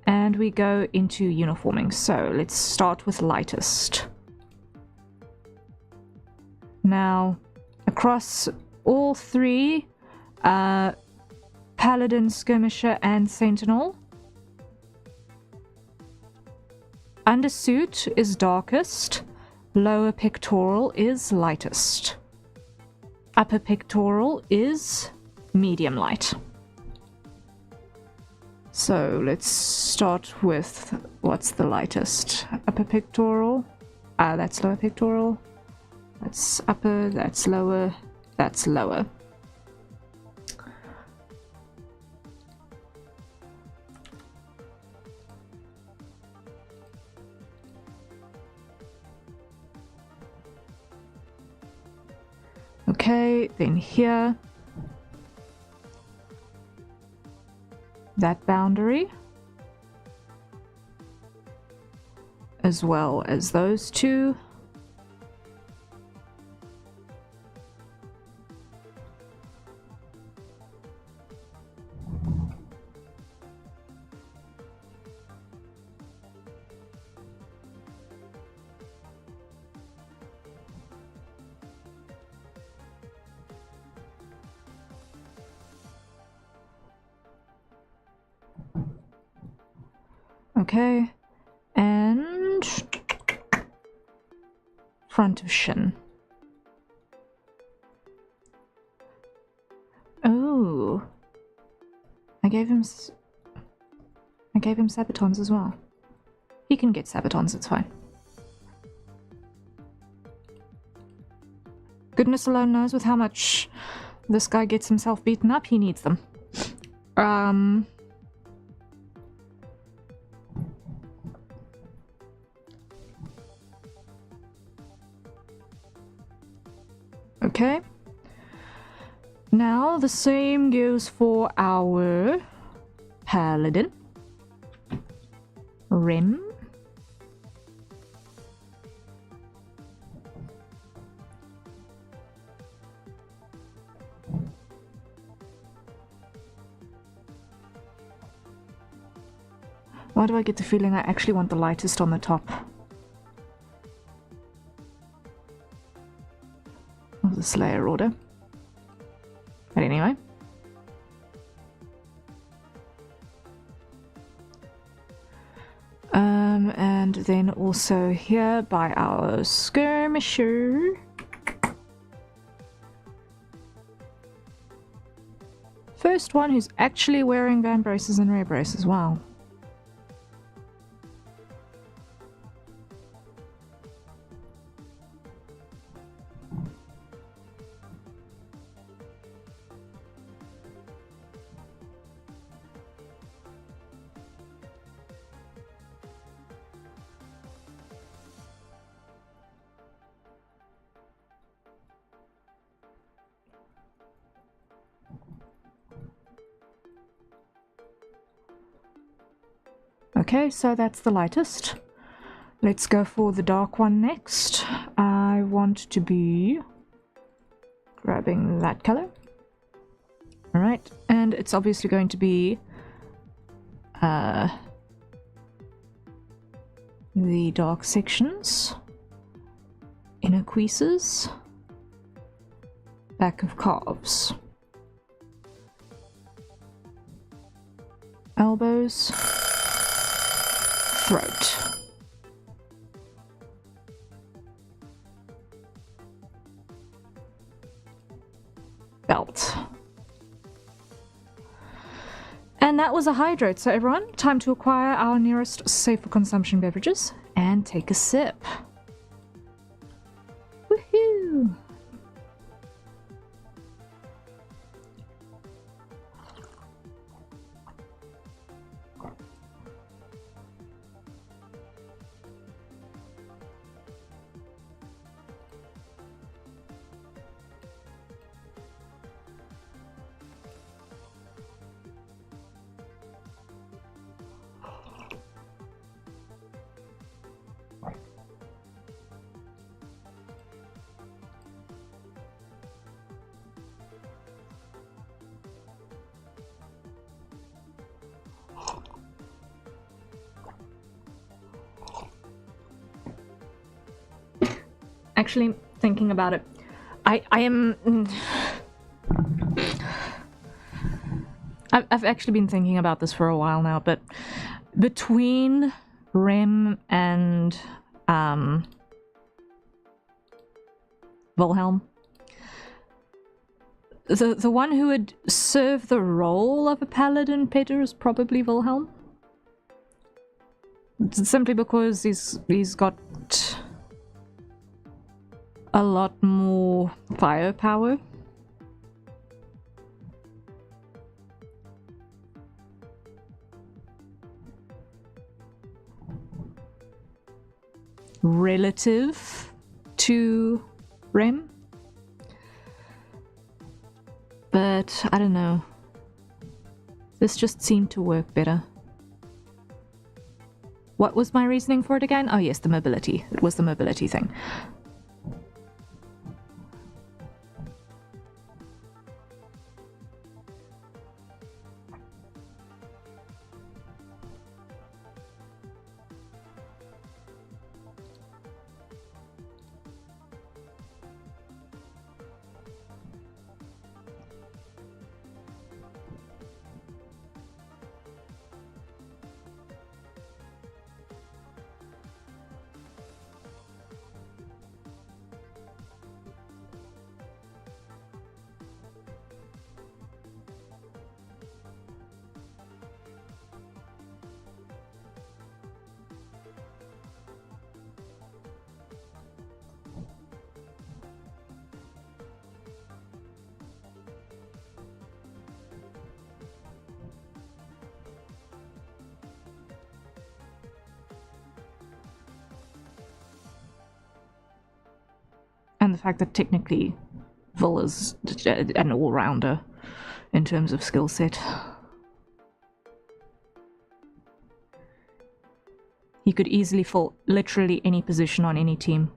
And we go into uniforming. So let's start with lightest. Now, across all three, Paladin, Skirmisher, and Sentinel, undersuit is darkest, lower pectoral is lightest, upper pectoral is medium light. So let's start with what's the lightest. Upper pectoral, that's lower pectoral, that's upper, that's lower, that's lower. Okay, then here, that boundary, as well as those two. Okay, and front of shin. Oh, I gave him sabatons as well. He can get sabatons, it's fine. Goodness alone knows with how much this guy gets himself beaten up, he needs them. Okay. Now the same goes for our Paladin. Rim. Why do I get the feeling I actually want the lightest on the top of the Slayer order? But anyway. And then also here by our Skirmisher. First one who's actually wearing Van braces and Rare braces, wow. Okay, so that's the lightest. Let's go for the dark one next. I want to be grabbing that color. Alright, and it's obviously going to be the dark sections, inner creases, back of calves, elbows, throat. Belt. And that was a hydrate. So everyone, time to acquire our nearest safe for consumption beverages and take a sip. Woohoo! Actually, thinking about it, I am... I've actually been thinking about this for a while now, but between Rem and Wilhelm, the one who would serve the role of a paladin Peter is probably Wilhelm. Simply because he's got a lot more firepower. Relative to Rem. But I don't know. This just seemed to work better. What was my reasoning for it again? Oh yes, the mobility. It was the mobility thing. And the fact that technically Vol is an all-rounder in terms of skill set. He could easily fill literally any position on any team.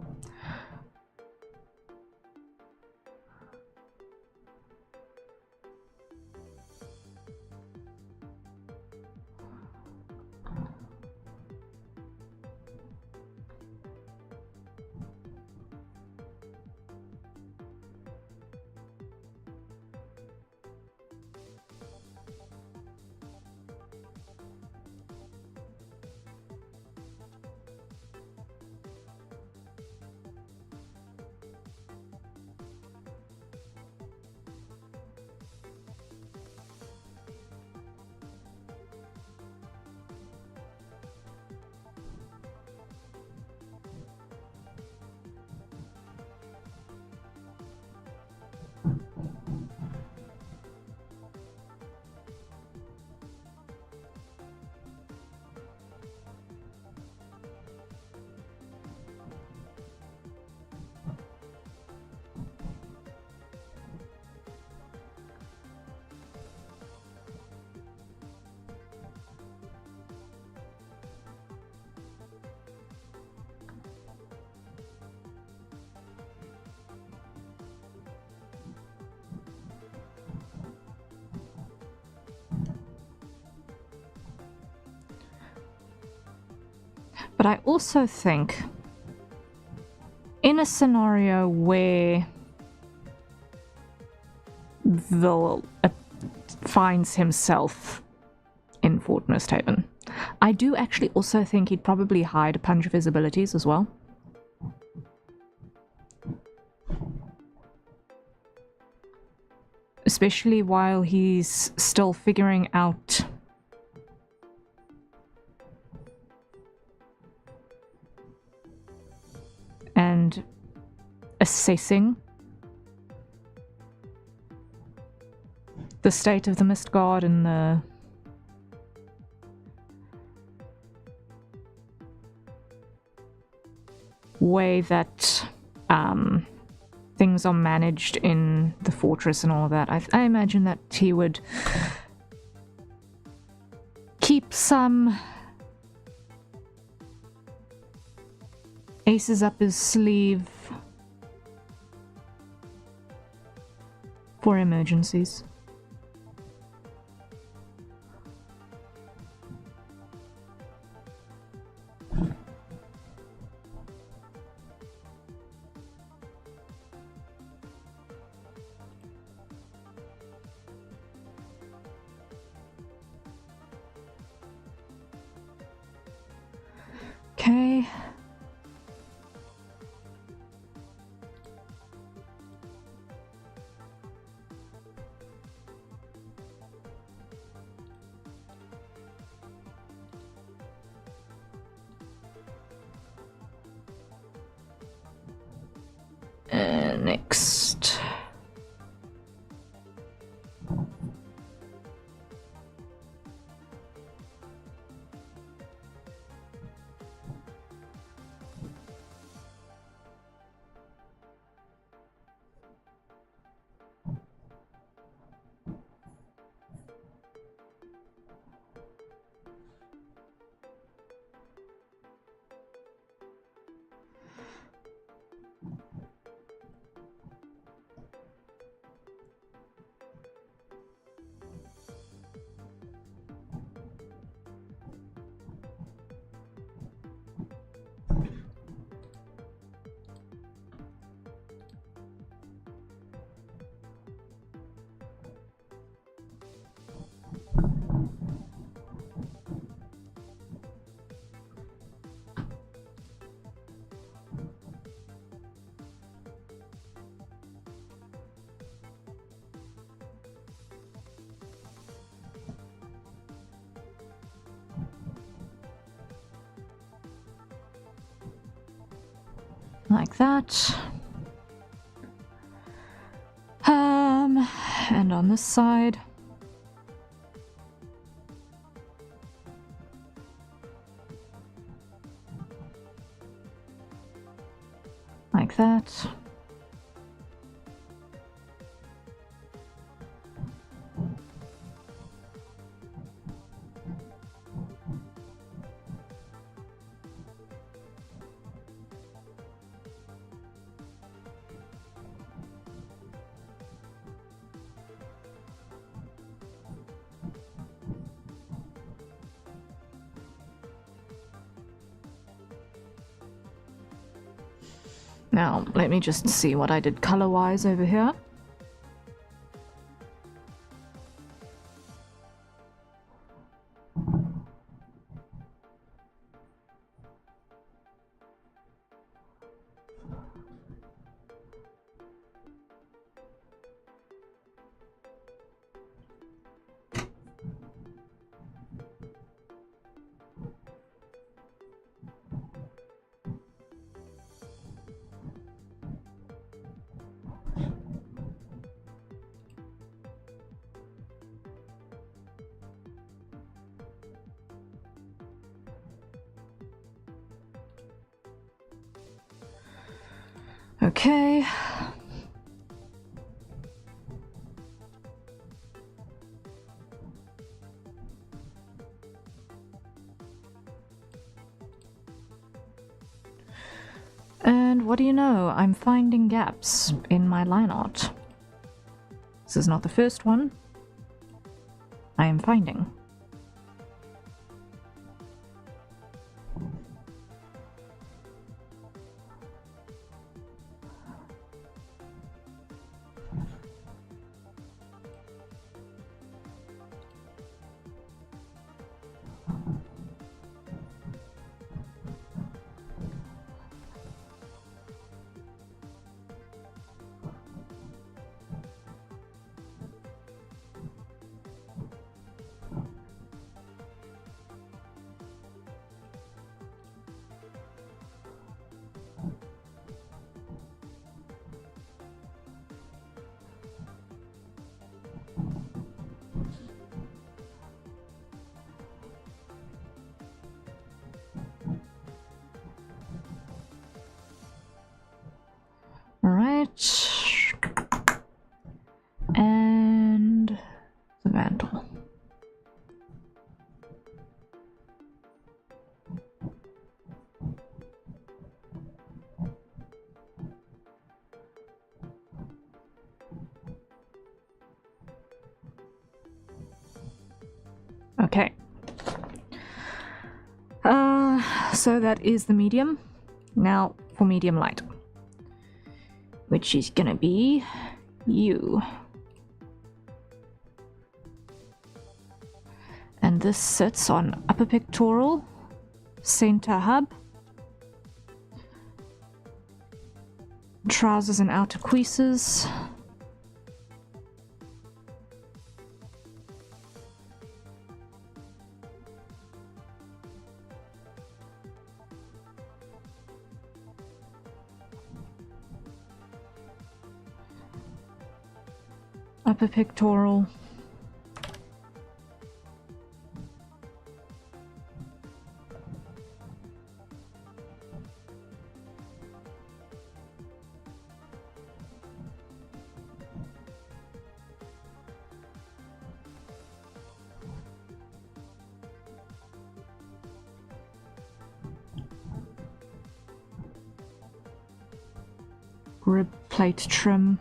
But I also think in a scenario where Vil finds himself in Fort Misthaven, I do actually also think he'd probably hide a punch of his abilities as well. Especially while he's still figuring out and assessing the state of the Mist Guard and the way that things are managed in the fortress and all that. I imagine that he would keep some aces up his sleeve for emergencies. Okay. Next. Like that. And on this side. Like that. Now, let me just see what I did color-wise over here. Okay. And what do you know? I'm finding gaps in my line art. This is not the first one I am finding. mantle. Okay. So that is the medium. Now for medium light, which is gonna be you. And this sits on upper pectoral, center hub, trousers and outer creases. Upper pectoral. Rib plate trim.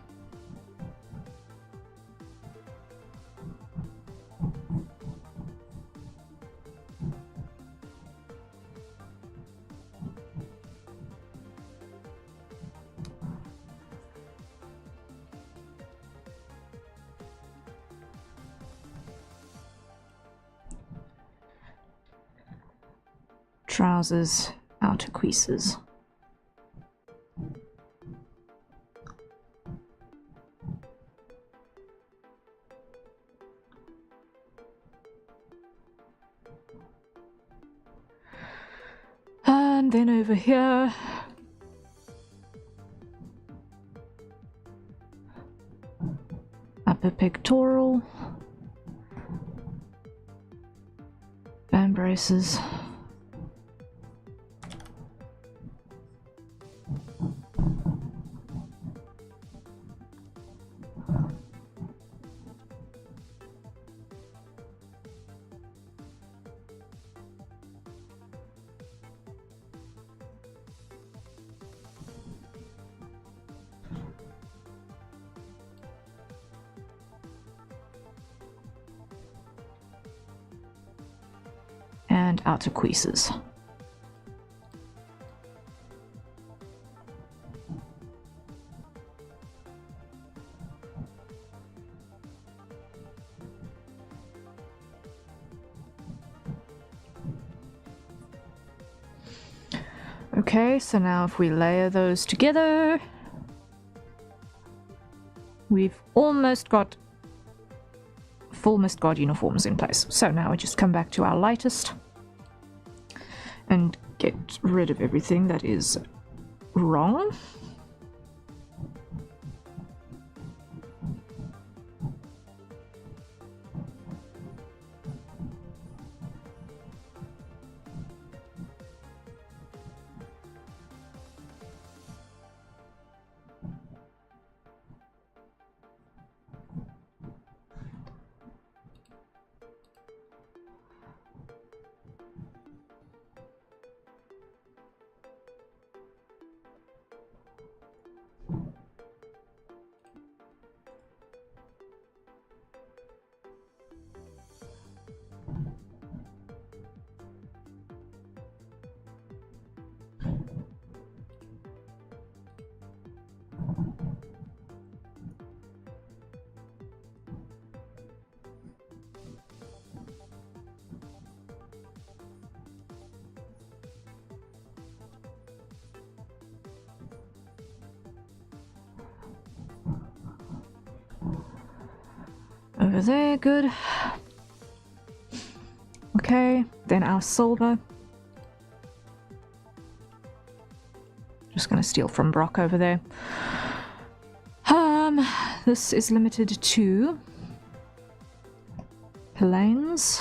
Trousers, outer creases. And then over here, upper pectoral, band braces. And outer creases. Okay, so now if we layer those together, we've almost got full Mist God uniforms in place. So now we just come back to our lightest and get rid of everything that is wrong. Over there, good. Okay, then our silver. Just gonna steal from Brock over there. This is limited to planes.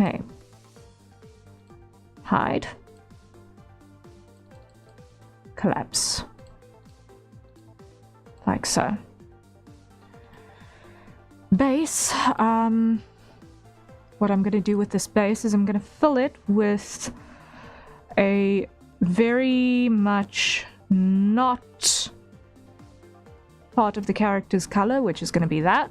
Okay. Hide. Collapse. Like so. Base. What I'm going to do with this base is I'm going to fill it with a very much not part of the character's color, which is going to be that,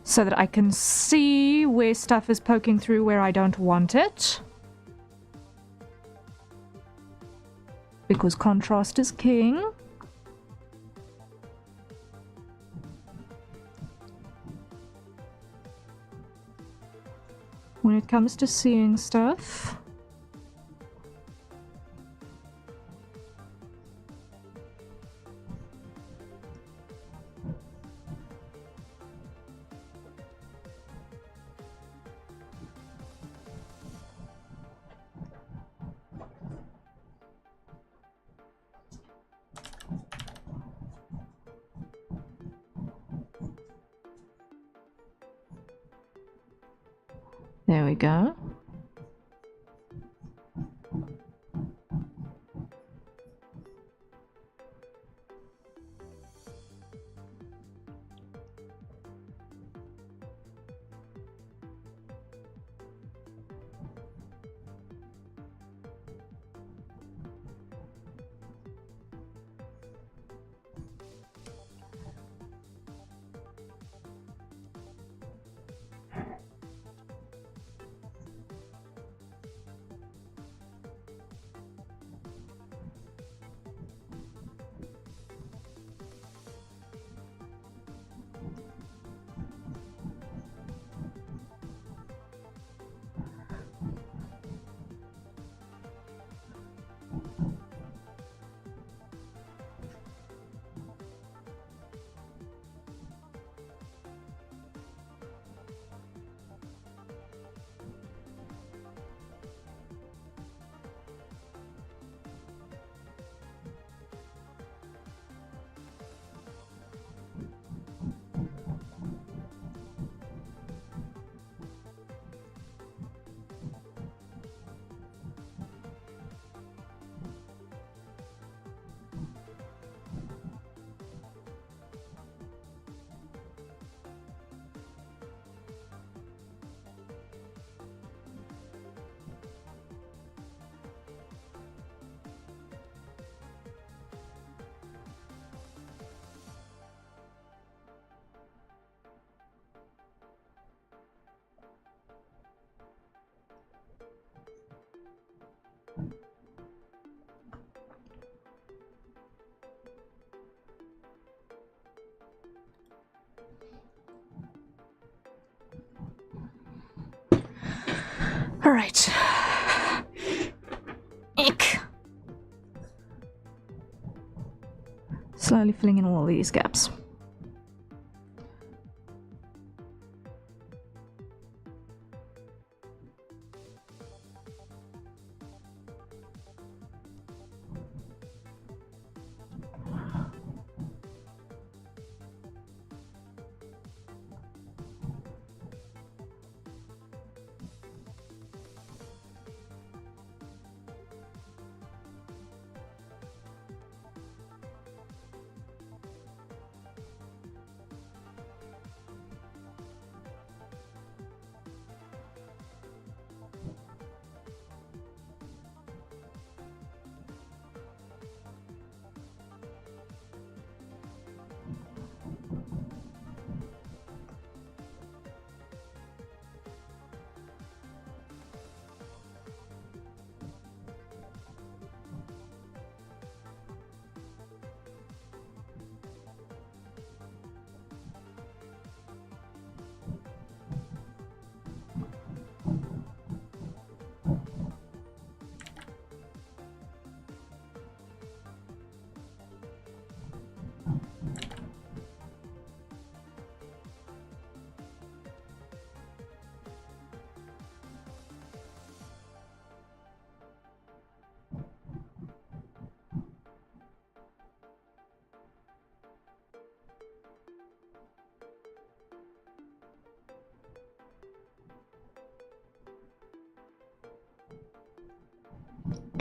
so that I can see where stuff is poking through where I don't want it. Because contrast is king. When it comes to seeing stuff. There we go. All right. Eek. Slowly filling in all these gaps.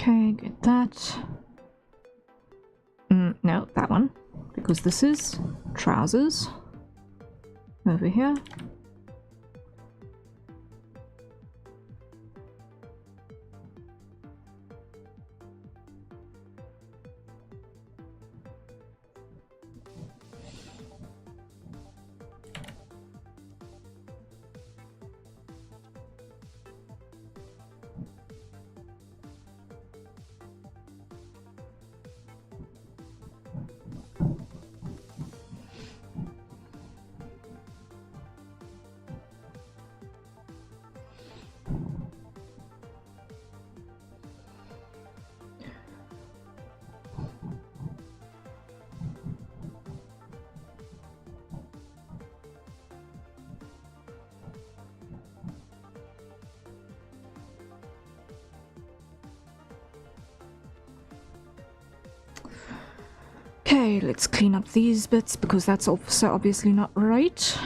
Okay, get that. No, that one. Because this is trousers. Over here. Okay, let's clean up these bits because that's also obviously not right.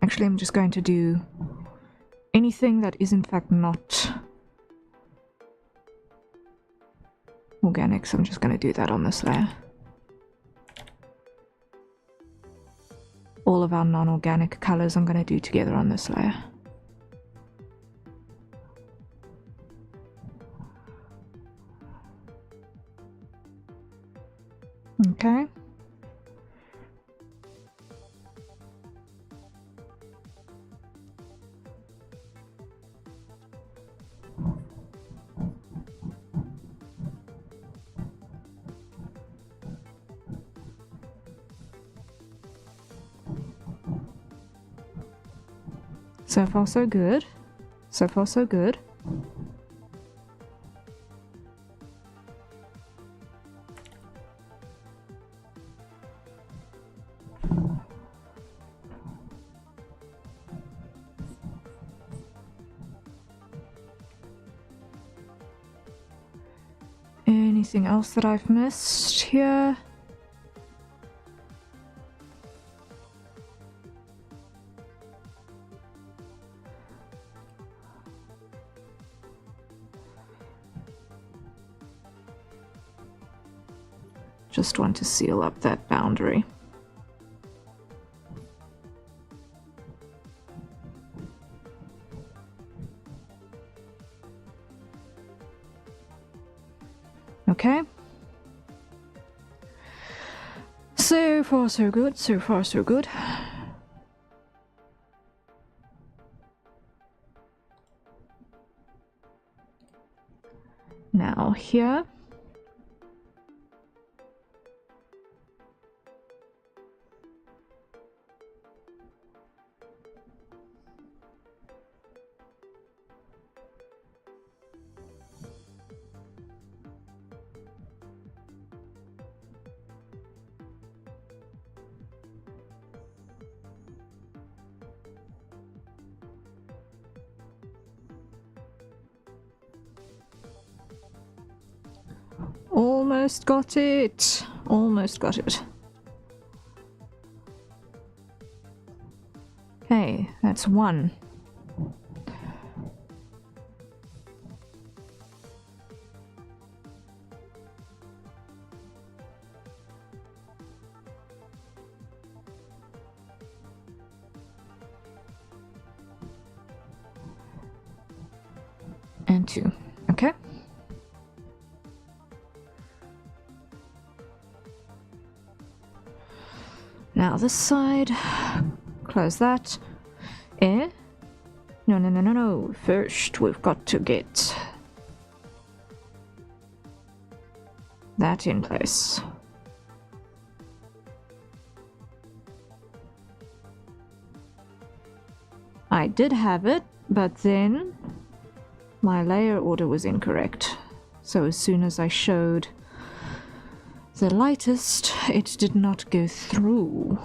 Actually, I'm just going to do anything that is in fact not organic, so I'm just going to do that on this layer. All of our non-organic colors I'm going to do together on this layer. Okay. So far so good. So far so good. Anything else that I've missed here? Just want to seal up that boundary. Okay. So far so good, so far so good. Now here. Almost got it. Almost got it. Okay, that's one. And two. Okay. Now this side, close that. No, no, no, no, no. First, we've got to get that in place. I did have it, but then my layer order was incorrect. So as soon as I showed the lightest, it did not go through.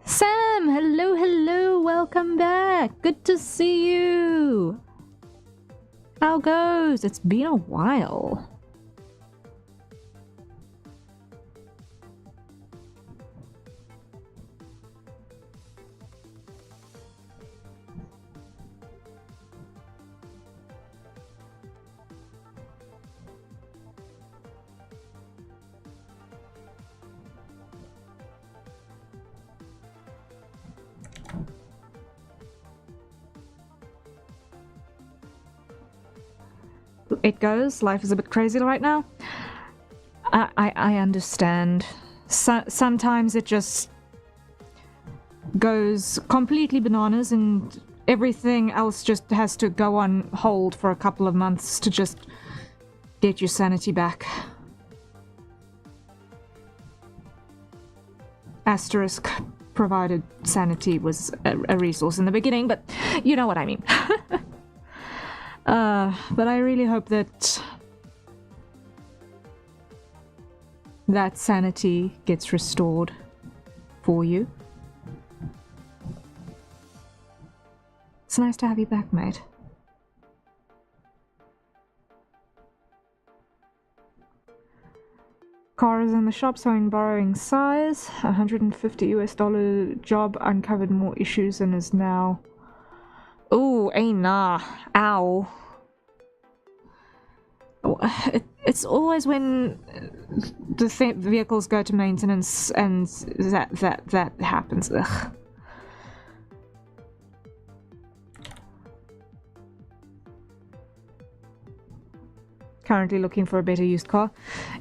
Sam, hello, welcome back. Good to see you. How goes? It's been a while. It goes. Life is a bit crazy right now. I understand. Sometimes it just goes completely bananas and everything else just has to go on hold for a couple of months to just get your sanity back. Asterisk, provided sanity was a resource in the beginning, but you know what I mean. But I really hope that sanity gets restored for you. It's nice to have you back, mate. Car is in the shop, showing borrowing size. $150 job uncovered more issues and is now... Ooh, nah. Ow. It's always when the vehicles go to maintenance and that happens. Ugh. Currently looking for a better used car.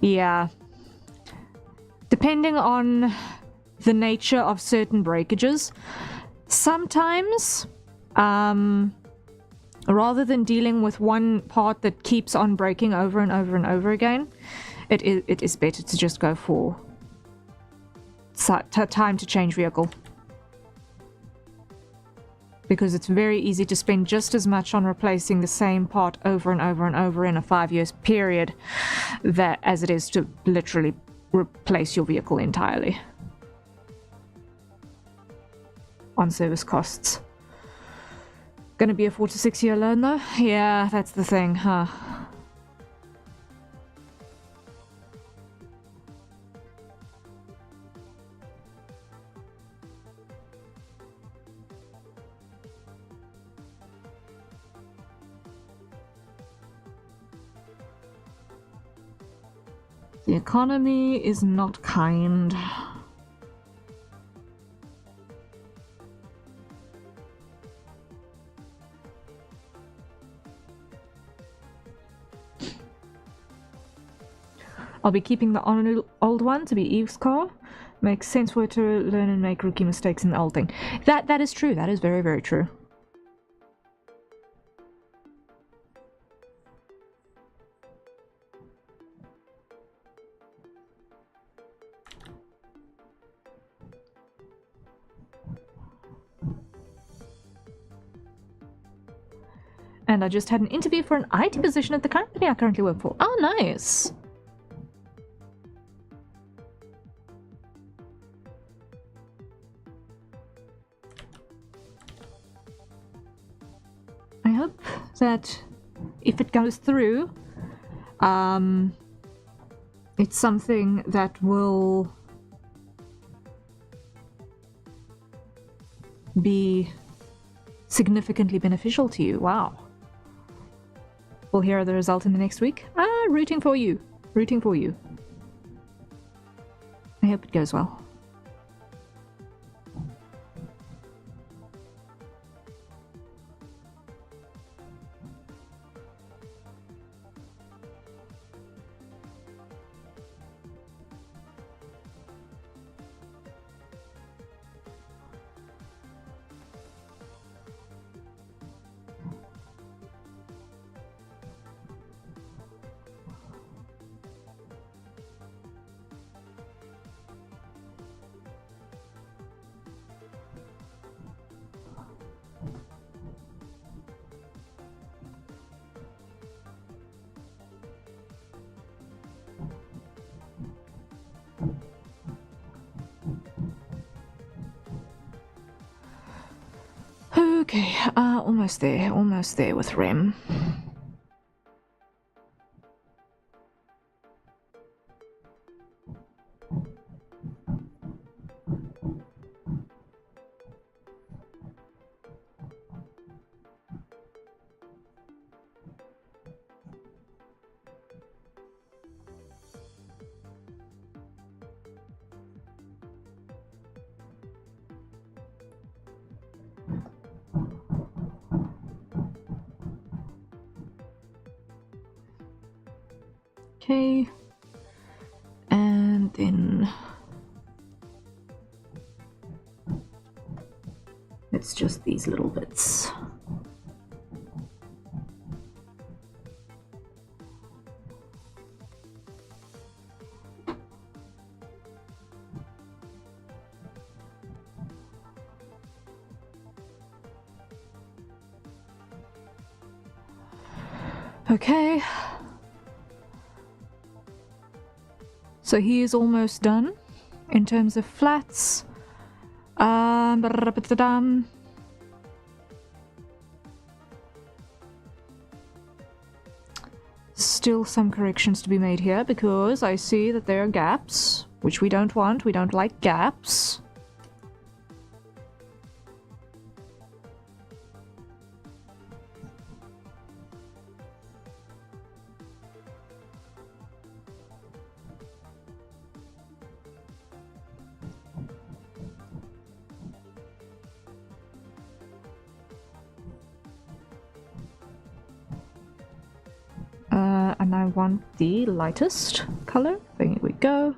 Yeah. Depending on the nature of certain breakages, sometimes... rather than dealing with one part that keeps on breaking over and over and over again, it is better to just go for time to change vehicle. Because it's very easy to spend just as much on replacing the same part over and over and over in a 5-year period as it is to literally replace your vehicle entirely. On service costs. Gonna be a 4 to 6 year loan though? Yeah, that's the thing, huh? The economy is not kind. I'll be keeping the old one to be Eve's car. Makes sense for her to learn and make rookie mistakes in the old thing. That is true. That is very, very true. And I just had an interview for an IT position at the company I currently work for. Oh, nice. I hope that if it goes through, it's something that will be significantly beneficial to you. Wow. We'll hear the result in the next week. Rooting for you. Rooting for you. I hope it goes well. Okay, almost there with Rem. Okay, and then it's just these little bits. Okay. So he is almost done in terms of flats. Still some corrections to be made here because I see that there are gaps, which we don't want. We don't like gaps. And I want the lightest color. There we go.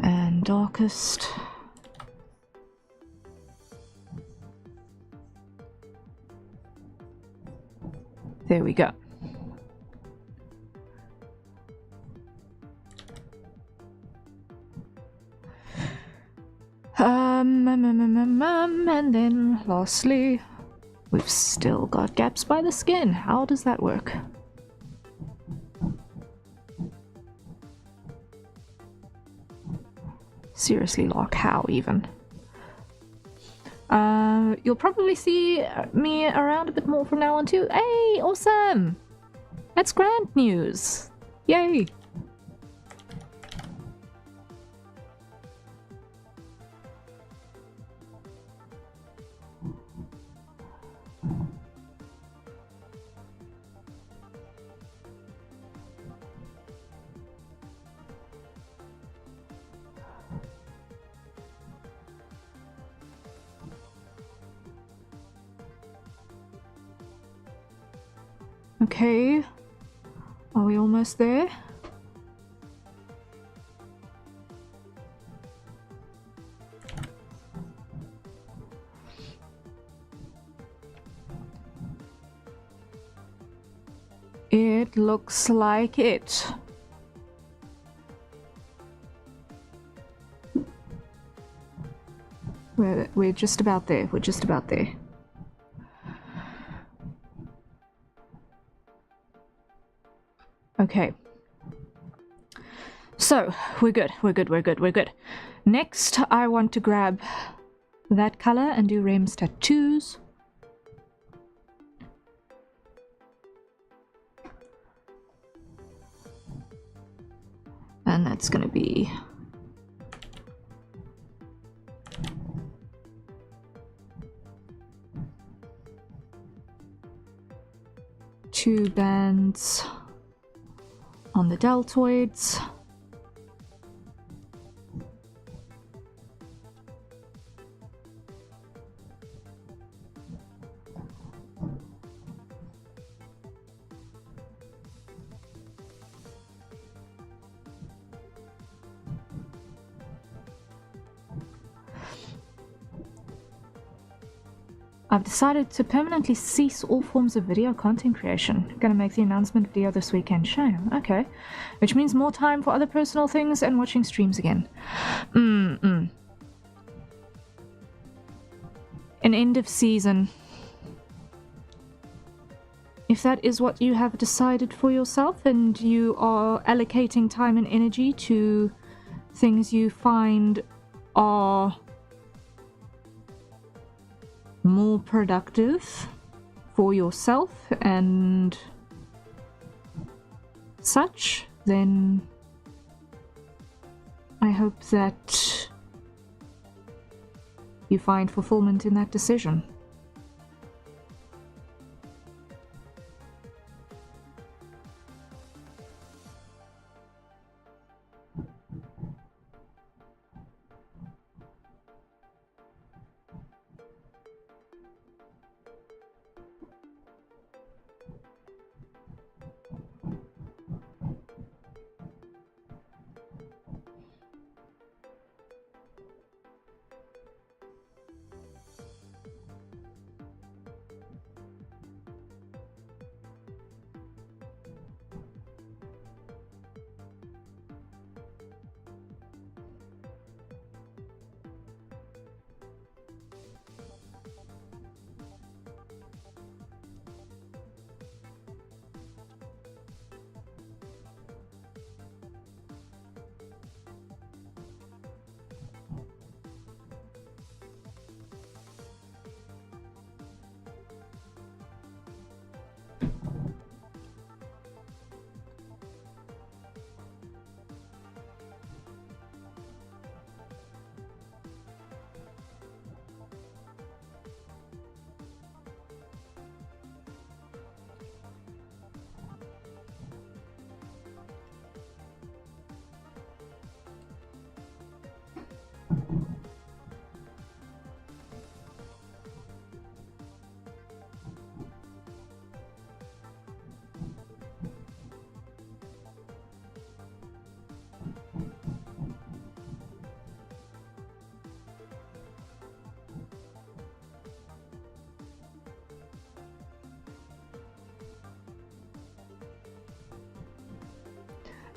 And darkest. There we go. And then lastly, we've still got gaps by the skin. How does that work? Seriously, Lark, how even? You'll probably see me around a bit more from now on too. Hey, awesome! That's grand news! Yay! Okay, are we almost there? It looks like it. We're just about there. We're just about there. Okay. So, we're good. Next, I want to grab that color and do Rem's tattoos. and that's going to be two bands on the deltoids. I've decided to permanently cease all forms of video content creation. Gonna make the announcement video this weekend. Shame. Okay. Which means more time for other personal things and watching streams again. An end of season. If that is what you have decided for yourself and you are allocating time and energy to things you find are more productive for yourself and such, then I hope that you find fulfillment in that decision.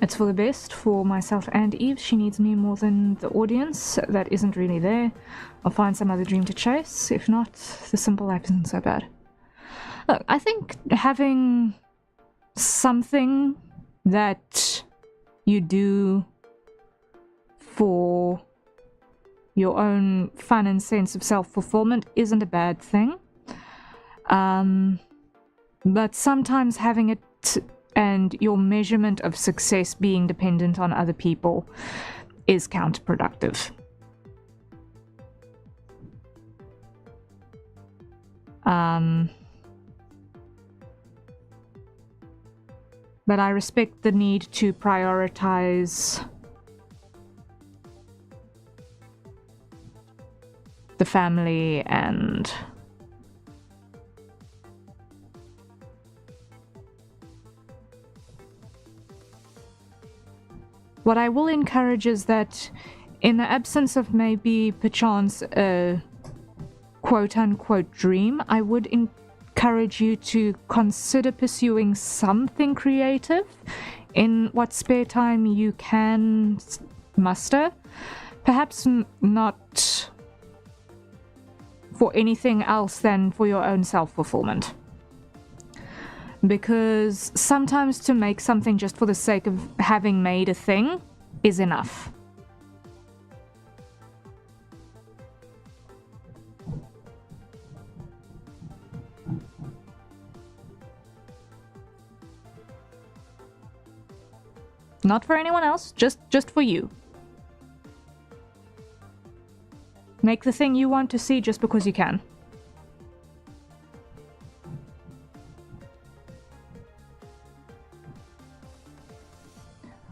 It's for the best for myself and Eve. She needs me more than the audience. That isn't really there. I'll find some other dream to chase. If not, the simple life isn't so bad. Look, I think having something that you do for your own fun and sense of self-fulfillment isn't a bad thing. But sometimes having it and your measurement of success being dependent on other people is counterproductive. But I respect the need to prioritize the family and what I will encourage is that in the absence of maybe perchance a quote-unquote dream, I would encourage you to consider pursuing something creative in what spare time you can muster. Perhaps not for anything else than for your own self-fulfillment. Because sometimes to make something just for the sake of having made a thing is enough. Not for anyone else, just for you. Make the thing you want to see just because you can.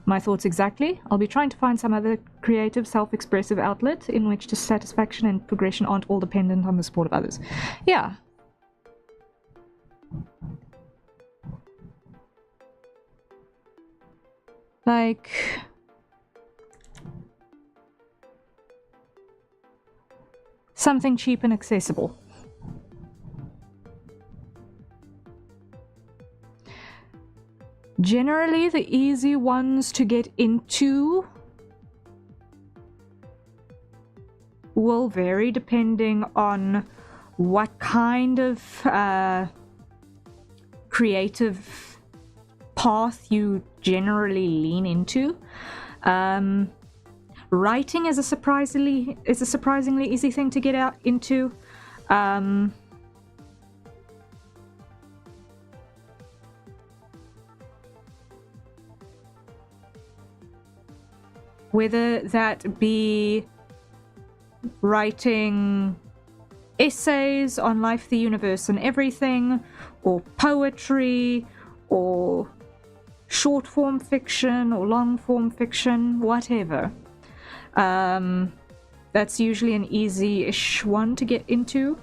My thoughts exactly. I'll be trying to find some other creative, self-expressive outlet in which dissatisfaction and progression aren't all dependent on the support of others. Yeah. Like... something cheap and accessible. Generally, the easy ones to get into will vary depending on what kind of creative path you generally lean into. Writing is a surprisingly easy thing to get out into. Whether that be writing essays on life, the universe, and everything, or poetry, or short form fiction, or long form fiction, whatever. That's usually an easy-ish one to get into.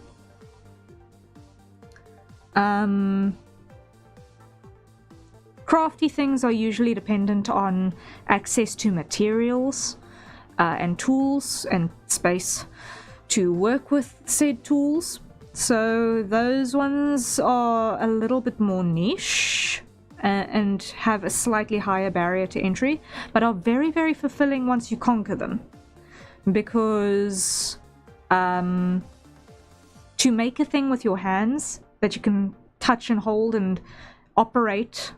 Crafty things are usually dependent on access to materials and tools and space to work with said tools. So those ones are a little bit more niche and have a slightly higher barrier to entry, but are very, very fulfilling once you conquer them. Because to make a thing with your hands that you can touch and hold and operate,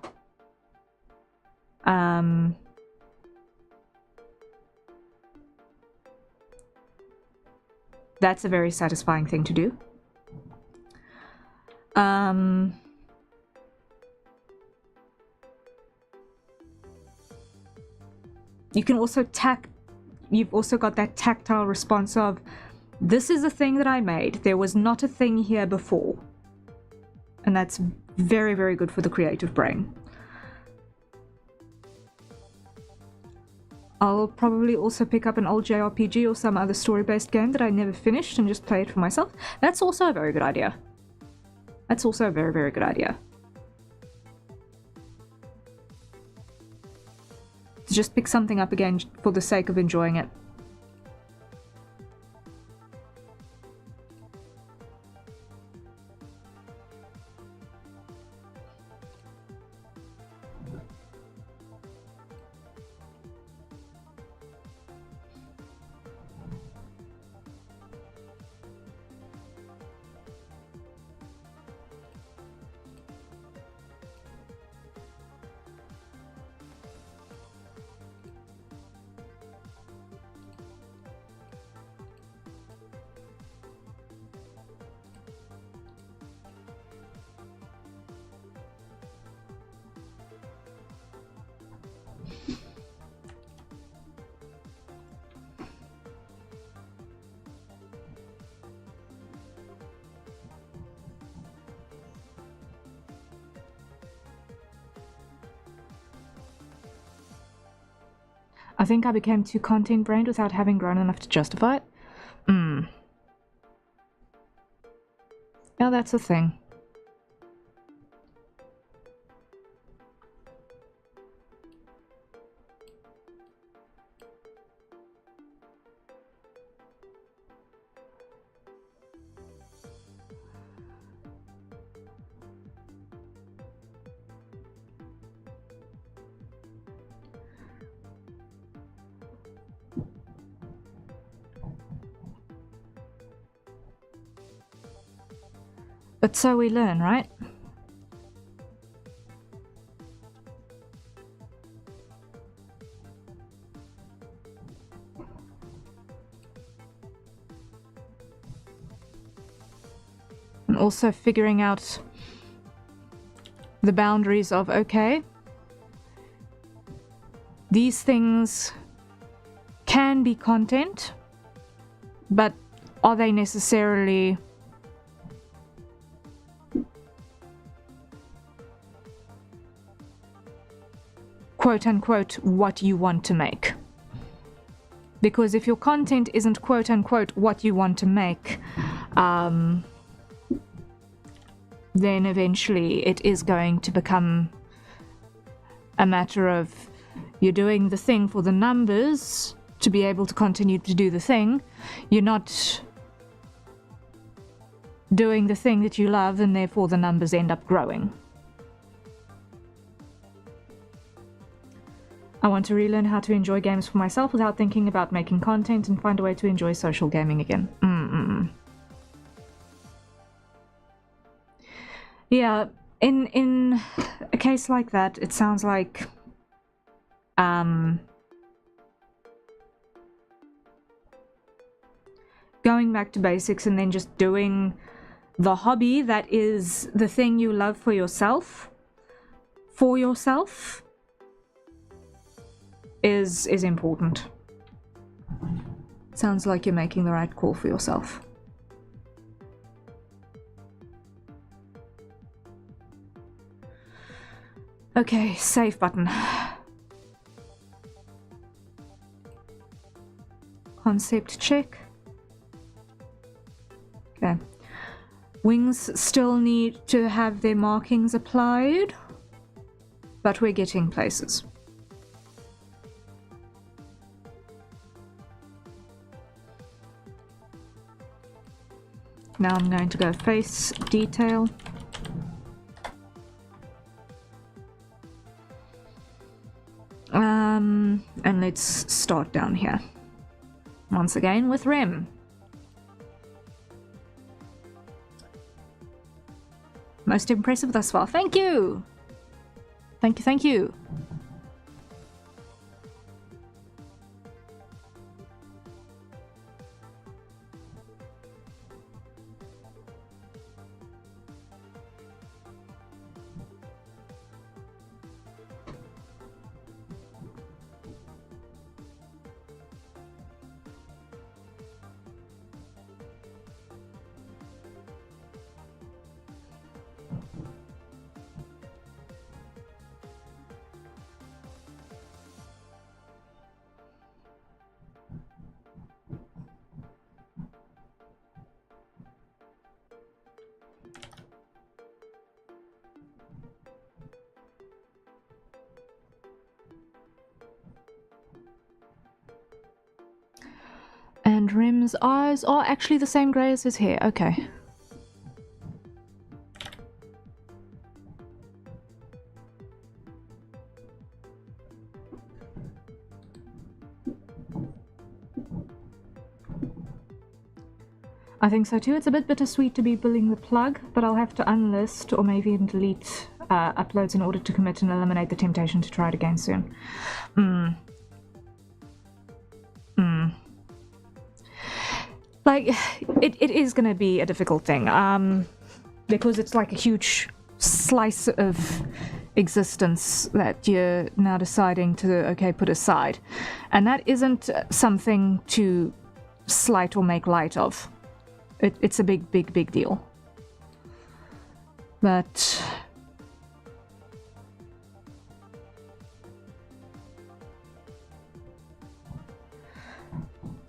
that's a very satisfying thing to do. You can also you've also got that tactile response of, this is a thing that I made. There was not a thing here before. And that's very, very good for the creative brain. I'll probably also pick up an old JRPG or some other story-based game that I never finished and just play it for myself. That's also a very good idea. That's also a very, very good idea. To just pick something up again for the sake of enjoying it. I think I became too content-brained without having grown enough to justify it. Yeah, that's a thing. But so we learn, right? And also figuring out the boundaries of, okay, these things can be content, but are they necessarily quote unquote what you want to make? Because if your content isn't quote unquote what you want to make, then eventually it is going to become a matter of you're doing the thing for the numbers to be able to continue to do the thing. You're not doing the thing that you love, and therefore the numbers end up growing. I want to relearn how to enjoy games for myself without thinking about making content and find a way to enjoy social gaming again. Yeah, in a case like that, it sounds like going back to basics and then just doing the hobby that is the thing you love for yourself is important. Sounds like you're making the right call for yourself. Okay, save button. Concept check. Okay. Wings still need to have their markings applied, but we're getting places. Now I'm going to go face detail. And let's start down here. Once again with Rem. Most impressive thus far. Thank you! Thank you, thank you. And Rem's eyes are actually the same grey as his hair. Okay. I think so too. It's a bit bittersweet to be pulling the plug, but I'll have to unlist or maybe even delete uploads in order to commit and eliminate the temptation to try it again soon. Like, it is going to be a difficult thing, because it's like a huge slice of existence that you're now deciding to, okay, put aside. And that isn't something to slight or make light of. It's a big, big, big deal. But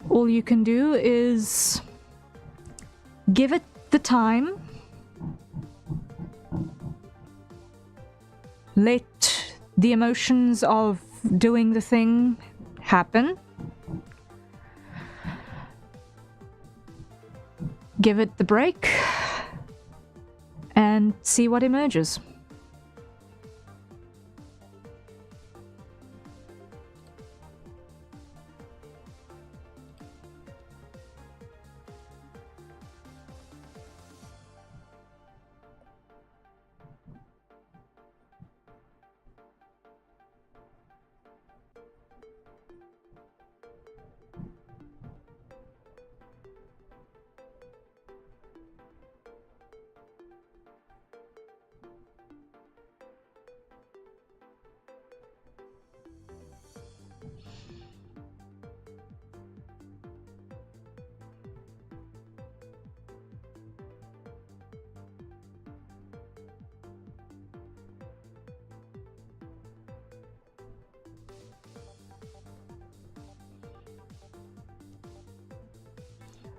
all you can do is give it the time, let the emotions of doing the thing happen, give it the break, and see what emerges.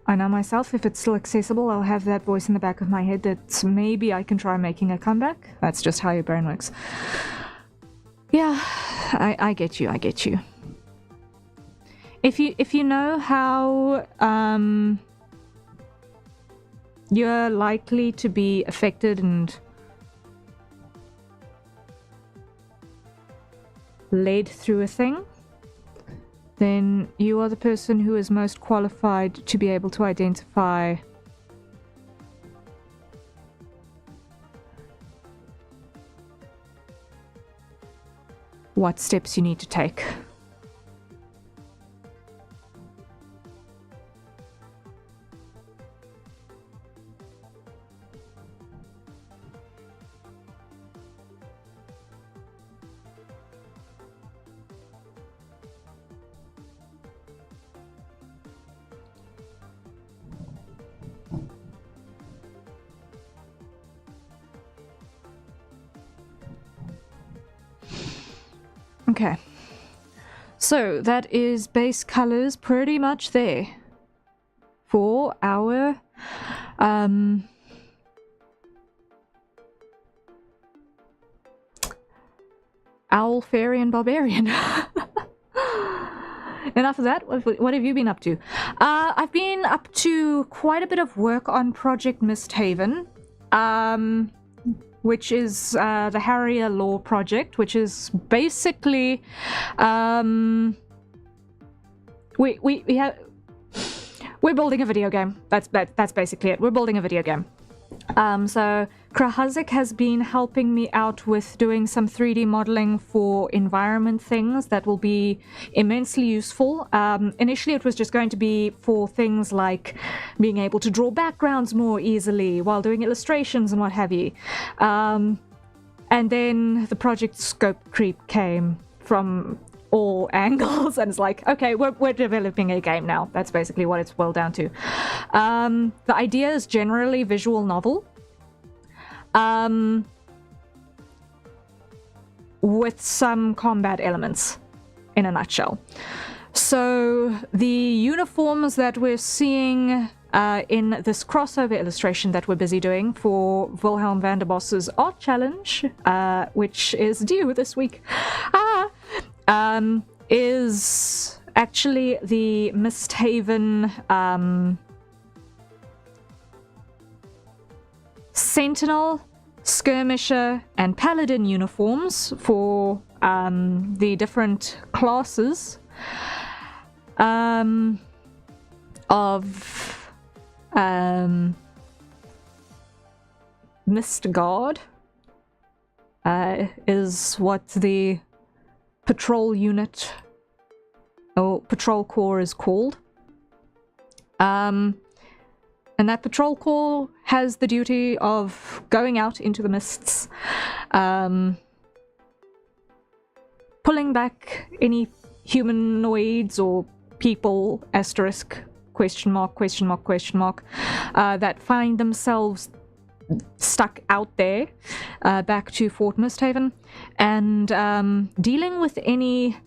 I know myself, if it's still accessible, I'll have that voice in the back of my head that maybe I can try making a comeback. That's just how your brain works. Yeah, I get you, I get you. If you know how you're likely to be affected and led through a thing, then you are the person who is most qualified to be able to identify what steps you need to take. Okay, so that is base colors pretty much there for our Owl, Faerie, and Barbarian. Enough of that. What have you been up to? I've been up to quite a bit of work on Project Misthaven, which is the Harrier lore project, which is basically we're building a video game. That's basically it. We're building a video game. So Krahazik has been helping me out with doing some 3D modeling for environment things that will be immensely useful. Initially it was just going to be for things like being able to draw backgrounds more easily while doing illustrations and what have you. And then the project scope creep came from all angles, and it's like, okay, we're developing a game now. That's basically what it's boiled down to. The idea is generally visual novel, with some combat elements, in a nutshell. So the uniforms that we're seeing in this crossover illustration that we're busy doing for Wilhelm van der Bos's art challenge, which is due this week, is actually the Misthaven Sentinel, Skirmisher, and Paladin uniforms for the different classes of Mist Guard is what the patrol unit or patrol corps is called. And that patrol corps has the duty of going out into the mists, pulling back any humanoids or people, asterisk, question mark, question mark, question mark, that find themselves stuck out there, back to Fort Misthaven, and dealing with any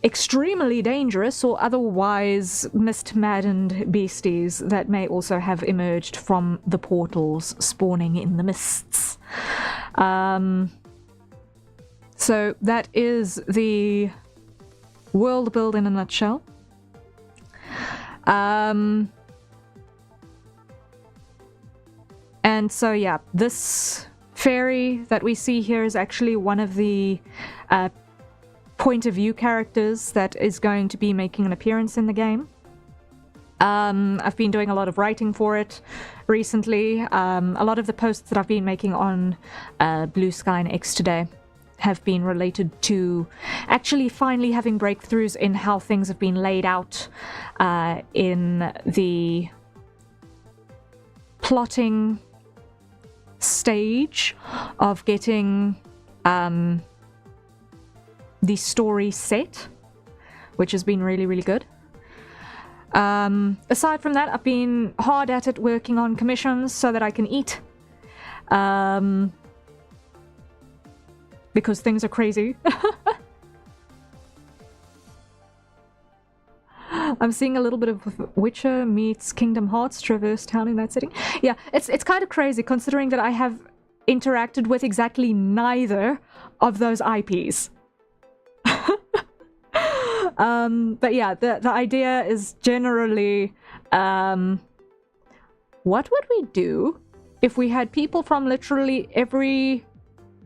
extremely dangerous or otherwise mist-maddened beasties that may also have emerged from the portals spawning in the mists. So that is the world build in a nutshell. And so yeah, this fairy that we see here is actually one of the point of view characters that is going to be making an appearance in the game. I've been doing a lot of writing for it recently. A lot of the posts that I've been making on Blue Sky and X today have been related to actually finally having breakthroughs in how things have been laid out in the plotting stage of getting the story set, which has been really, really good. Aside from that, I've been hard at it working on commissions so that I can eat. Because things are crazy. I'm seeing a little bit of Witcher meets Kingdom Hearts Traverse Town in that setting. Yeah, it's kind of crazy considering that I have interacted with exactly neither of those IPs. But yeah, the idea is generally, what would we do if we had people from literally every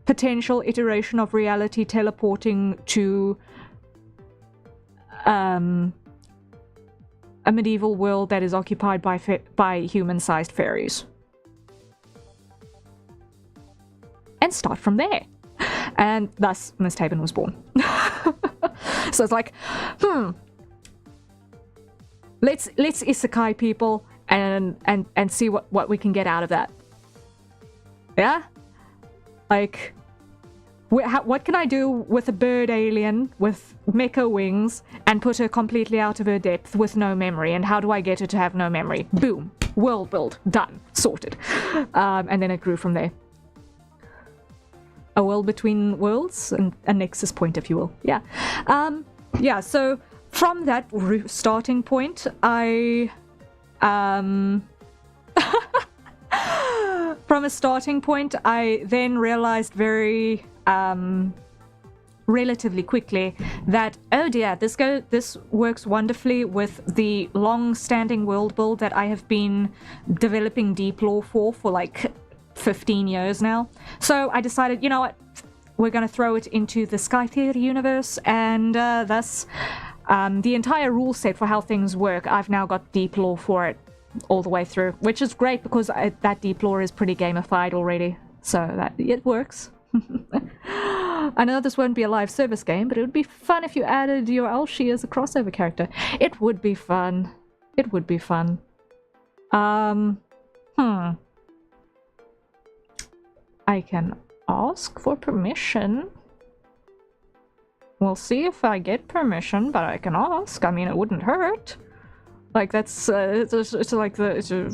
potential iteration of reality teleporting to a medieval world that is occupied by human-sized fairies? And start from there. And thus, Miss Taven was born. So it's like, let's isekai people and see what we can get out of that. Yeah? Like, what can I do with a bird alien with mecha wings and put her completely out of her depth with no memory? And how do I get her to have no memory? Boom. World build. Done. Sorted. And then it grew from there. A world between worlds, and a nexus point, if you will. Yeah. Yeah, so from that starting point, I... from a starting point, I then realized very... relatively quickly that, oh dear, this works wonderfully with the long-standing world build that I have been developing deep lore for like 15 years now. So I decided, you know what, we're going to throw it into the Skytheater universe, and thus the entire rule set for how things work, I've now got deep lore for it all the way through, which is great because that deep lore is pretty gamified already, so that it works. I know this won't be a live service game, but it would be fun if you added your Elshi as a crossover character. It would be fun. It would be fun. I can ask for permission. We'll see if I get permission, but I can ask. I mean, it wouldn't hurt. Like, that's, it's like the,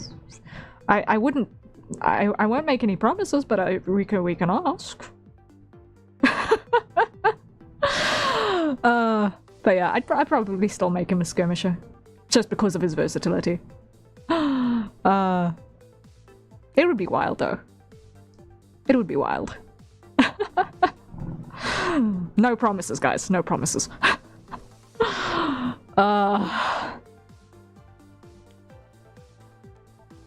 I wouldn't, I won't make any promises, but we can ask. But yeah, I'd probably still make him a skirmisher, just because of his versatility. It would be wild, though. It would be wild. No promises, guys. No promises.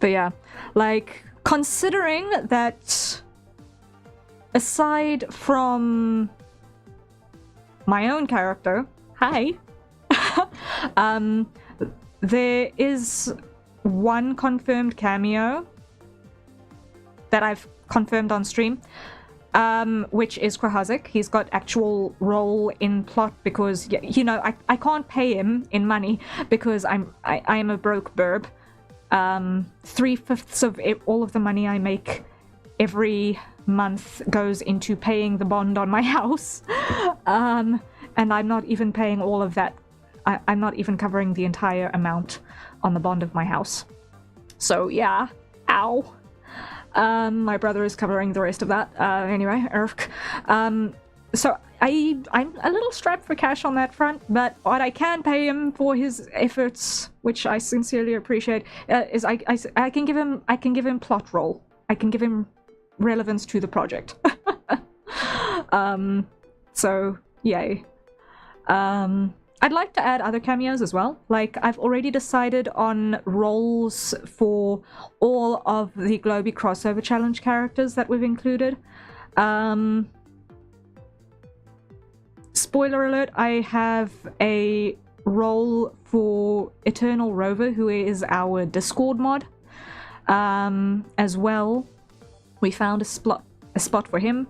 But yeah, like, considering that aside from my own character, hi, there is one confirmed cameo that I've confirmed on stream, which is Krahazik. He's got actual role in plot because, you know, I can't pay him in money because I am a broke burb. 3/5 of all of the money I make every month goes into paying the bond on my house, and I'm not even paying all of that. I'm not even covering the entire amount on the bond of my house. So yeah, ow. My brother is covering the rest of that. Anyway, so I'm a little strapped for cash on that front, but what I can pay him for his efforts, which I sincerely appreciate, is I can give him plot role. I can give him relevance to the project. So yay. I'd like to add other cameos as well. Like, I've already decided on roles for all of the Globey Crossover Challenge characters that we've included. Spoiler alert, I have a role for Eternal Rover, who is our Discord mod. As well, we found a spot for him.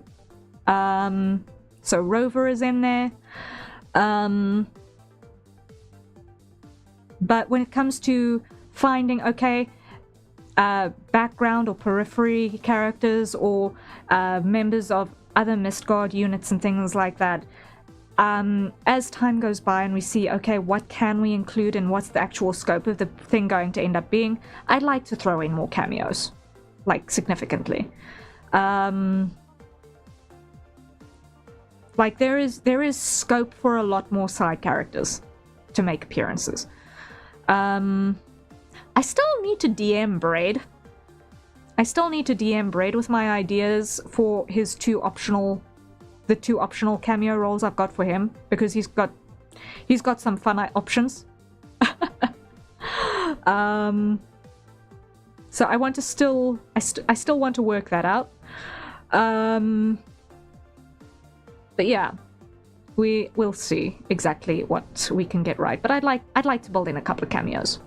So Rover is in there. But when it comes to finding, okay, background or periphery characters or members of other Mistgard units and things like that, as time goes by and we see, okay, what can we include and what's the actual scope of the thing going to end up being, I'd like to throw in more cameos, like, significantly. Like, there is scope for a lot more side characters to make appearances. I still need to DM Braid. I still need to DM Braid with my ideas for his the two optional cameo roles I've got for him, because he's got some fun options. So I want to I still want to work that out. But yeah, we'll see exactly what we can get right. But I'd like to build in a couple of cameos.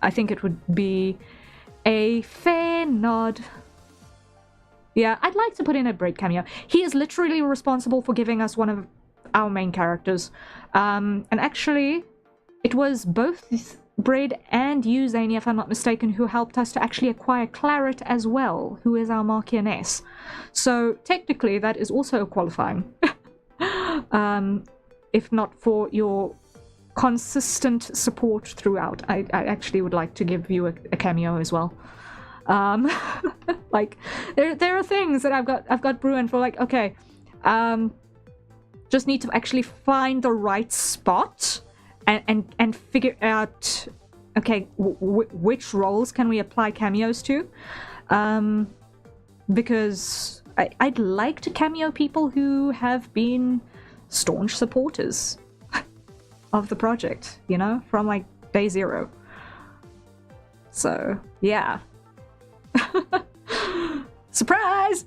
I think it would be a fair nod. Yeah, I'd like to put in a Braid cameo. He is literally responsible for giving us one of our main characters. And actually, it was both Braid and you, Zany, if I'm not mistaken, who helped us to actually acquire Claret as well, who is our Marchioness. So technically, that is also qualifying. If not for your consistent support throughout, I actually would like to give you a cameo as well. Like there are things that I've got brewing for, like, okay, just need to actually find the right spot and figure out, okay, which roles can we apply cameos to, because I'd like to cameo people who have been staunch supporters of the project, you know, from like day zero. So yeah. Surprise!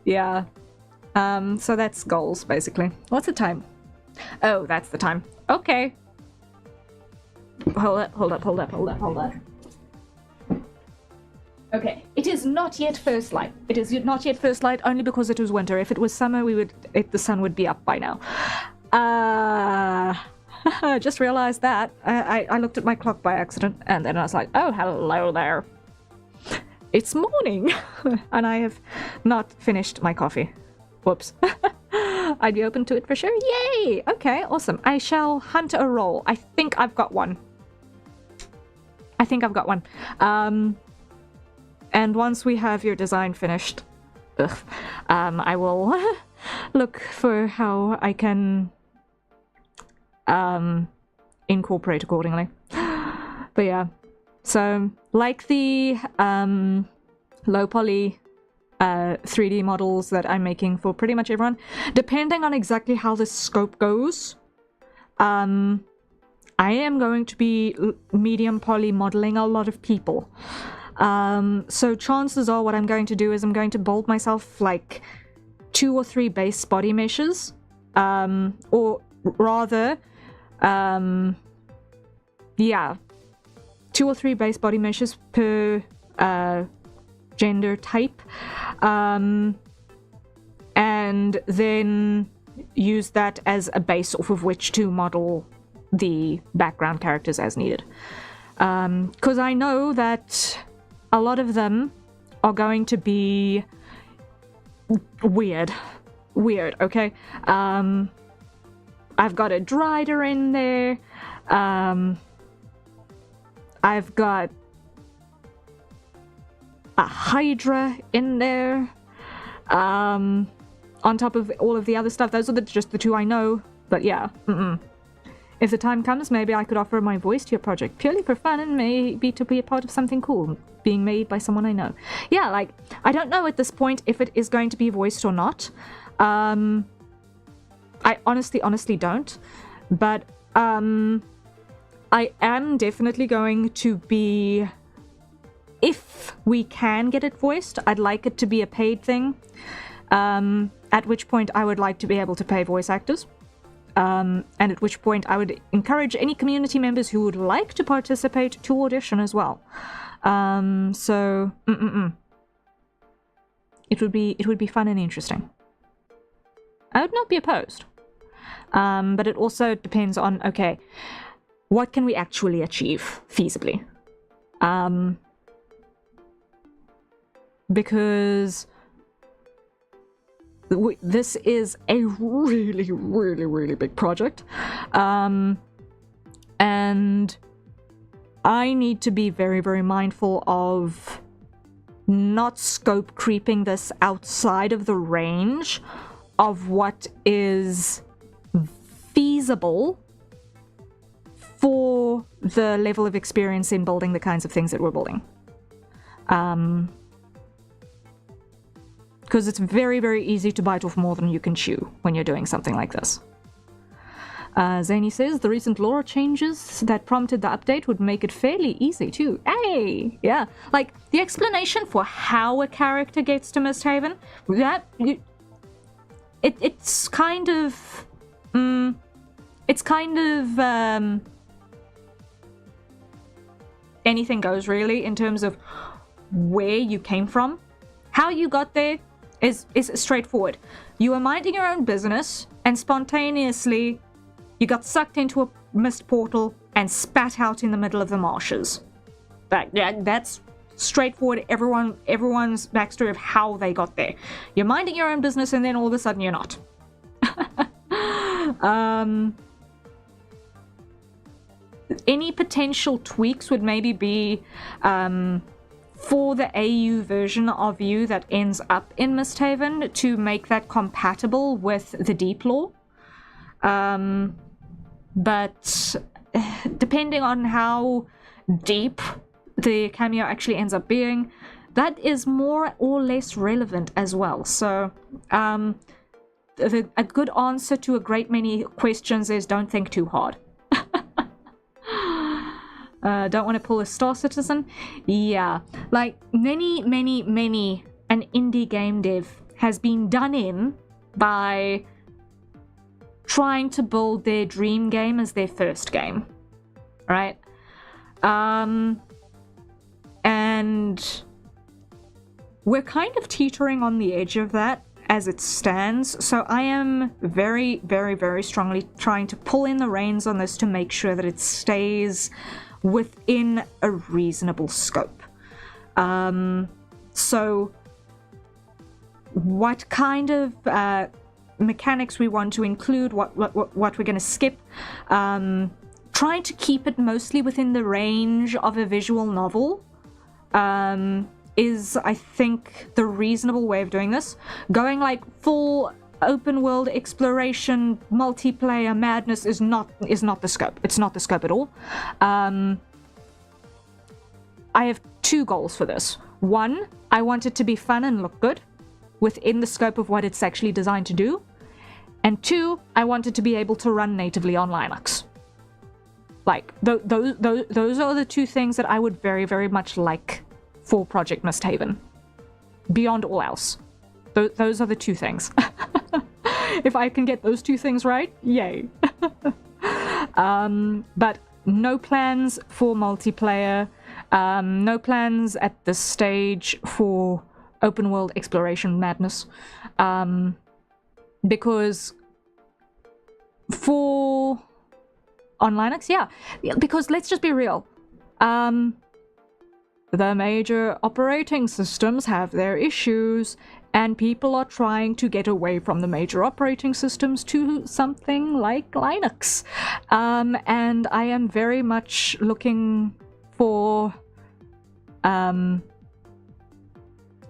Yeah. So that's goals, basically. What's the time? Oh, that's the time. Okay. Hold up. Okay. It is not yet first light. It is not yet first light only because it was winter. If it was summer, the sun would be up by now. I just realized that. I looked at my clock by accident, and then I was like, oh, hello there. It's morning, and I have not finished my coffee. Whoops. I'd be open to it for sure. Yay! Okay, awesome. I shall hunt a role. I think I've got one. And once we have your design finished, I will look for how I can incorporate accordingly. But yeah, so like the low poly 3D models that I'm making for pretty much everyone, depending on exactly how the scope goes, I am going to be medium poly modeling a lot of people. So chances are what I'm going to do is I'm going to build myself like 2 or 3 base body meshes, or rather, yeah, 2 or 3 base body meshes per gender type, and then use that as a base off of which to model the background characters as needed. Because I know that a lot of them are going to be weird, okay? I've got a Drider in there, I've got a Hydra in there, on top of all of the other stuff. Those are just the 2 I know, but yeah, If the time comes, maybe I could offer my voice to your project, purely for fun and maybe to be a part of something cool, being made by someone I know. Yeah, like, I don't know at this point if it is going to be voiced or not. I honestly don't. But, I am definitely going to be... If we can get it voiced, I'd like it to be a paid thing. At which point I would like to be able to pay voice actors. And at which point I would encourage any community members who would like to participate to audition as well. So, It would be fun and interesting. I would not be opposed. But it also depends on, okay, what can we actually achieve feasibly? Because this is a really big project, and I need to be very mindful of not scope creeping this outside of the range of what is feasible for the level of experience in building the kinds of things that we're building. Because it's very, very easy to bite off more than you can chew when you're doing something like this. Zany says, the recent lore changes that prompted the update would make it fairly easy too. Hey! Yeah, like, the explanation for how a character gets to Misthaven, it's kind of... anything goes, really, in terms of where you came from. How you got there is straightforward. You were minding your own business, and spontaneously you got sucked into a mist portal and spat out in the middle of the marshes. That's straightforward. Everyone's backstory of how they got there. You're minding your own business, and then all of a sudden you're not. Any potential tweaks would maybe be for the AU version of you that ends up in Misthaven to make that compatible with the deep lore. But depending on how deep the cameo actually ends up being, that is more or less relevant as well. So a good answer to a great many questions is don't think too hard. Don't want to pull a Star Citizen? Yeah, like many an indie game dev has been done in by trying to build their dream game as their first game, right? And we're kind of teetering on the edge of that as it stands, so I am very, very, very strongly trying to pull in the reins on this to make sure that it stays within a reasonable scope. So what kind of mechanics we want to include, what we're going to skip, trying to keep it mostly within the range of a visual novel is, I think, the reasonable way of doing this. Going like full open world exploration, multiplayer madness is not the scope. It's not the scope at all. I have two goals for this. One, I want it to be fun and look good within the scope of what it's actually designed to do. And two, I want it to be able to run natively on Linux. Like, those are the two things that I would very, very much like for Project Misthaven. Beyond all else. Those are the two things. If I can get those two things right, yay. But no plans for multiplayer. No plans at this stage for open world exploration madness. Because on Linux, yeah. Because let's just be real. The major operating systems have their issues, and people are trying to get away from the major operating systems to something like Linux. And I am very much looking for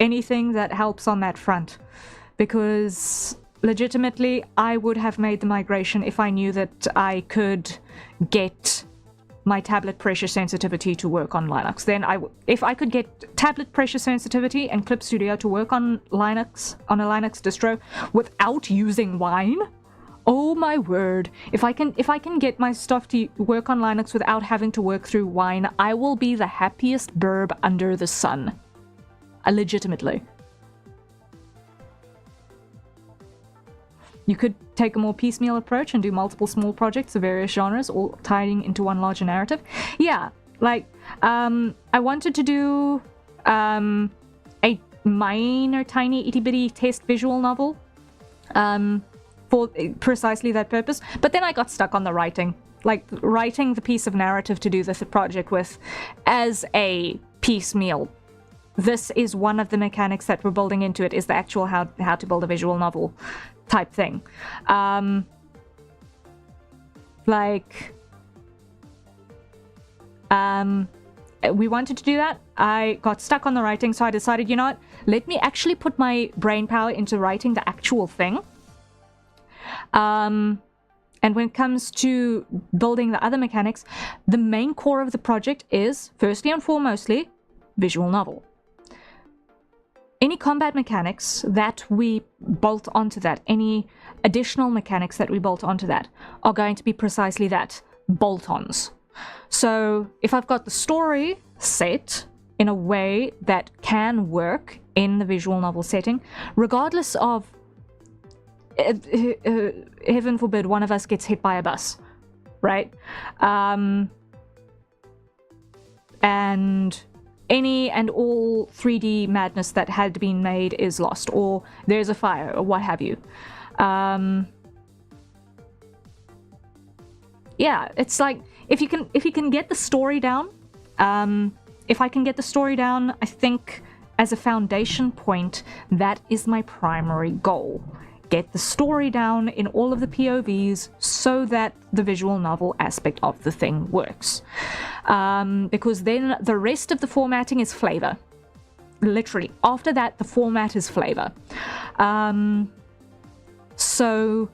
anything that helps on that front. Because legitimately, I would have made the migration if I knew that I could get my tablet pressure sensitivity to work on Linux. Then if I could get tablet pressure sensitivity and Clip Studio to work on Linux, on a Linux distro, without using Wine, oh my word. If I can get my stuff to work on Linux without having to work through Wine, I will be the happiest burb under the sun. Legitimately. You could take a more piecemeal approach and do multiple small projects of various genres, all tying into one larger narrative. Yeah, like, I wanted to do a minor, tiny, itty-bitty test visual novel for precisely that purpose, but then I got stuck on the writing. Like, writing the piece of narrative to do this project with as a piecemeal. This is one of the mechanics that we're building into it, is the actual how to build a visual novel type thing. We wanted to do that. I got stuck on the writing, so I decided, you know what, let me actually put my brain power into writing the actual thing. And And when it comes to building the other mechanics, the main core of the project is, firstly and foremostly, visual novel. Any combat mechanics that we bolt onto that, any additional mechanics that we bolt onto that, are going to be precisely that, bolt-ons. So if I've got the story set in a way that can work in the visual novel setting, regardless of, heaven forbid, one of us gets hit by a bus, right? And any and all 3D madness that had been made is lost, or there's a fire, or what have you. Yeah, it's like, if you can get the story down, if I can get the story down, I think as a foundation point, that is my primary goal. Get the story down in all of the POVs so that the visual novel aspect of the thing works. Because then the rest of the formatting is flavor. Literally, after that, the format is flavor. So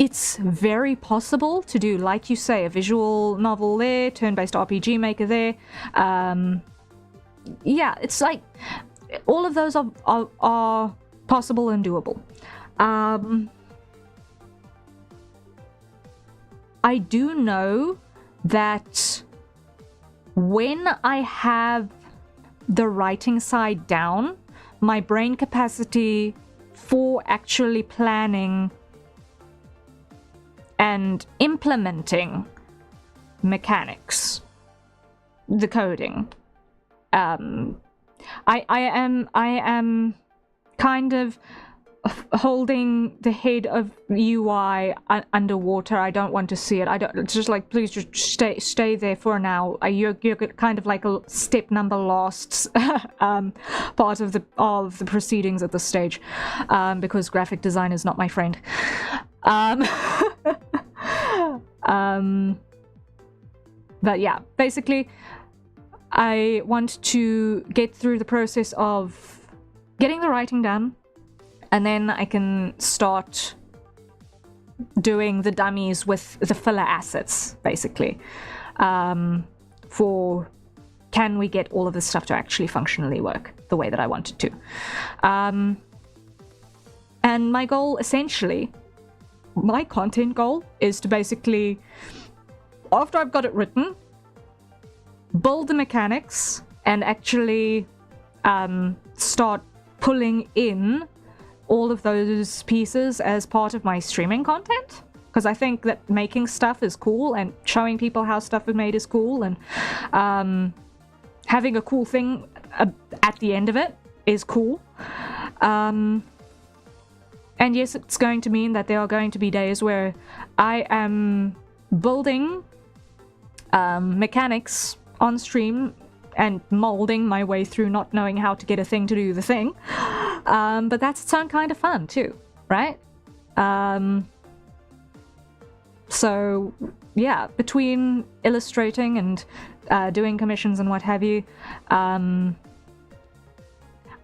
it's very possible to do, like you say, a visual novel there, turn-based RPG maker there. Yeah, it's like all of those are possible and doable. I do know that when I have the writing side down, my brain capacity for actually planning and implementing mechanics, the coding, I am kind of holding the head of UI underwater. I don't want to see it. It's just like, please just stay there for now. You're kind of like a step number lost part of the proceedings at this stage, because graphic design is not my friend. But yeah, basically, I want to get through the process of getting the writing done, and then I can start doing the dummies with the filler assets, basically, for can we get all of this stuff to actually functionally work the way that I want it to. And my goal, essentially, my content goal, is to basically, after I've got it written, build the mechanics and actually start pulling in all of those pieces as part of my streaming content, because I think that making stuff is cool and showing people how stuff is made is cool, and having a cool thing at the end of it is cool. And yes, it's going to mean that there are going to be days where I am building mechanics on stream and molding my way through not knowing how to get a thing to do the thing. But that's its own kind of fun too, right? So yeah, between illustrating and doing commissions and what have you, I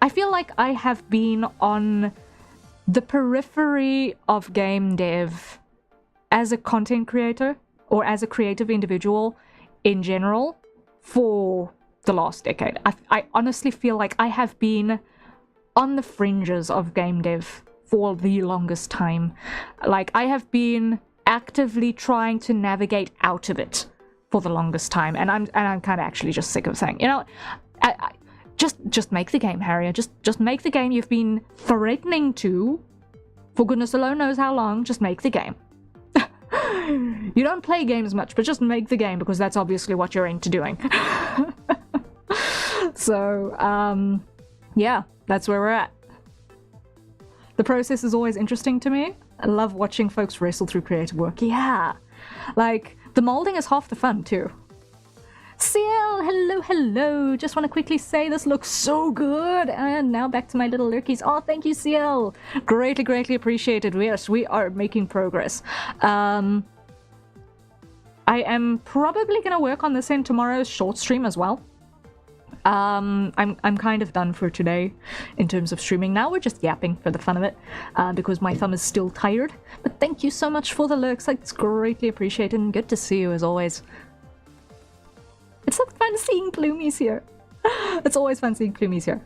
feel like I have been on the periphery of game dev as a content creator or as a creative individual in general for the last decade. I honestly feel like I have been on the fringes of game dev for the longest time. Like, I have been actively trying to navigate out of it for the longest time, and I'm kind of actually just sick of saying, you know, just make the game, Harrier. Just make the game you've been threatening to, for goodness alone knows how long. Just make the game. You don't play games much, but just make the game, because that's obviously what you're into doing. So, yeah, that's where we're at. The process is always interesting to me. I love watching folks wrestle through creative work. Yeah, like, the molding is half the fun, too. CL, hello. Just want to quickly say this looks so good. And now back to my little lurkies. Oh, thank you, CL. Greatly appreciated. Yes, we are making progress. I am probably going to work on this in tomorrow's short stream as well. I'm kind of done for today in terms of streaming. Now we're just yapping for the fun of it, because my thumb is still tired. But thank you so much for the lurks. It's greatly appreciated and good to see you as always. It's so fun seeing Ploomies here. It's always fun seeing Ploomies here.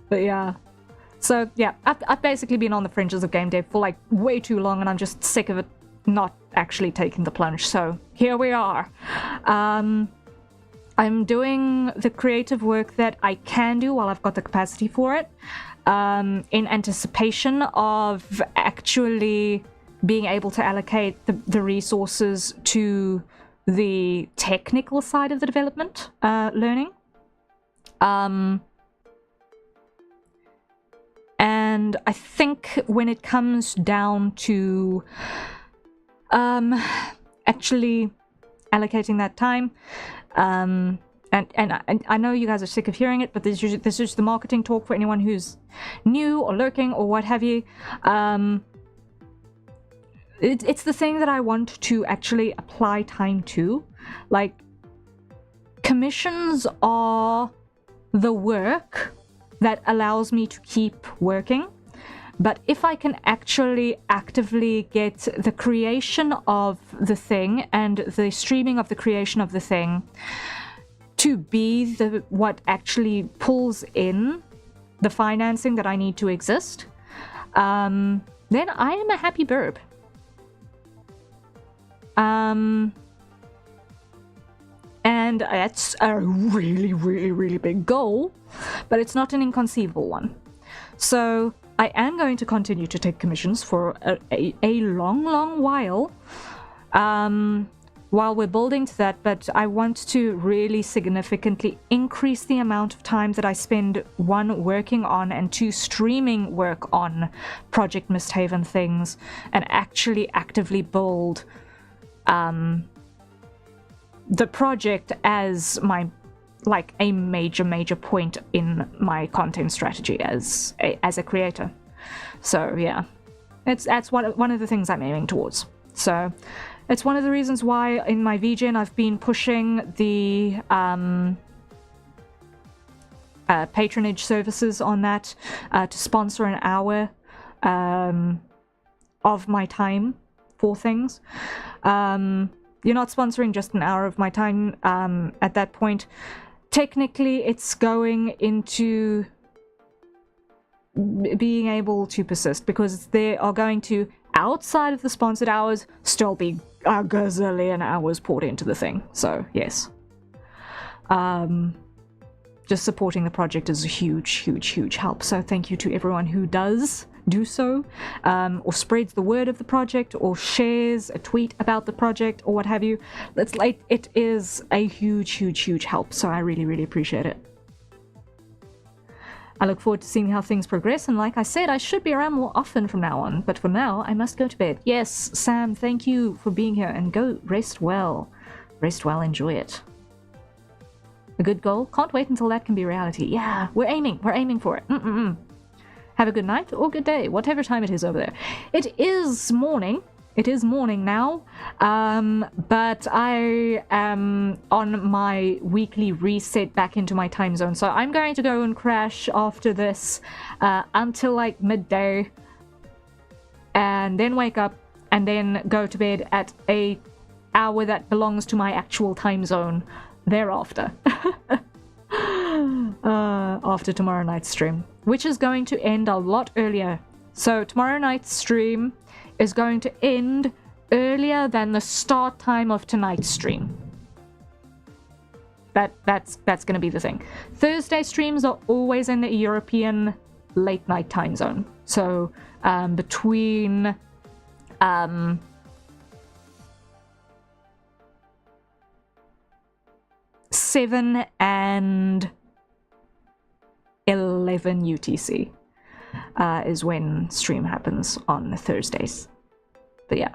But yeah. So yeah, I've basically been on the fringes of game dev for like way too long, and I'm just sick of it not actually taking the plunge. So here we are. I'm doing the creative work that I can do while I've got the capacity for it, in anticipation of actually being able to allocate the resources to the technical side of the development learning. And I think when it comes down to actually allocating that time, and I know you guys are sick of hearing it, but this is just the marketing talk for anyone who's new or lurking or what have you. It's the thing that I want to actually apply time to. Like, commissions are the work that allows me to keep working. But if I can actually actively get the creation of the thing and the streaming of the creation of the thing to be what actually pulls in the financing that I need to exist, then I am a happy burb. And that's a really, really, really big goal, but it's not an inconceivable one. So I am going to continue to take commissions for a long, long while we're building to that, but I want to really significantly increase the amount of time that I spend, one, working on, and two, streaming work on Project Misthaven things, and actually actively build the project as my, like, a major point in my content strategy as a creator. So yeah, that's one of the things I'm aiming towards. So it's one of the reasons why in my VGen I've been pushing the patronage services on that, to sponsor an hour of my time for things. You're not sponsoring just an hour of my time at that point. Technically, it's going into being able to persist, because they are going to, outside of the sponsored hours, still be a gazillion hours poured into the thing. So, yes. Just supporting the project is a huge help. So thank you to everyone who does do so, or spreads the word of the project, or shares a tweet about the project, or what have you. It's like, it is a huge help, so I really appreciate it. I look forward to seeing how things progress, and like I said, I should be around more often from now on, but for now, I must go to bed. Yes, Sam, thank you for being here, and go rest well. Rest well, enjoy it. A good goal? Can't wait until that can be reality. Yeah, we're aiming for it. Have a good night or good day, whatever time it is over there. It is morning. It is morning now, but I am on my weekly reset back into my time zone. So I'm going to go and crash after this until like midday, and then wake up and then go to bed at a hour that belongs to my actual time zone thereafter. After tomorrow night's stream, which is going to end a lot earlier. So tomorrow night's stream is going to end earlier than the start time of tonight's stream. That's going to be the thing. Thursday streams are always in the European late night time zone. So between 7 and 11 UTC is when stream happens on Thursdays. But yeah,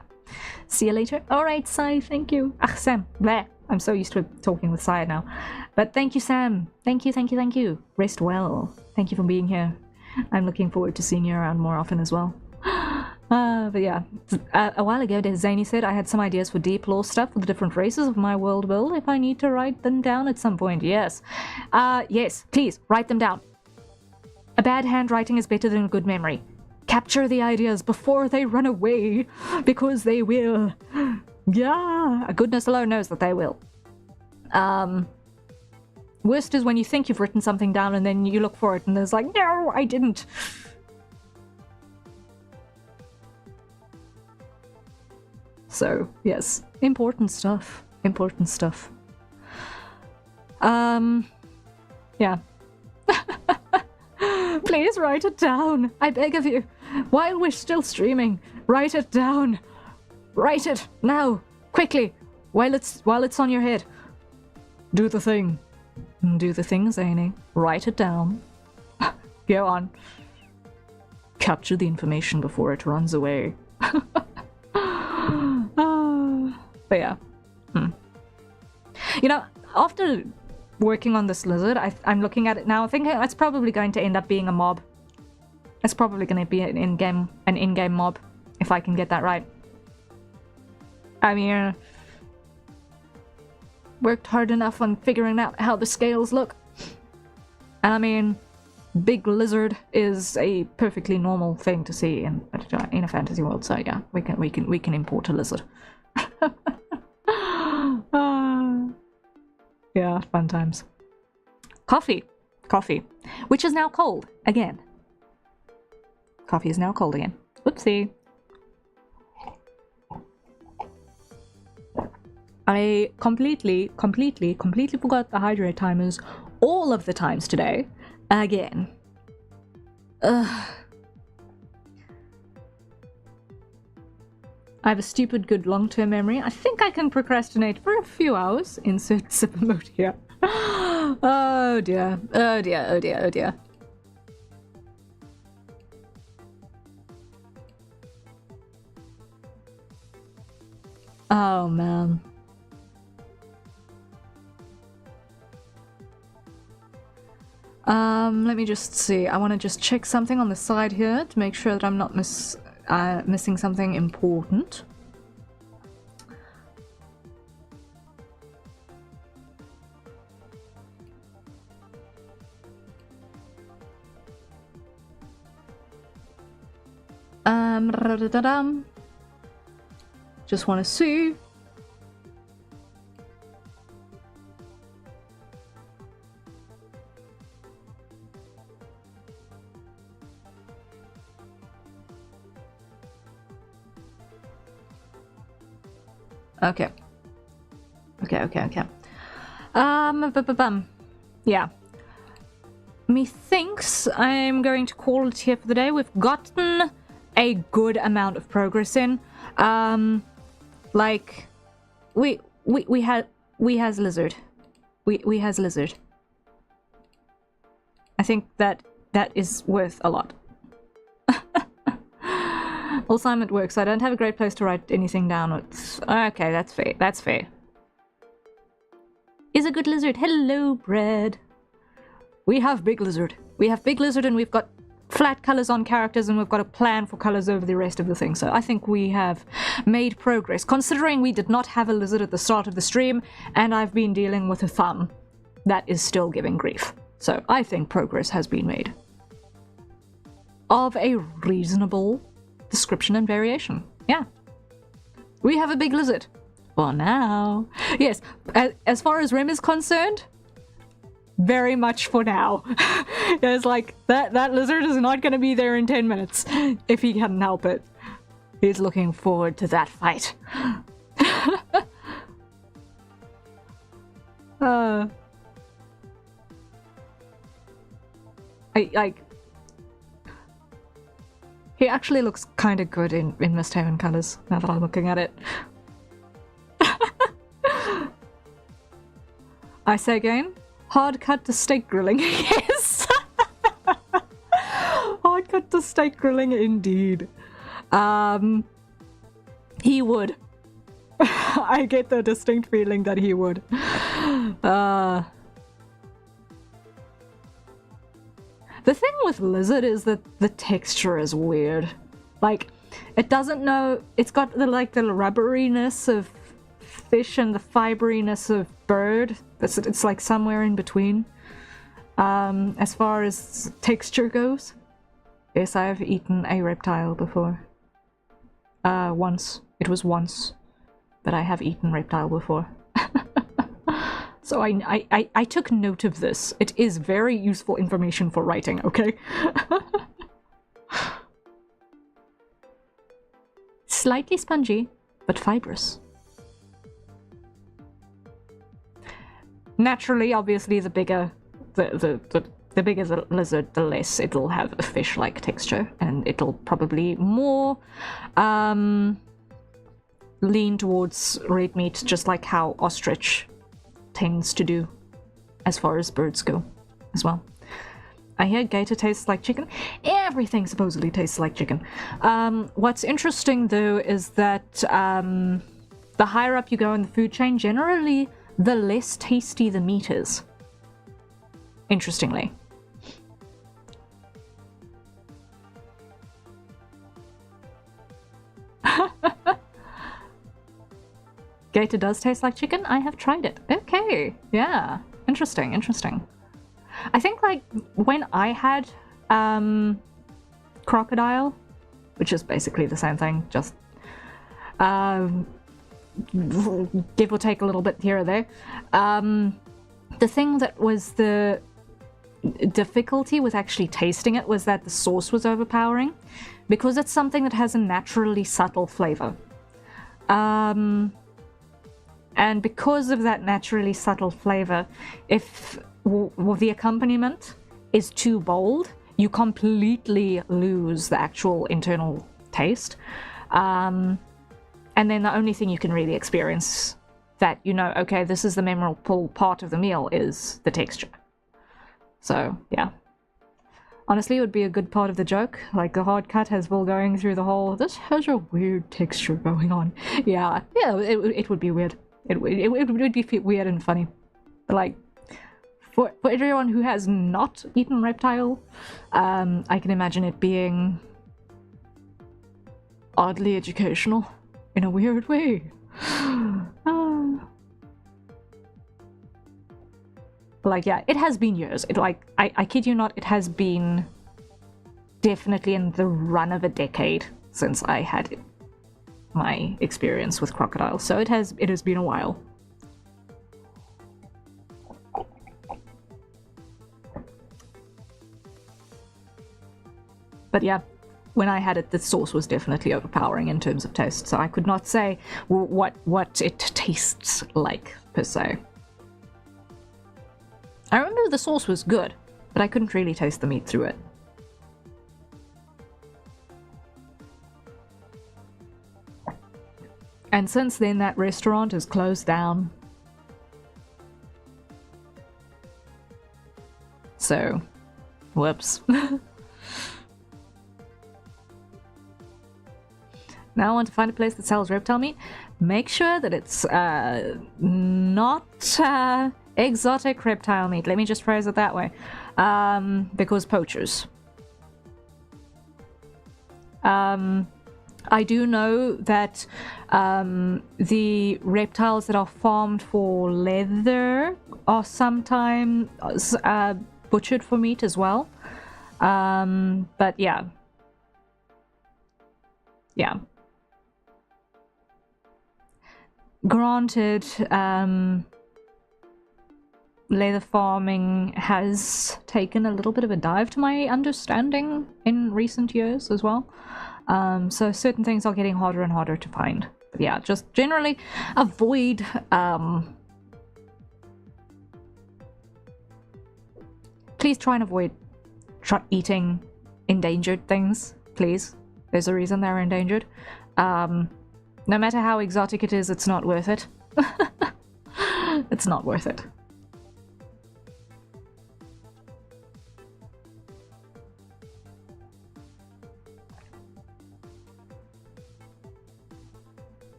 see you later. All right, Sai, thank you. Sam, bleh. I'm so used to talking with Sai now. But thank you, Sam. Thank you. Rest well. Thank you for being here. I'm looking forward to seeing you around more often as well. But yeah, a while ago, Zany said I had some ideas for deep lore stuff for the different races of my world build if I need to write them down at some point. Yes. Yes, please, write them down. A bad handwriting is better than a good memory. Capture the ideas before they run away, because they will. Yeah, goodness alone knows that they will. Worst is when you think you've written something down and then you look for it and there's like, no, I didn't. So, yes, important stuff. Important stuff. Yeah. Please write it down. I beg of you. While we're still streaming, write it down. Write it now, quickly, while it's on your head. Do the thing. Do the thing, Zany. Write it down. Go on. Capture the information before it runs away. But yeah. You know, after working on this lizard, I'm looking at it now, thinking it's probably going to end up being a mob. It's probably going to be an in-game mob, if I can get that right. I mean, worked hard enough on figuring out how the scales look. And I mean, big lizard is a perfectly normal thing to see in a fantasy world. So yeah, we can import a lizard. Yeah, fun times. Coffee, which is now cold again. Coffee is now cold again. Whoopsie. I completely forgot the hydrate timers all of the times today. Again. Ugh. I have a stupid good long-term memory. I think I can procrastinate for a few hours. Insert sip mode here. Oh dear. Oh dear. Oh dear. Oh dear. Oh man. Let me just see. I want to just check something on the side here to make sure that I'm not missing something important. Just want to see. Okay. Yeah. Methinks I'm going to call it here for the day. We've gotten a good amount of progress in. Like, we has lizard. We has lizard. I think that is worth a lot. Also, I'm at work, so I don't have a great place to write anything down. Okay, that's fair. That's fair. Is a good lizard. Hello, bread. We have big lizard. We have big lizard, and we've got flat colors on characters, and we've got a plan for colors over the rest of the thing. So I think we have made progress, considering we did not have a lizard at the start of the stream, and I've been dealing with a thumb that is still giving grief. So I think progress has been made. Of a reasonable description and variation. Yeah. We have a big lizard. For now. Yes, as far as Rem is concerned, very much for now. It's like, that lizard is not going to be there in 10 minutes, if he can help it. He's looking forward to that fight. He actually looks kind of good in Misthaven colors, now that I'm looking at it. I say again, hard cut to steak grilling. Yes! Hard cut to steak grilling indeed. He would. I get the distinct feeling that he would. The thing with lizard is that the texture is weird. Like, It doesn't know. It's got the rubberiness of fish and the fiberiness of bird. It's like somewhere in between. As far as texture goes. Yes, I have eaten a reptile before. Once. It was once. But I have eaten reptile before. So I took note of this. It is very useful information for writing, okay? Slightly spongy, but fibrous. Naturally, obviously, the bigger the bigger the lizard, the less it'll have a fish-like texture, and it'll probably more lean towards red meat, just like how ostrich tends to do as far as birds go as well. I hear gator tastes like chicken. Everything supposedly tastes like chicken. What's interesting though is that the higher up you go in the food chain, generally the less tasty the meat is. Interestingly. Gator does taste like chicken? I have tried it. Okay, yeah. Interesting, interesting. I think, like, when I had crocodile, which is basically the same thing, just give or take a little bit here or there, the thing that was the difficulty with actually tasting it was that the sauce was overpowering, because it's something that has a naturally subtle flavor. And because of that naturally subtle flavor, if the accompaniment is too bold, you completely lose the actual internal taste. And then the only thing you can really experience that, you know, okay, this is the memorable part of the meal is the texture. So, yeah. Honestly, it would be a good part of the joke. Like, the hard cut has Will going through the whole, this has a weird texture going on. Yeah, it would be weird. It would be weird and funny. But, like, for everyone who has not eaten reptile, I can imagine it being oddly educational in a weird way. But, like, yeah, it has been years. I kid you not, it has been definitely in the run of a decade since I had my experience with crocodiles, so it has been a while. But yeah, when I had it, the sauce was definitely overpowering in terms of taste, so I could not say what it tastes like per se. I remember the sauce was good, but I couldn't really taste the meat through it. And since then, that restaurant is closed down. So, whoops. Now I want to find a place that sells reptile meat. Make sure that it's not exotic reptile meat. Let me just phrase it that way. Because poachers. I do know that the reptiles that are farmed for leather are sometimes butchered for meat as well. But yeah. Yeah. Granted, leather farming has taken a little bit of a dive to my understanding in recent years as well. So certain things are getting harder and harder to find. But yeah, just generally avoid please try and avoid eating endangered things, please. There's a reason they're endangered. No matter how exotic it is, it's not worth it. It's not worth it.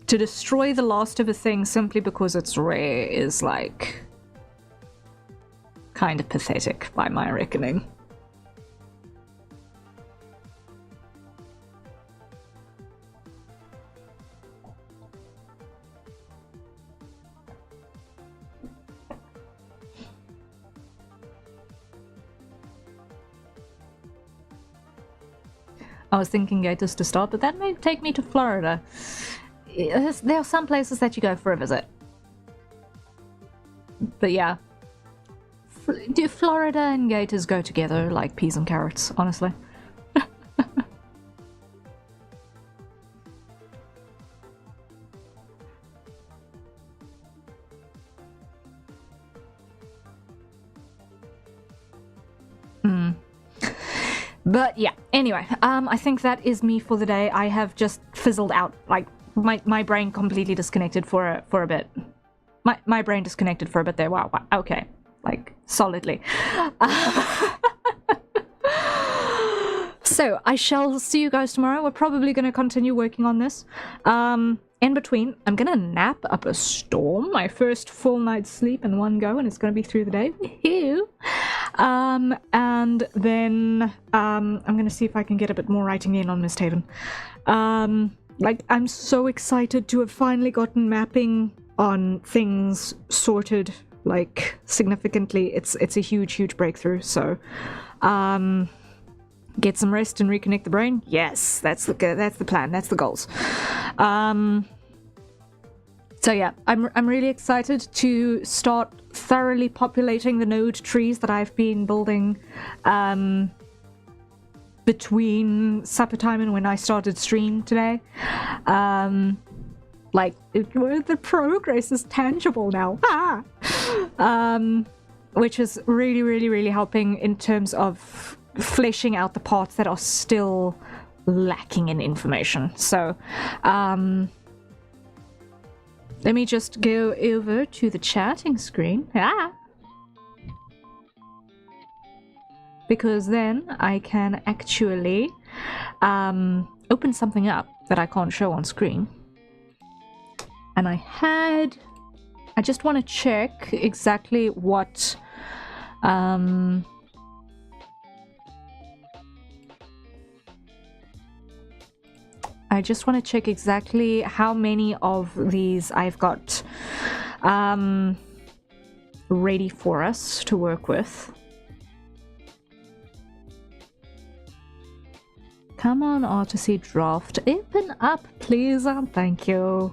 To destroy the last of a thing simply because it's rare is, like, kind of pathetic by my reckoning. I was thinking Gators to start, but that may take me to Florida. There are some places that you go for a visit. But yeah. Do Florida and Gators go together like peas and carrots, honestly? But yeah, anyway, I think that is me for the day. I have just fizzled out. Like, my brain completely disconnected for a bit. My brain disconnected for a bit there. Wow, okay. Like, solidly. So, I shall see you guys tomorrow. We're probably going to continue working on this. In between, I'm going to nap up a storm. My first full night's sleep in one go, and it's going to be through the day. Woohoo! And then I'm going to see if I can get a bit more writing in on Miss Taven. Like, I'm so excited to have finally gotten mapping on things sorted, like, significantly. It's a huge breakthrough, so get some rest and reconnect the brain. Yes, that's the plan. That's the goals. So yeah, I'm really excited to start thoroughly populating the node trees that I've been building between supper time and when I started stream today. Like, the progress is tangible now. Which is really helping in terms of fleshing out the parts that are still lacking in information. So, let me just go over to the chatting screen. Because then I can actually open something up that I can't show on screen. And I just want to check exactly what I just want to check exactly how many of these I've got ready for us to work with. Come on, Artisy Draft. Open up, please, and thank you.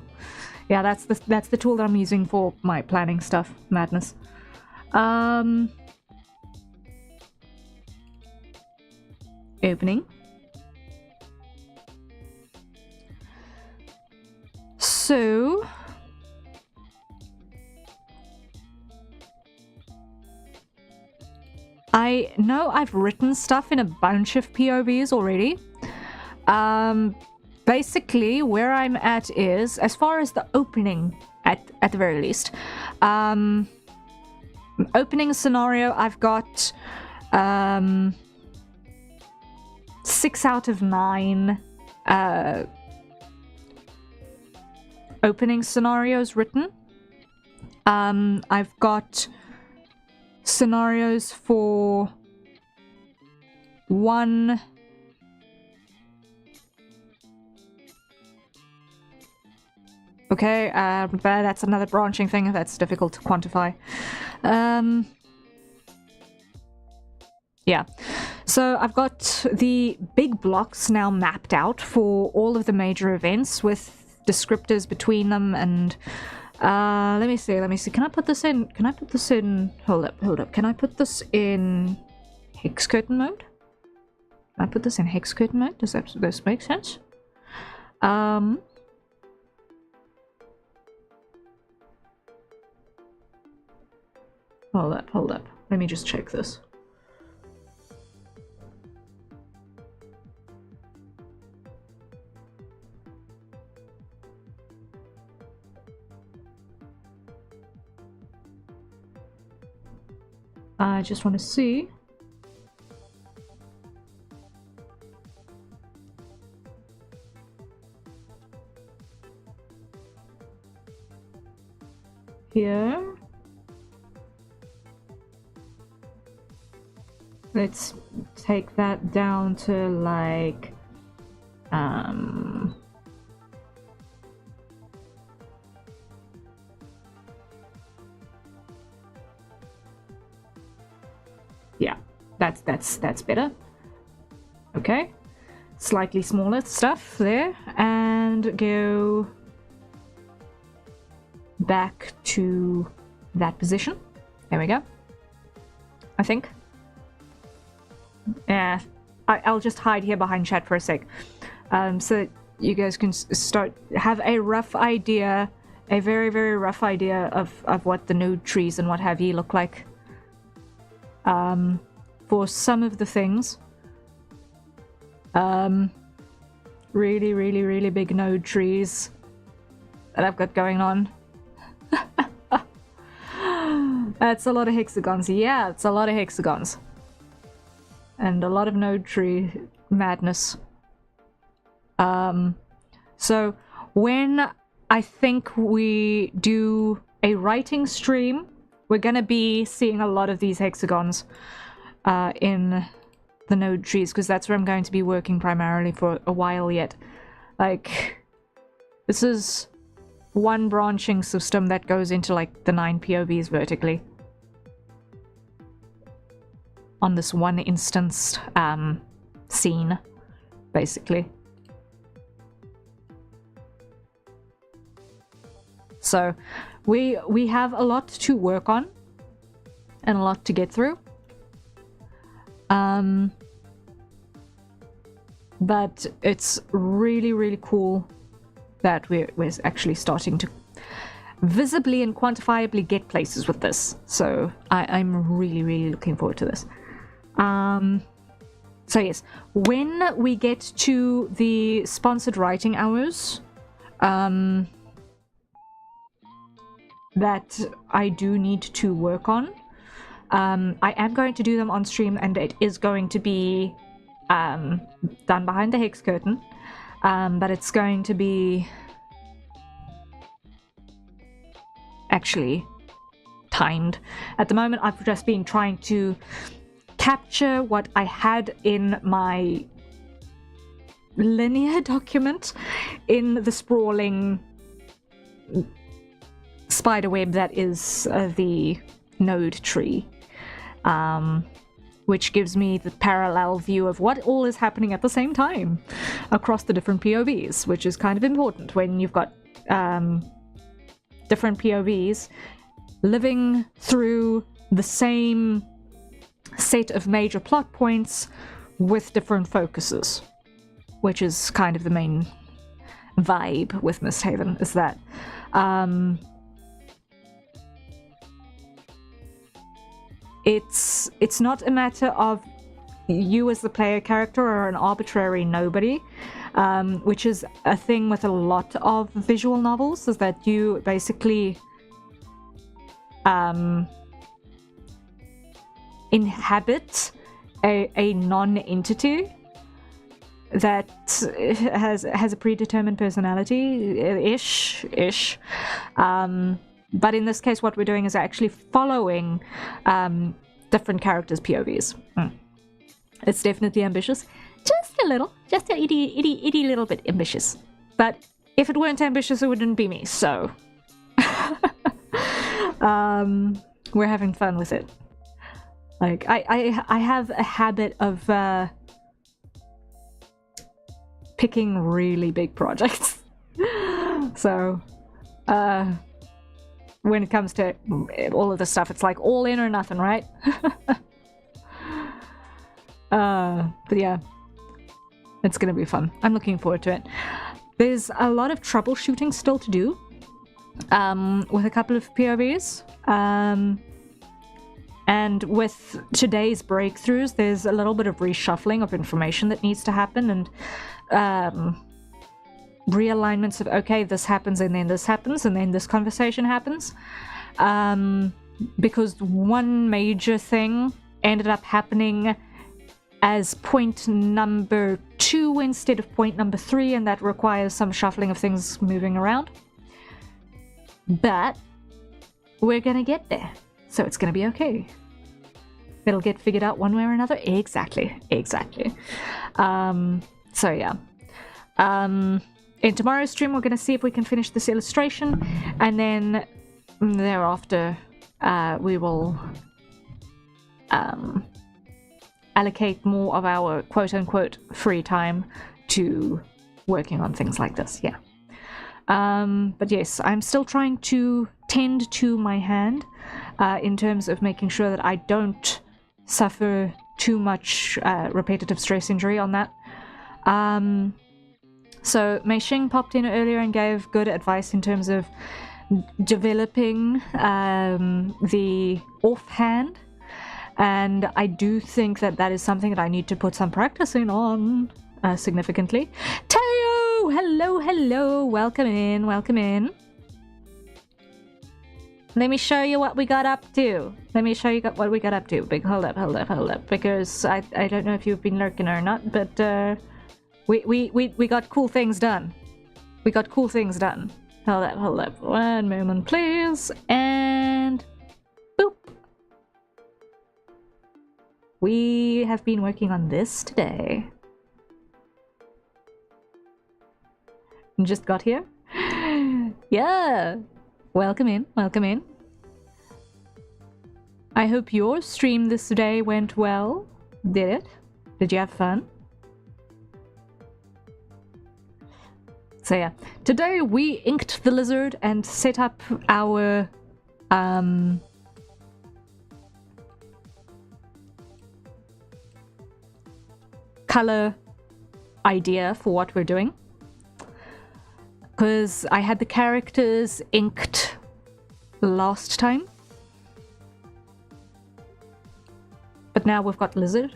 Yeah, that's the tool that I'm using for my planning stuff. Madness. Opening. So, I know I've written stuff in a bunch of POVs already. Basically, where I'm at is, as far as the opening, at the very least, opening scenario, I've got 6 out of 9 opening scenarios written. I've got scenarios for 1. Okay, but that's another branching thing that's difficult to quantify. Yeah. So I've got the big blocks now mapped out for all of the major events with descriptors between them, and let me see. Can I put this in? Hold up. Can I put this in hex curtain mode? Can I put this in hex curtain mode? Does this make sense? Hold up. Let me just check this. I just want to see. Here. Let's take that down to like yeah, that's better. Okay. slightly smaller stuff there, and go back to that position. There we go. I think. Yeah, I'll just hide here behind chat for a sec, so that you guys can have a rough idea, a very, very rough idea of what the node trees and what have you look like. For some of the things. Really, really, really big node trees that I've got going on. That's a lot of hexagons. Yeah, it's a lot of hexagons. And a lot of node tree madness. So when I think we do a writing stream, we're gonna be seeing a lot of these hexagons in the node trees, because that's where I'm going to be working primarily for a while yet. Like, this is one branching system that goes into like the 9 POVs vertically on this one instanced scene, basically. So we have a lot to work on and a lot to get through. But it's really, really cool that we're actually starting to visibly and quantifiably get places with this. So I'm really, really looking forward to this. So yes, when we get to the sponsored writing hours, that I do need to work on. I am going to do them on stream, and it is going to be done behind the hex curtain, but it's going to be actually timed. At the moment, I've just been trying to capture what I had in my linear document in the sprawling spiderweb that is the node tree, which gives me the parallel view of what all is happening at the same time across the different POVs, which is kind of important when you've got different POVs living through the same set of major plot points with different focuses, which is kind of the main vibe with Misthaven, is that it's not a matter of you as the player character or an arbitrary nobody, which is a thing with a lot of visual novels, is that you basically inhabit a non-entity that has a predetermined personality ish. But in this case, what we're doing is actually following different characters' POVs. It's definitely ambitious. Just a little. Just a itty little bit ambitious. But if it weren't ambitious, it wouldn't be me, so... we're having fun with it. Like, I have a habit of picking really big projects. So, when it comes to all of this stuff, it's like all in or nothing, right? But yeah, it's gonna be fun. I'm looking forward to it. There's a lot of troubleshooting still to do with a couple of POVs. And with today's breakthroughs, there's a little bit of reshuffling of information that needs to happen, and realignments of, okay, this happens and then this happens and then this conversation happens, because one major thing ended up happening as point number 2 instead of point number 3, and that requires some shuffling of things moving around. But we're gonna get there, so it's gonna be okay. It'll get figured out one way or another. Exactly. So yeah. In tomorrow's stream, we're going to see if we can finish this illustration, and then thereafter we will allocate more of our quote-unquote free time to working on things like this, yeah. But yes, I'm still trying to tend to my hand in terms of making sure that I don't suffer too much repetitive stress injury on that. So Mei Xing popped in earlier and gave good advice in terms of developing the offhand, and I do think that that is something that I need to put some practice in on significantly. Teo, hello, welcome in. Let me show you what we got up to. What we got up to. Big hold up, because I don't know if you've been lurking or not, but we got cool things done. Hold up. 1 moment, please. And boop. We have been working on this today. Just got here. Yeah. Welcome in. I hope your stream this day went well. Did it? Did you have fun? So yeah, today we inked the lizard and set up our color idea for what we're doing. Because I had the characters inked last time. But now we've got lizard.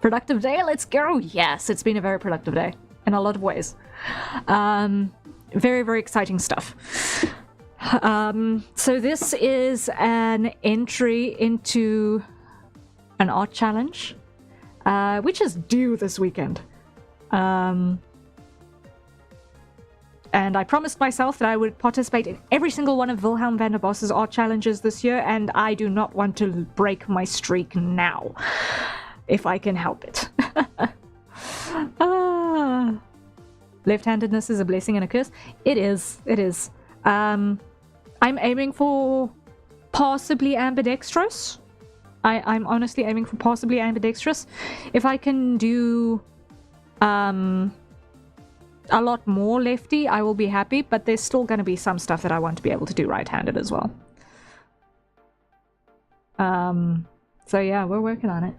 Productive day, let's go. Yes, it's been a very productive day in a lot of ways. Very, very exciting stuff. So this is an entry into an art challenge, which is due this weekend. And I promised myself that I would participate in every single one of Wilhelm van der Bos's art challenges this year, and I do not want to break my streak now, if I can help it. Left-handedness is a blessing and a curse. It is. I'm aiming for possibly ambidextrous. I'm honestly aiming for possibly ambidextrous. If I can do a lot more lefty, I will be happy, but there's still going to be some stuff that I want to be able to do right-handed as well. So yeah, we're working on it.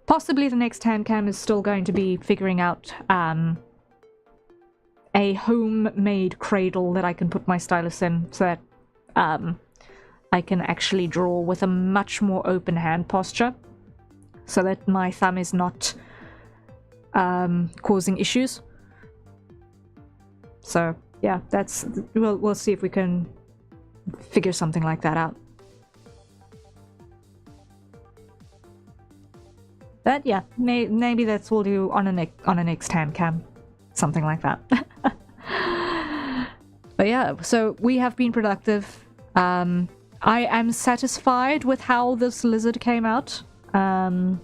Possibly the next hand cam is still going to be figuring out a homemade cradle that I can put my stylus in, so that I can actually draw with a much more open hand posture, so that my thumb is not causing issues. So yeah, we'll see if we can figure something like that out. But yeah, maybe that's what we'll do on a next hand cam, something like that. But yeah, so we have been productive. I am satisfied with how this lizard came out. I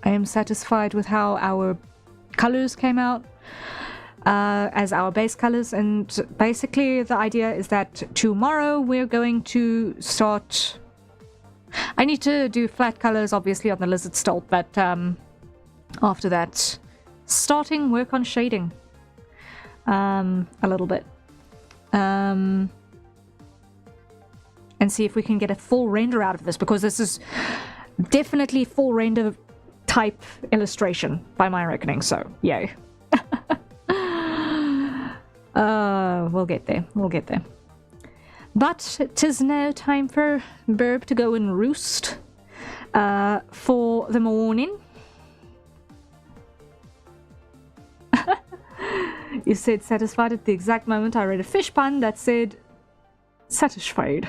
am satisfied with how our colors came out as our base colors, and basically the idea is that tomorrow we're going to start. I need to do flat colors obviously on the lizard still, but after that starting work on shading a little bit, and see if we can get a full render out of this, because this is definitely full render type illustration by my reckoning, so yay. We'll get there. But 'tis now time for Burb to go and roost for the morning. You said satisfied at the exact moment I read a fish pun that said satisfied.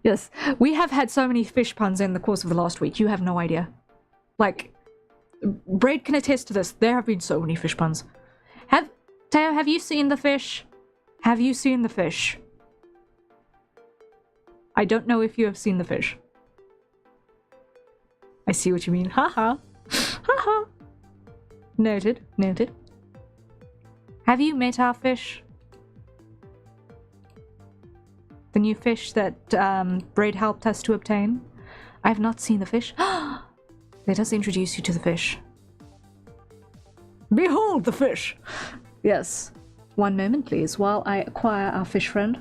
Yes, we have had so many fish puns in the course of the last week, you have no idea. Like, Braid can attest to this, there have been so many fish puns. Teo, have you seen the fish? Have you seen the fish? I don't know if you have seen the fish. I see what you mean. Haha. Haha. Noted. Have you met our fish? The new fish that Bread helped us to obtain? I have not seen the fish. Let us introduce you to the fish. Behold the fish! Yes. One moment, please, while I acquire our fish friend.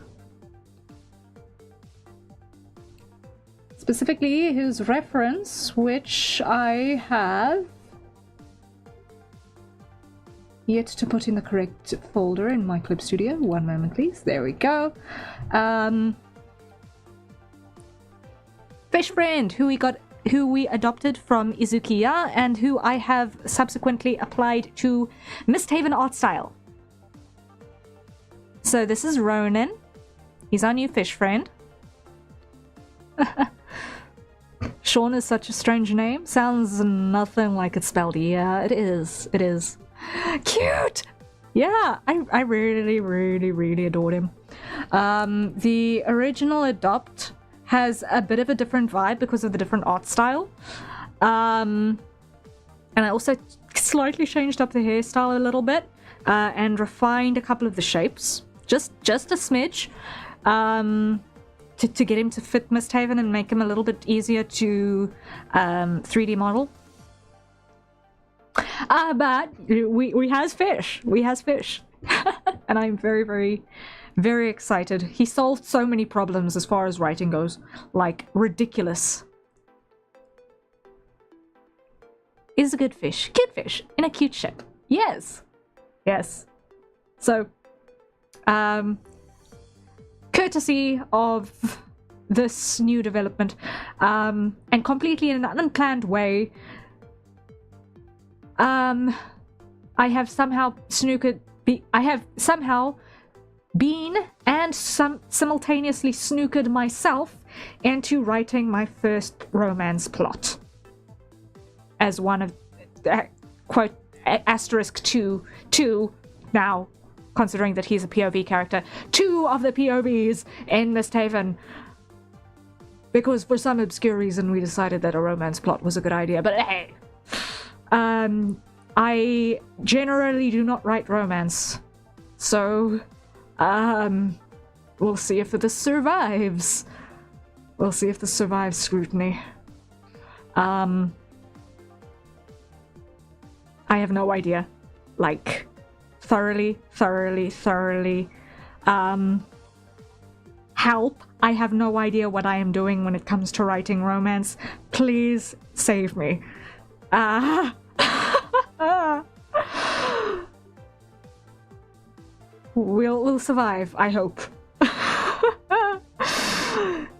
Specifically, his reference, which I have yet to put in the correct folder in my clip studio. One moment, please. There we go. Fish friend, who we adopted from Izukiya, and who I have subsequently applied to Misthaven art style. So this is Ronan. He's our new fish friend. Sean is such a strange name. Sounds nothing like it's spelled. Yeah, it is. It is. Cute! Yeah, I really, really, really adored him. The original Adopt has a bit of a different vibe because of the different art style. And I also slightly changed up the hairstyle a little bit and refined a couple of the shapes. Just a smidge. To get him to fit Misthaven and make him a little bit easier to 3D model. But we has fish. We has fish. And I'm very, very, very excited. He solved so many problems as far as writing goes. Like, ridiculous. Is a good fish. Cute fish. In a cute ship. Yes. Yes. So, courtesy of this new development, and completely in an unplanned way, I have somehow been and simultaneously snookered myself into writing my first romance plot as one of quote asterisk two now, considering that he's a POV character, 2 of the POVs in Misthaven. Because for some obscure reason we decided that a romance plot was a good idea, but hey. I generally do not write romance. So, we'll see if this survives. We'll see if this survives scrutiny. I have no idea. Like, thoroughly. Help. I have no idea what I am doing when it comes to writing romance. Please save me. We'll survive, I hope.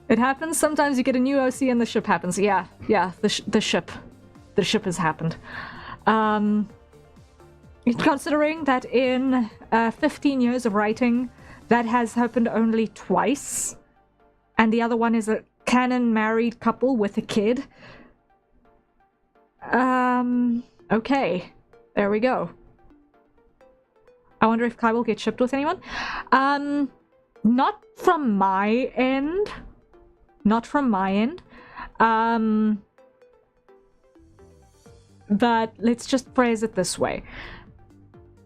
It happens. Sometimes you get a new OC and the ship happens. Yeah, the ship has happened. Considering that in 15 years of writing, that has happened only twice, and the other one is a canon married couple with a kid. Okay, there we go. I wonder if Kai will get shipped with anyone. Not from my end. Not from my end. But let's just phrase it this way.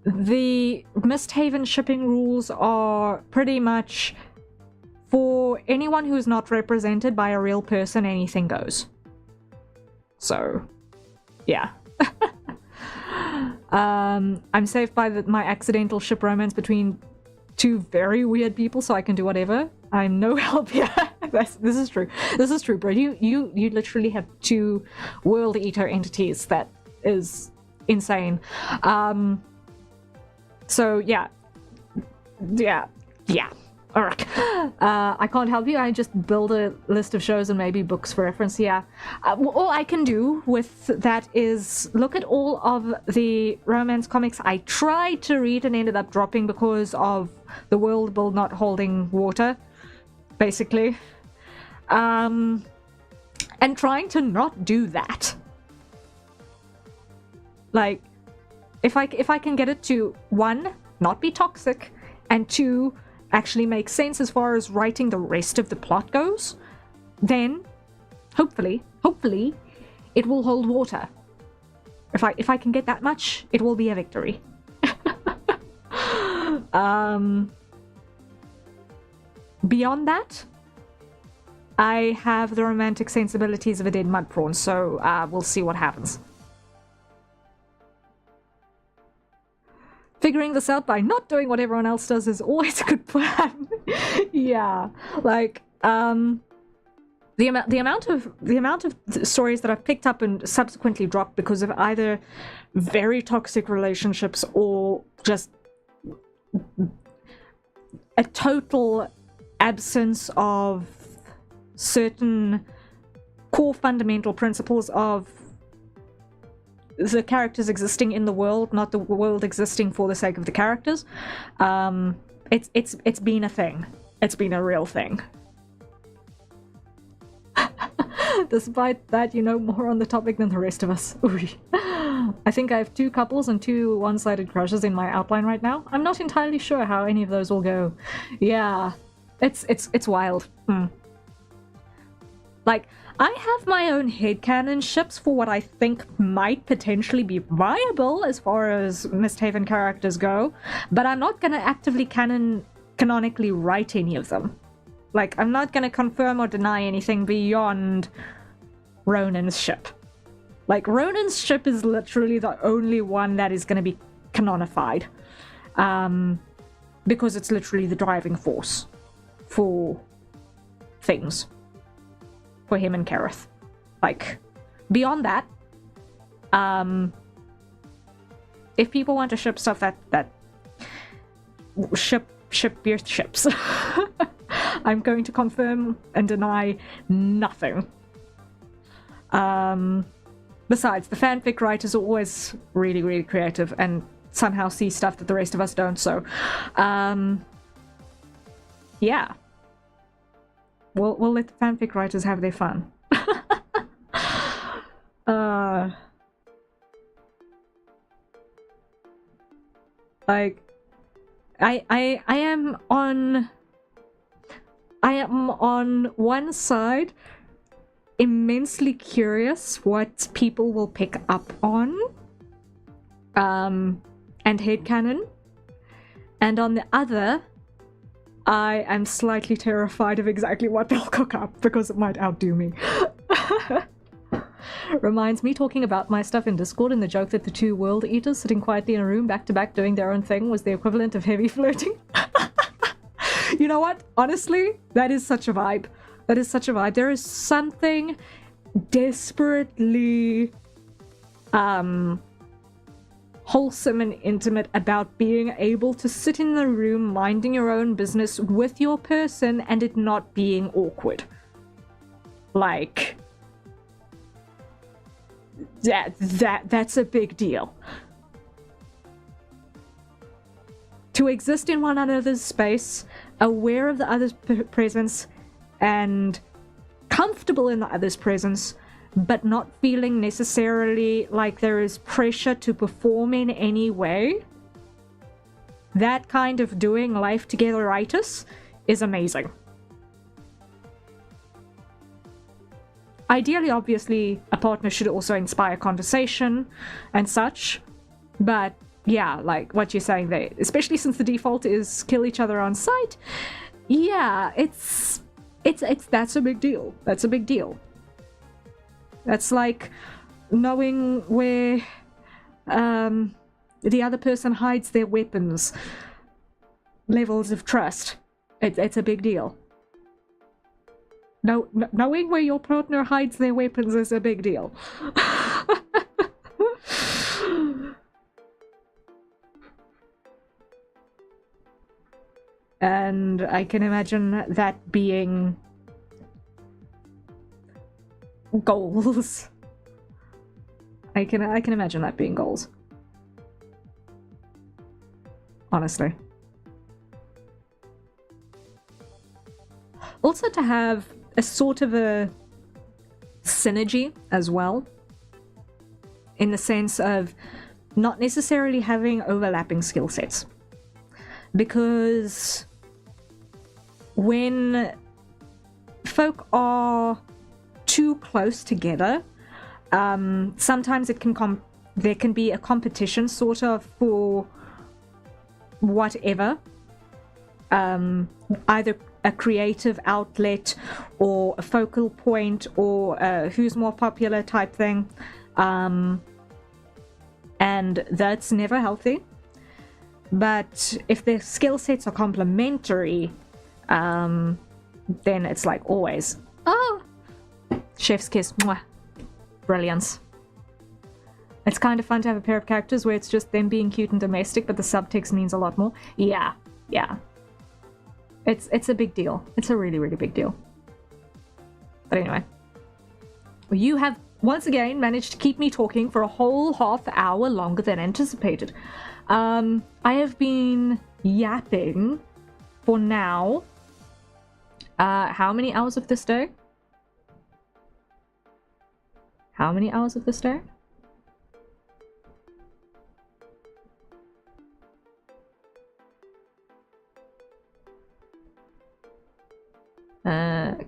The Misthaven shipping rules are pretty much for anyone who's not represented by a real person, anything goes. So, yeah. I'm safe by my accidental ship romance between 2 very weird people, so I can do whatever. I'm no help here. This is true. This is true, bro. You literally have 2 world eater entities. That is insane. So yeah. Alright. I can't help you. I just build a list of shows and maybe books for reference. Yeah. All I can do with that is look at all of the romance comics I tried to read and ended up dropping because of the world build not holding water, basically. And trying to not do that. Like, if I can get it to 1, not be toxic, and 2, actually make sense as far as writing the rest of the plot goes, then hopefully it will hold water. If I can get that much, it will be a victory. Beyond that, I have the romantic sensibilities of a dead mud prawn, so we'll see what happens. Figuring this out by not doing what everyone else does is always a good plan. Yeah, like, the amount of stories that I've picked up and subsequently dropped because of either very toxic relationships or just a total absence of certain core fundamental principles of the characters existing in the world, not the world existing for the sake of the characters. It's been a thing. It's been a real thing. Despite that, you know more on the topic than the rest of us. I think I have 2 couples and 2 one-sided crushes in my outline right now. I'm not entirely sure how any of those will go. Yeah, it's wild. Like, I have my own headcanon ships for what I think might potentially be viable as far as Misthaven characters go, but I'm not gonna actively canonically write any of them. Like, I'm not gonna confirm or deny anything beyond Ronan's ship. Like, Ronan's ship is literally the only one that is gonna be canonified. Because it's literally the driving force for things. For him and Kareth. Like, beyond that, if people want to ship stuff that ship your ships, I'm going to confirm and deny nothing. Besides, the fanfic writers are always really, really creative and somehow see stuff that the rest of us don't, so yeah. We'll let the fanfic writers have their fun. Like, I am on one side immensely curious what people will pick up on, and headcanon, and on the other, I am slightly terrified of exactly what they'll cook up, because it might outdo me. Reminds me talking about my stuff in Discord and the joke that the 2 world eaters sitting quietly in a room back to back doing their own thing was the equivalent of heavy flirting. You know what? Honestly, that is such a vibe. That is such a vibe. There is something desperately wholesome and intimate about being able to sit in the room minding your own business with your person and it not being awkward. Like, that's a big deal. To exist in one another's space, aware of the other's presence, and comfortable in the other's presence, but not feeling necessarily like there is pressure to perform in any way. That kind of doing life together-itis is amazing. Ideally, obviously, a partner should also inspire conversation and such, but yeah, like what you're saying there, especially since the default is kill each other on sight, yeah, it's that's a big deal. That's a big deal. That's like knowing where the other person hides their weapons. Levels of trust. It's a big deal. Knowing where your partner hides their weapons is a big deal. And I can imagine that being goals. I can imagine that being goals. Honestly. Also to have a sort of a synergy as well, in the sense of not necessarily having overlapping skill sets. Because when folk are too close together, sometimes there can be a competition sort of for whatever. Either a creative outlet or a focal point or who's more popular type thing. And that's never healthy. But if the skill sets are complementary, then it's like always, oh, chef's kiss, mwah, brilliance. It's kind of fun to have a pair of characters where it's just them being cute and domestic, but the subtext means a lot more. Yeah. It's a big deal. It's a really, really big deal. But anyway, you have once again managed to keep me talking for a whole half hour longer than anticipated. I have been yapping for now. How many hours of this day? How many hours of this day?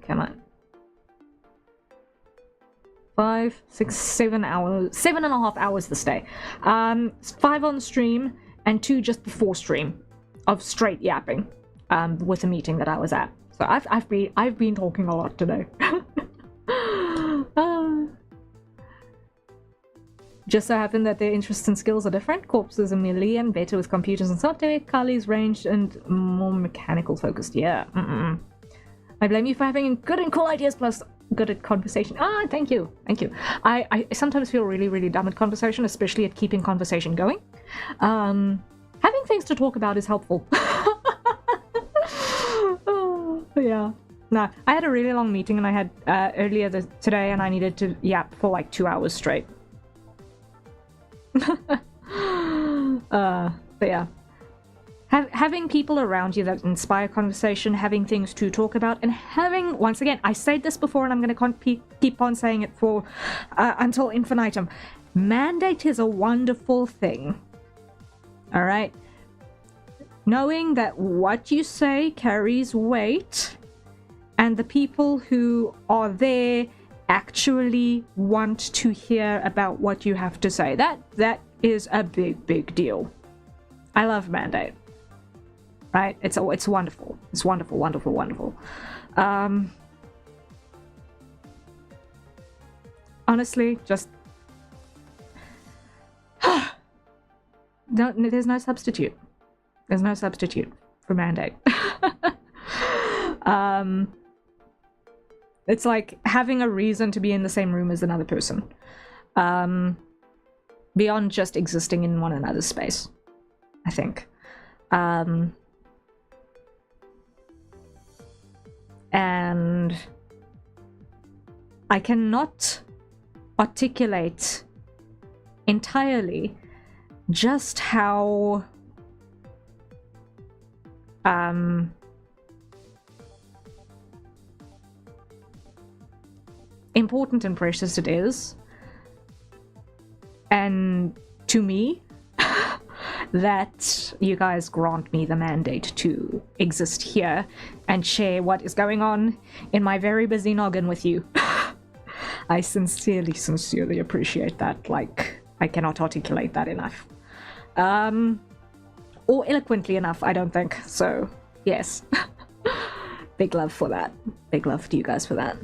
Come on. 5, 6, 7 hours, 7.5 hours this day. 5 on stream and 2 just before stream of straight yapping, with a meeting that I was at. So I've been talking a lot today. Just so happened that their interests and skills are different. Corpses are melee and better with computers and software. Kali's ranged and more mechanical focused. Yeah. I blame you for having good and cool ideas plus good at conversation. Thank you. I sometimes feel really, really dumb at conversation, especially at keeping conversation going. Having things to talk about is helpful. Yeah. No, I had a really long meeting and I had earlier today, and I needed to yap for like 2 hours straight. But yeah. Having people around you that inspire conversation, having things to talk about, and having, once again, I said this before and I'm going to keep on saying it for until infinitum. Mandate is a wonderful thing. All right? Knowing that what you say carries weight and the people who are there actually want to hear about what you have to say. That is a big, big deal. I love Mandate. Right? It's wonderful. It's wonderful, wonderful, wonderful. Honestly, just there's no substitute. There's no substitute for Mandate. It's like having a reason to be in the same room as another person. Beyond just existing in one another's space, I think. And I cannot articulate entirely just how important and precious it is, and to me, that you guys grant me the mandate to exist here and share what is going on in my very busy noggin with you. I sincerely appreciate that. Like, I cannot articulate that enough. Or eloquently enough, I don't think. So, yes. Big love for that. Big love to you guys for that.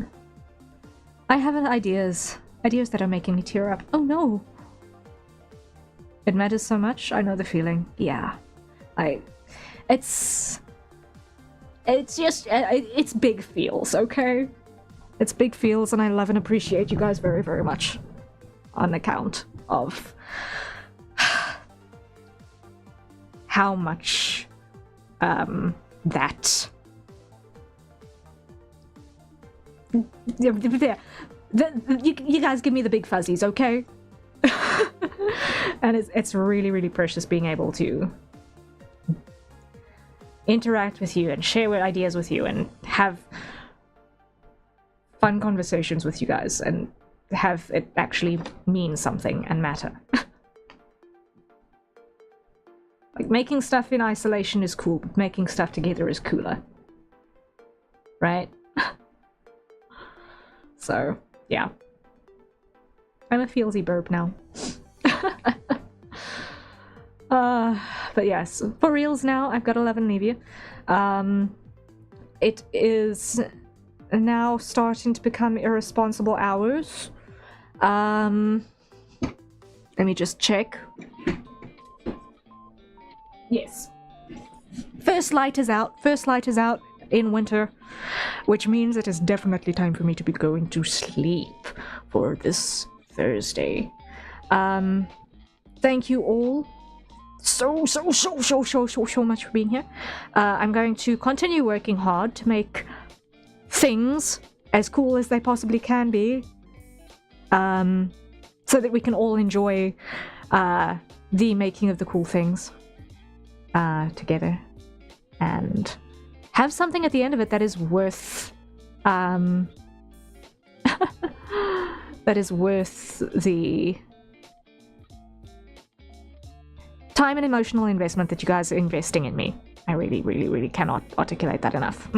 I have ideas that are making me tear up. Oh no! It matters so much. I know the feeling. Yeah, it's just it's big feels, okay? It's big feels, and I love and appreciate you guys very, very much on account of how much that. You guys give me the big fuzzies, okay? And it's really, really precious being able to interact with you and share ideas with you and have fun conversations with you guys and have it actually mean something and matter. Like, making stuff in isolation is cool, but making stuff together is cooler. Right? So, yeah. I'm a feelsy burp now. But yes, for reals now, I've got 11 leave you. It is now starting to become irresponsible hours. Let me just check. Yes. First light is out. First light is out in winter, which means it is definitely time for me to be going to sleep for this Thursday. Thank you all so much for being here. I'm going to continue working hard to make things as cool as they possibly can be, so that we can all enjoy the making of the cool things together, and have something at the end of it that is worth that is worth the time and emotional investment that you guys are investing in me. I really cannot articulate that enough.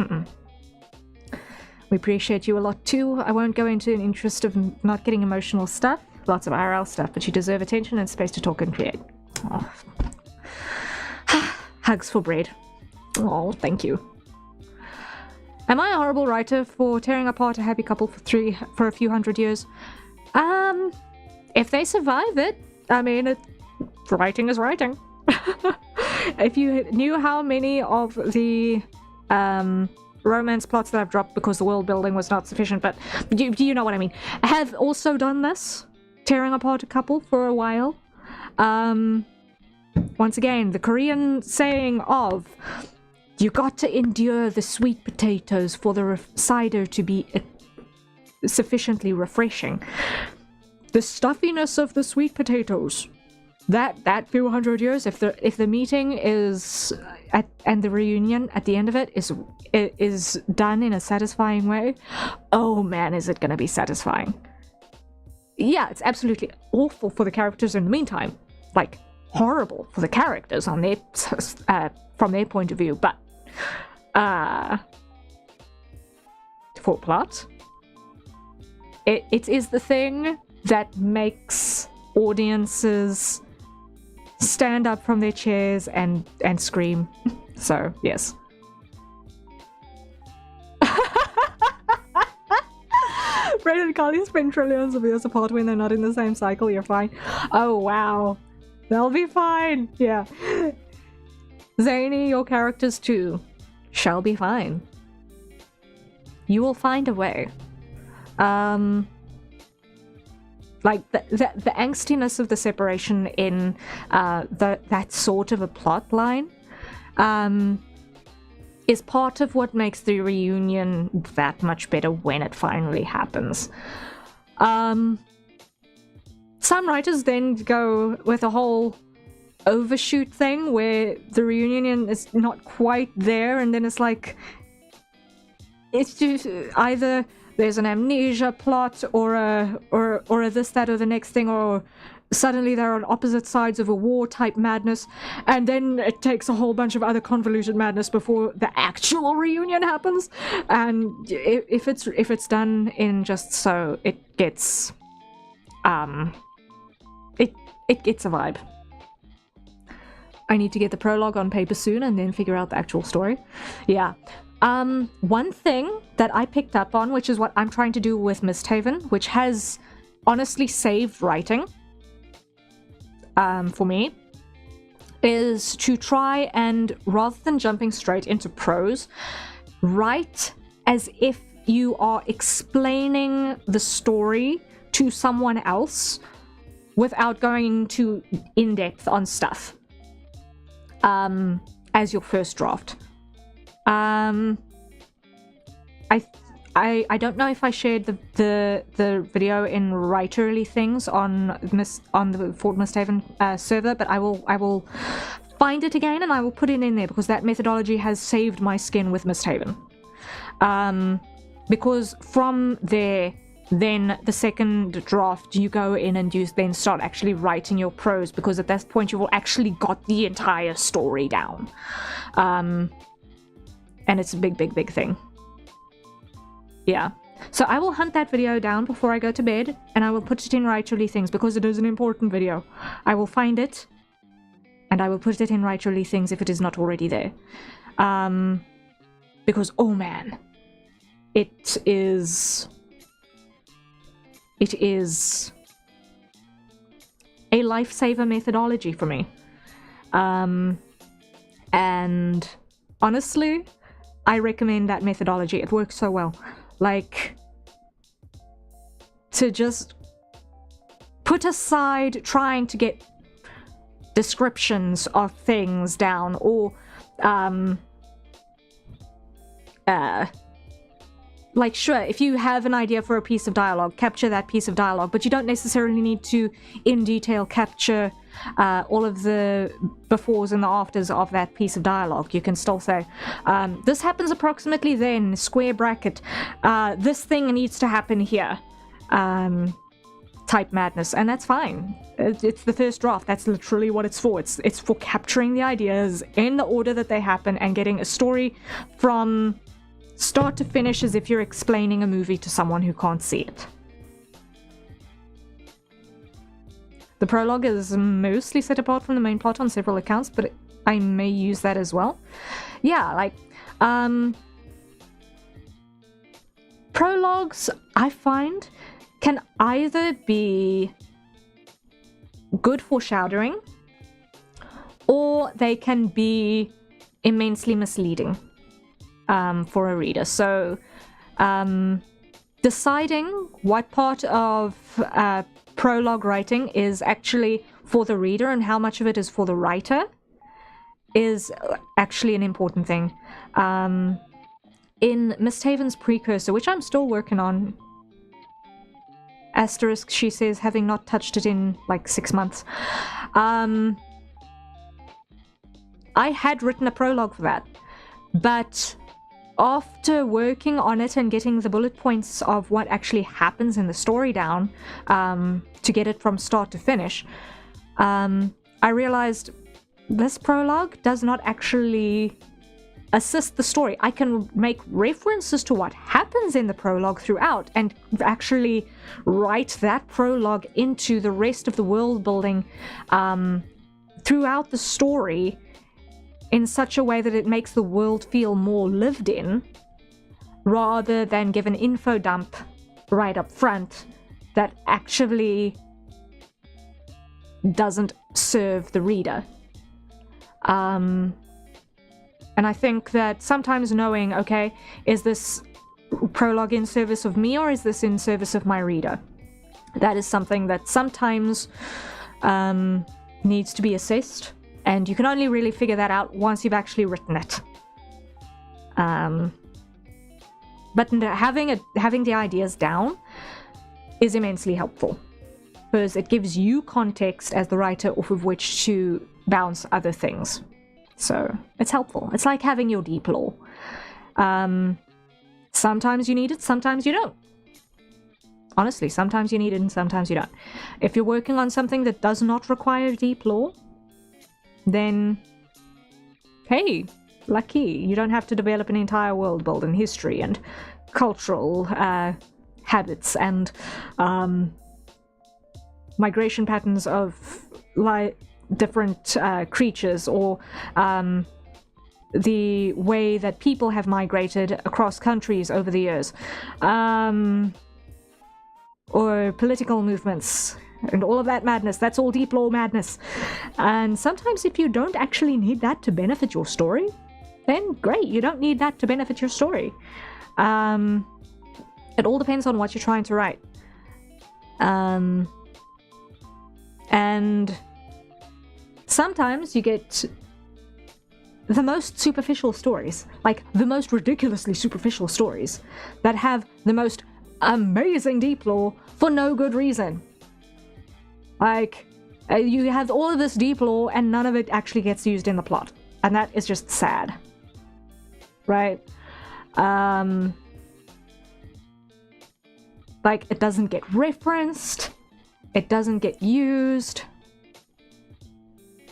We appreciate you a lot too. I won't go into an interest of not getting emotional stuff, lots of IRL stuff, but you deserve attention and space to talk and create. Oh. Hugs for bread. Oh, thank you. Am I a horrible writer for tearing apart a happy couple for a few hundred years? If they survive it, I mean, writing is writing. If you knew how many of the romance plots that I've dropped because the world building was not sufficient, but you know what I mean. I have also done this, tearing apart a couple for a while. Once again, the Korean saying of, you got to endure the sweet potatoes for the cider to be sufficiently refreshing. The stuffiness of the sweet potatoes, that few hundred years, if the meeting is and the reunion at the end of it is done in a satisfying way, oh man, is it gonna be satisfying. Yeah, it's absolutely awful for the characters in the meantime, like horrible for the characters on their from their point of view, but for plot, it is the thing that makes audiences stand up from their chairs and scream. So yes. Brad and Carly spend trillions of years apart when they're not in the same cycle. You're fine. Oh wow, they'll be fine. Yeah. Zany, your characters too shall be fine. You will find a way. Like the angstiness of the separation in that sort of a plot line is part of what makes the reunion that much better when it finally happens. Some writers then go with a whole overshoot thing where the reunion is not quite there, and then it's like, it's just either there's an amnesia plot or a this, that, or the next thing, or suddenly they're on opposite sides of a war type madness, and then it takes a whole bunch of other convoluted madness before the actual reunion happens. And if it's done in just so, it gets it gets a vibe. I need to get the prologue on paper soon and then figure out the actual story. Yeah. One thing that I picked up on, which is what I'm trying to do with Misthaven, which has honestly saved writing for me, is to try and, rather than jumping straight into prose, write as if you are explaining the story to someone else without going too in-depth on stuff as your first draft. I don't know if I shared the video in writerly things on the Fort Misthaven server, but I will find it again and I will put it in there, because that methodology has saved my skin with Misthaven. Because from there, then the second draft, you go in and you then start actually writing your prose, because at that point you've actually got the entire story down. And it's a big thing. Yeah. So I will hunt that video down before I go to bed, and I will put it in writerly things, because it is an important video. I will find it, and I will put it in Write Your Lee Things if it is not already there. Because, oh man, it is a lifesaver methodology for me. And honestly, I recommend that methodology. It works so well. Like, to just put aside trying to get descriptions of things down, or like, sure, if you have an idea for a piece of dialogue, capture that piece of dialogue, but you don't necessarily need to in detail capture all of the befores and the afters of that piece of dialogue. You can still say, this happens approximately then, square bracket, this thing needs to happen here, type madness, and that's fine. It's the first draft. That's literally what it's for. It's for capturing the ideas in the order that they happen and getting a story from start to finish as if you're explaining a movie to someone who can't see it. The prologue is mostly set apart from the main plot on several accounts, but I may use that as well. Yeah, like, prologues, I find, can either be good foreshadowing, or they can be immensely misleading for a reader. So deciding what part of prologue writing is actually for the reader and how much of it is for the writer is actually an important thing. In Miss Haven's precursor, which I'm still working on, asterisk, she says, having not touched it in like 6 months, I had written a prologue for that, but after working on it and getting the bullet points of what actually happens in the story down, to get it from start to finish, I realized this prologue does not actually assist the story. I can make references to what happens in the prologue throughout and actually write that prologue into the rest of the world building throughout the story in such a way that it makes the world feel more lived in, rather than give an info dump right up front that actually doesn't serve the reader. And I think that sometimes knowing, okay, is this prologue in service of me or is this in service of my reader? That is something that sometimes needs to be assessed. And you can only really figure that out once you've actually written it. But having the ideas down is immensely helpful, because it gives you context as the writer off of which to bounce other things. So it's helpful. It's like having your deep lore. Sometimes you need it, sometimes you don't. Honestly, sometimes you need it and sometimes you don't. If you're working on something that does not require deep lore, then, hey, lucky. You don't have to develop an entire world build and history and cultural habits and migration patterns of different creatures, or the way that people have migrated across countries over the years, or political movements. And all of that madness, that's all deep lore madness. And sometimes if you don't actually need that to benefit your story, then great, you don't need that to benefit your story. It all depends on what you're trying to write. And sometimes you get the most superficial stories, like the most ridiculously superficial stories, that have the most amazing deep lore for no good reason. Like, you have all of this deep lore and none of it actually gets used in the plot. And that is just sad. Right? Like, it doesn't get referenced. It doesn't get used.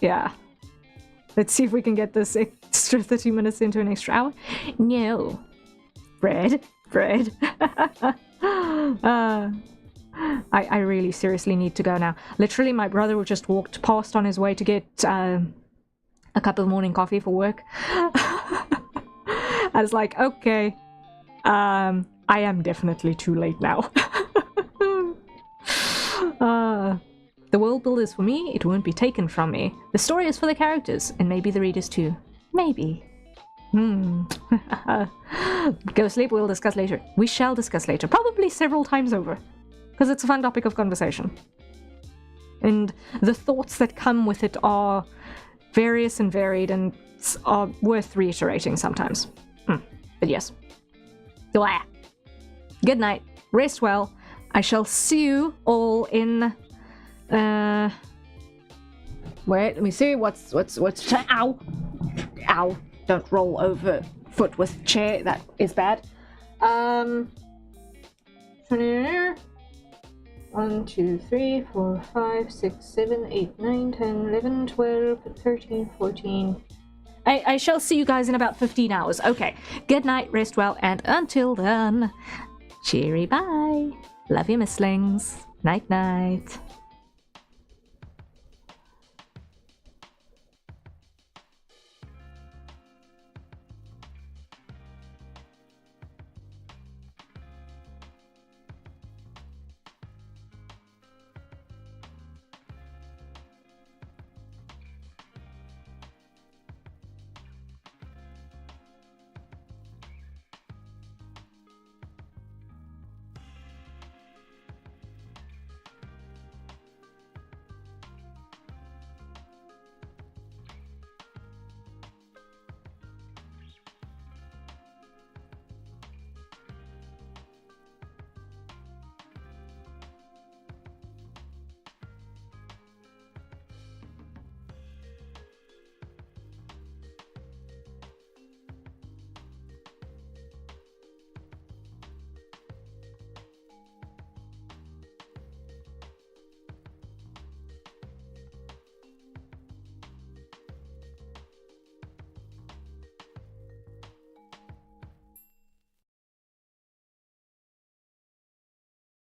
Yeah. Let's see if we can get this extra 30 minutes into an extra hour. No. Fred. I really seriously need to go now. Literally, my brother just walked past on his way to get a cup of morning coffee for work. I was like, okay, I am definitely too late now. The world build is for me, it won't be taken from me. The story is for the characters, and maybe the readers too. Maybe. Go sleep, we'll discuss later. We shall discuss later, probably several times over, because it's a fun topic of conversation. And the thoughts that come with it are various and varied and are worth reiterating sometimes. But yes. Good night. Rest well. I shall see you all in... Wait, let me see. What's... Ow! Ow. Don't roll over foot with chair. That is bad. 1, 2, 3, 4, 5, 6, 7, 8, 9, 10, 11, 12, 13, 14... I shall see you guys in about 15 hours. Okay. Good night, rest well, and until then, cheery bye. Love you, misslings. Night, night.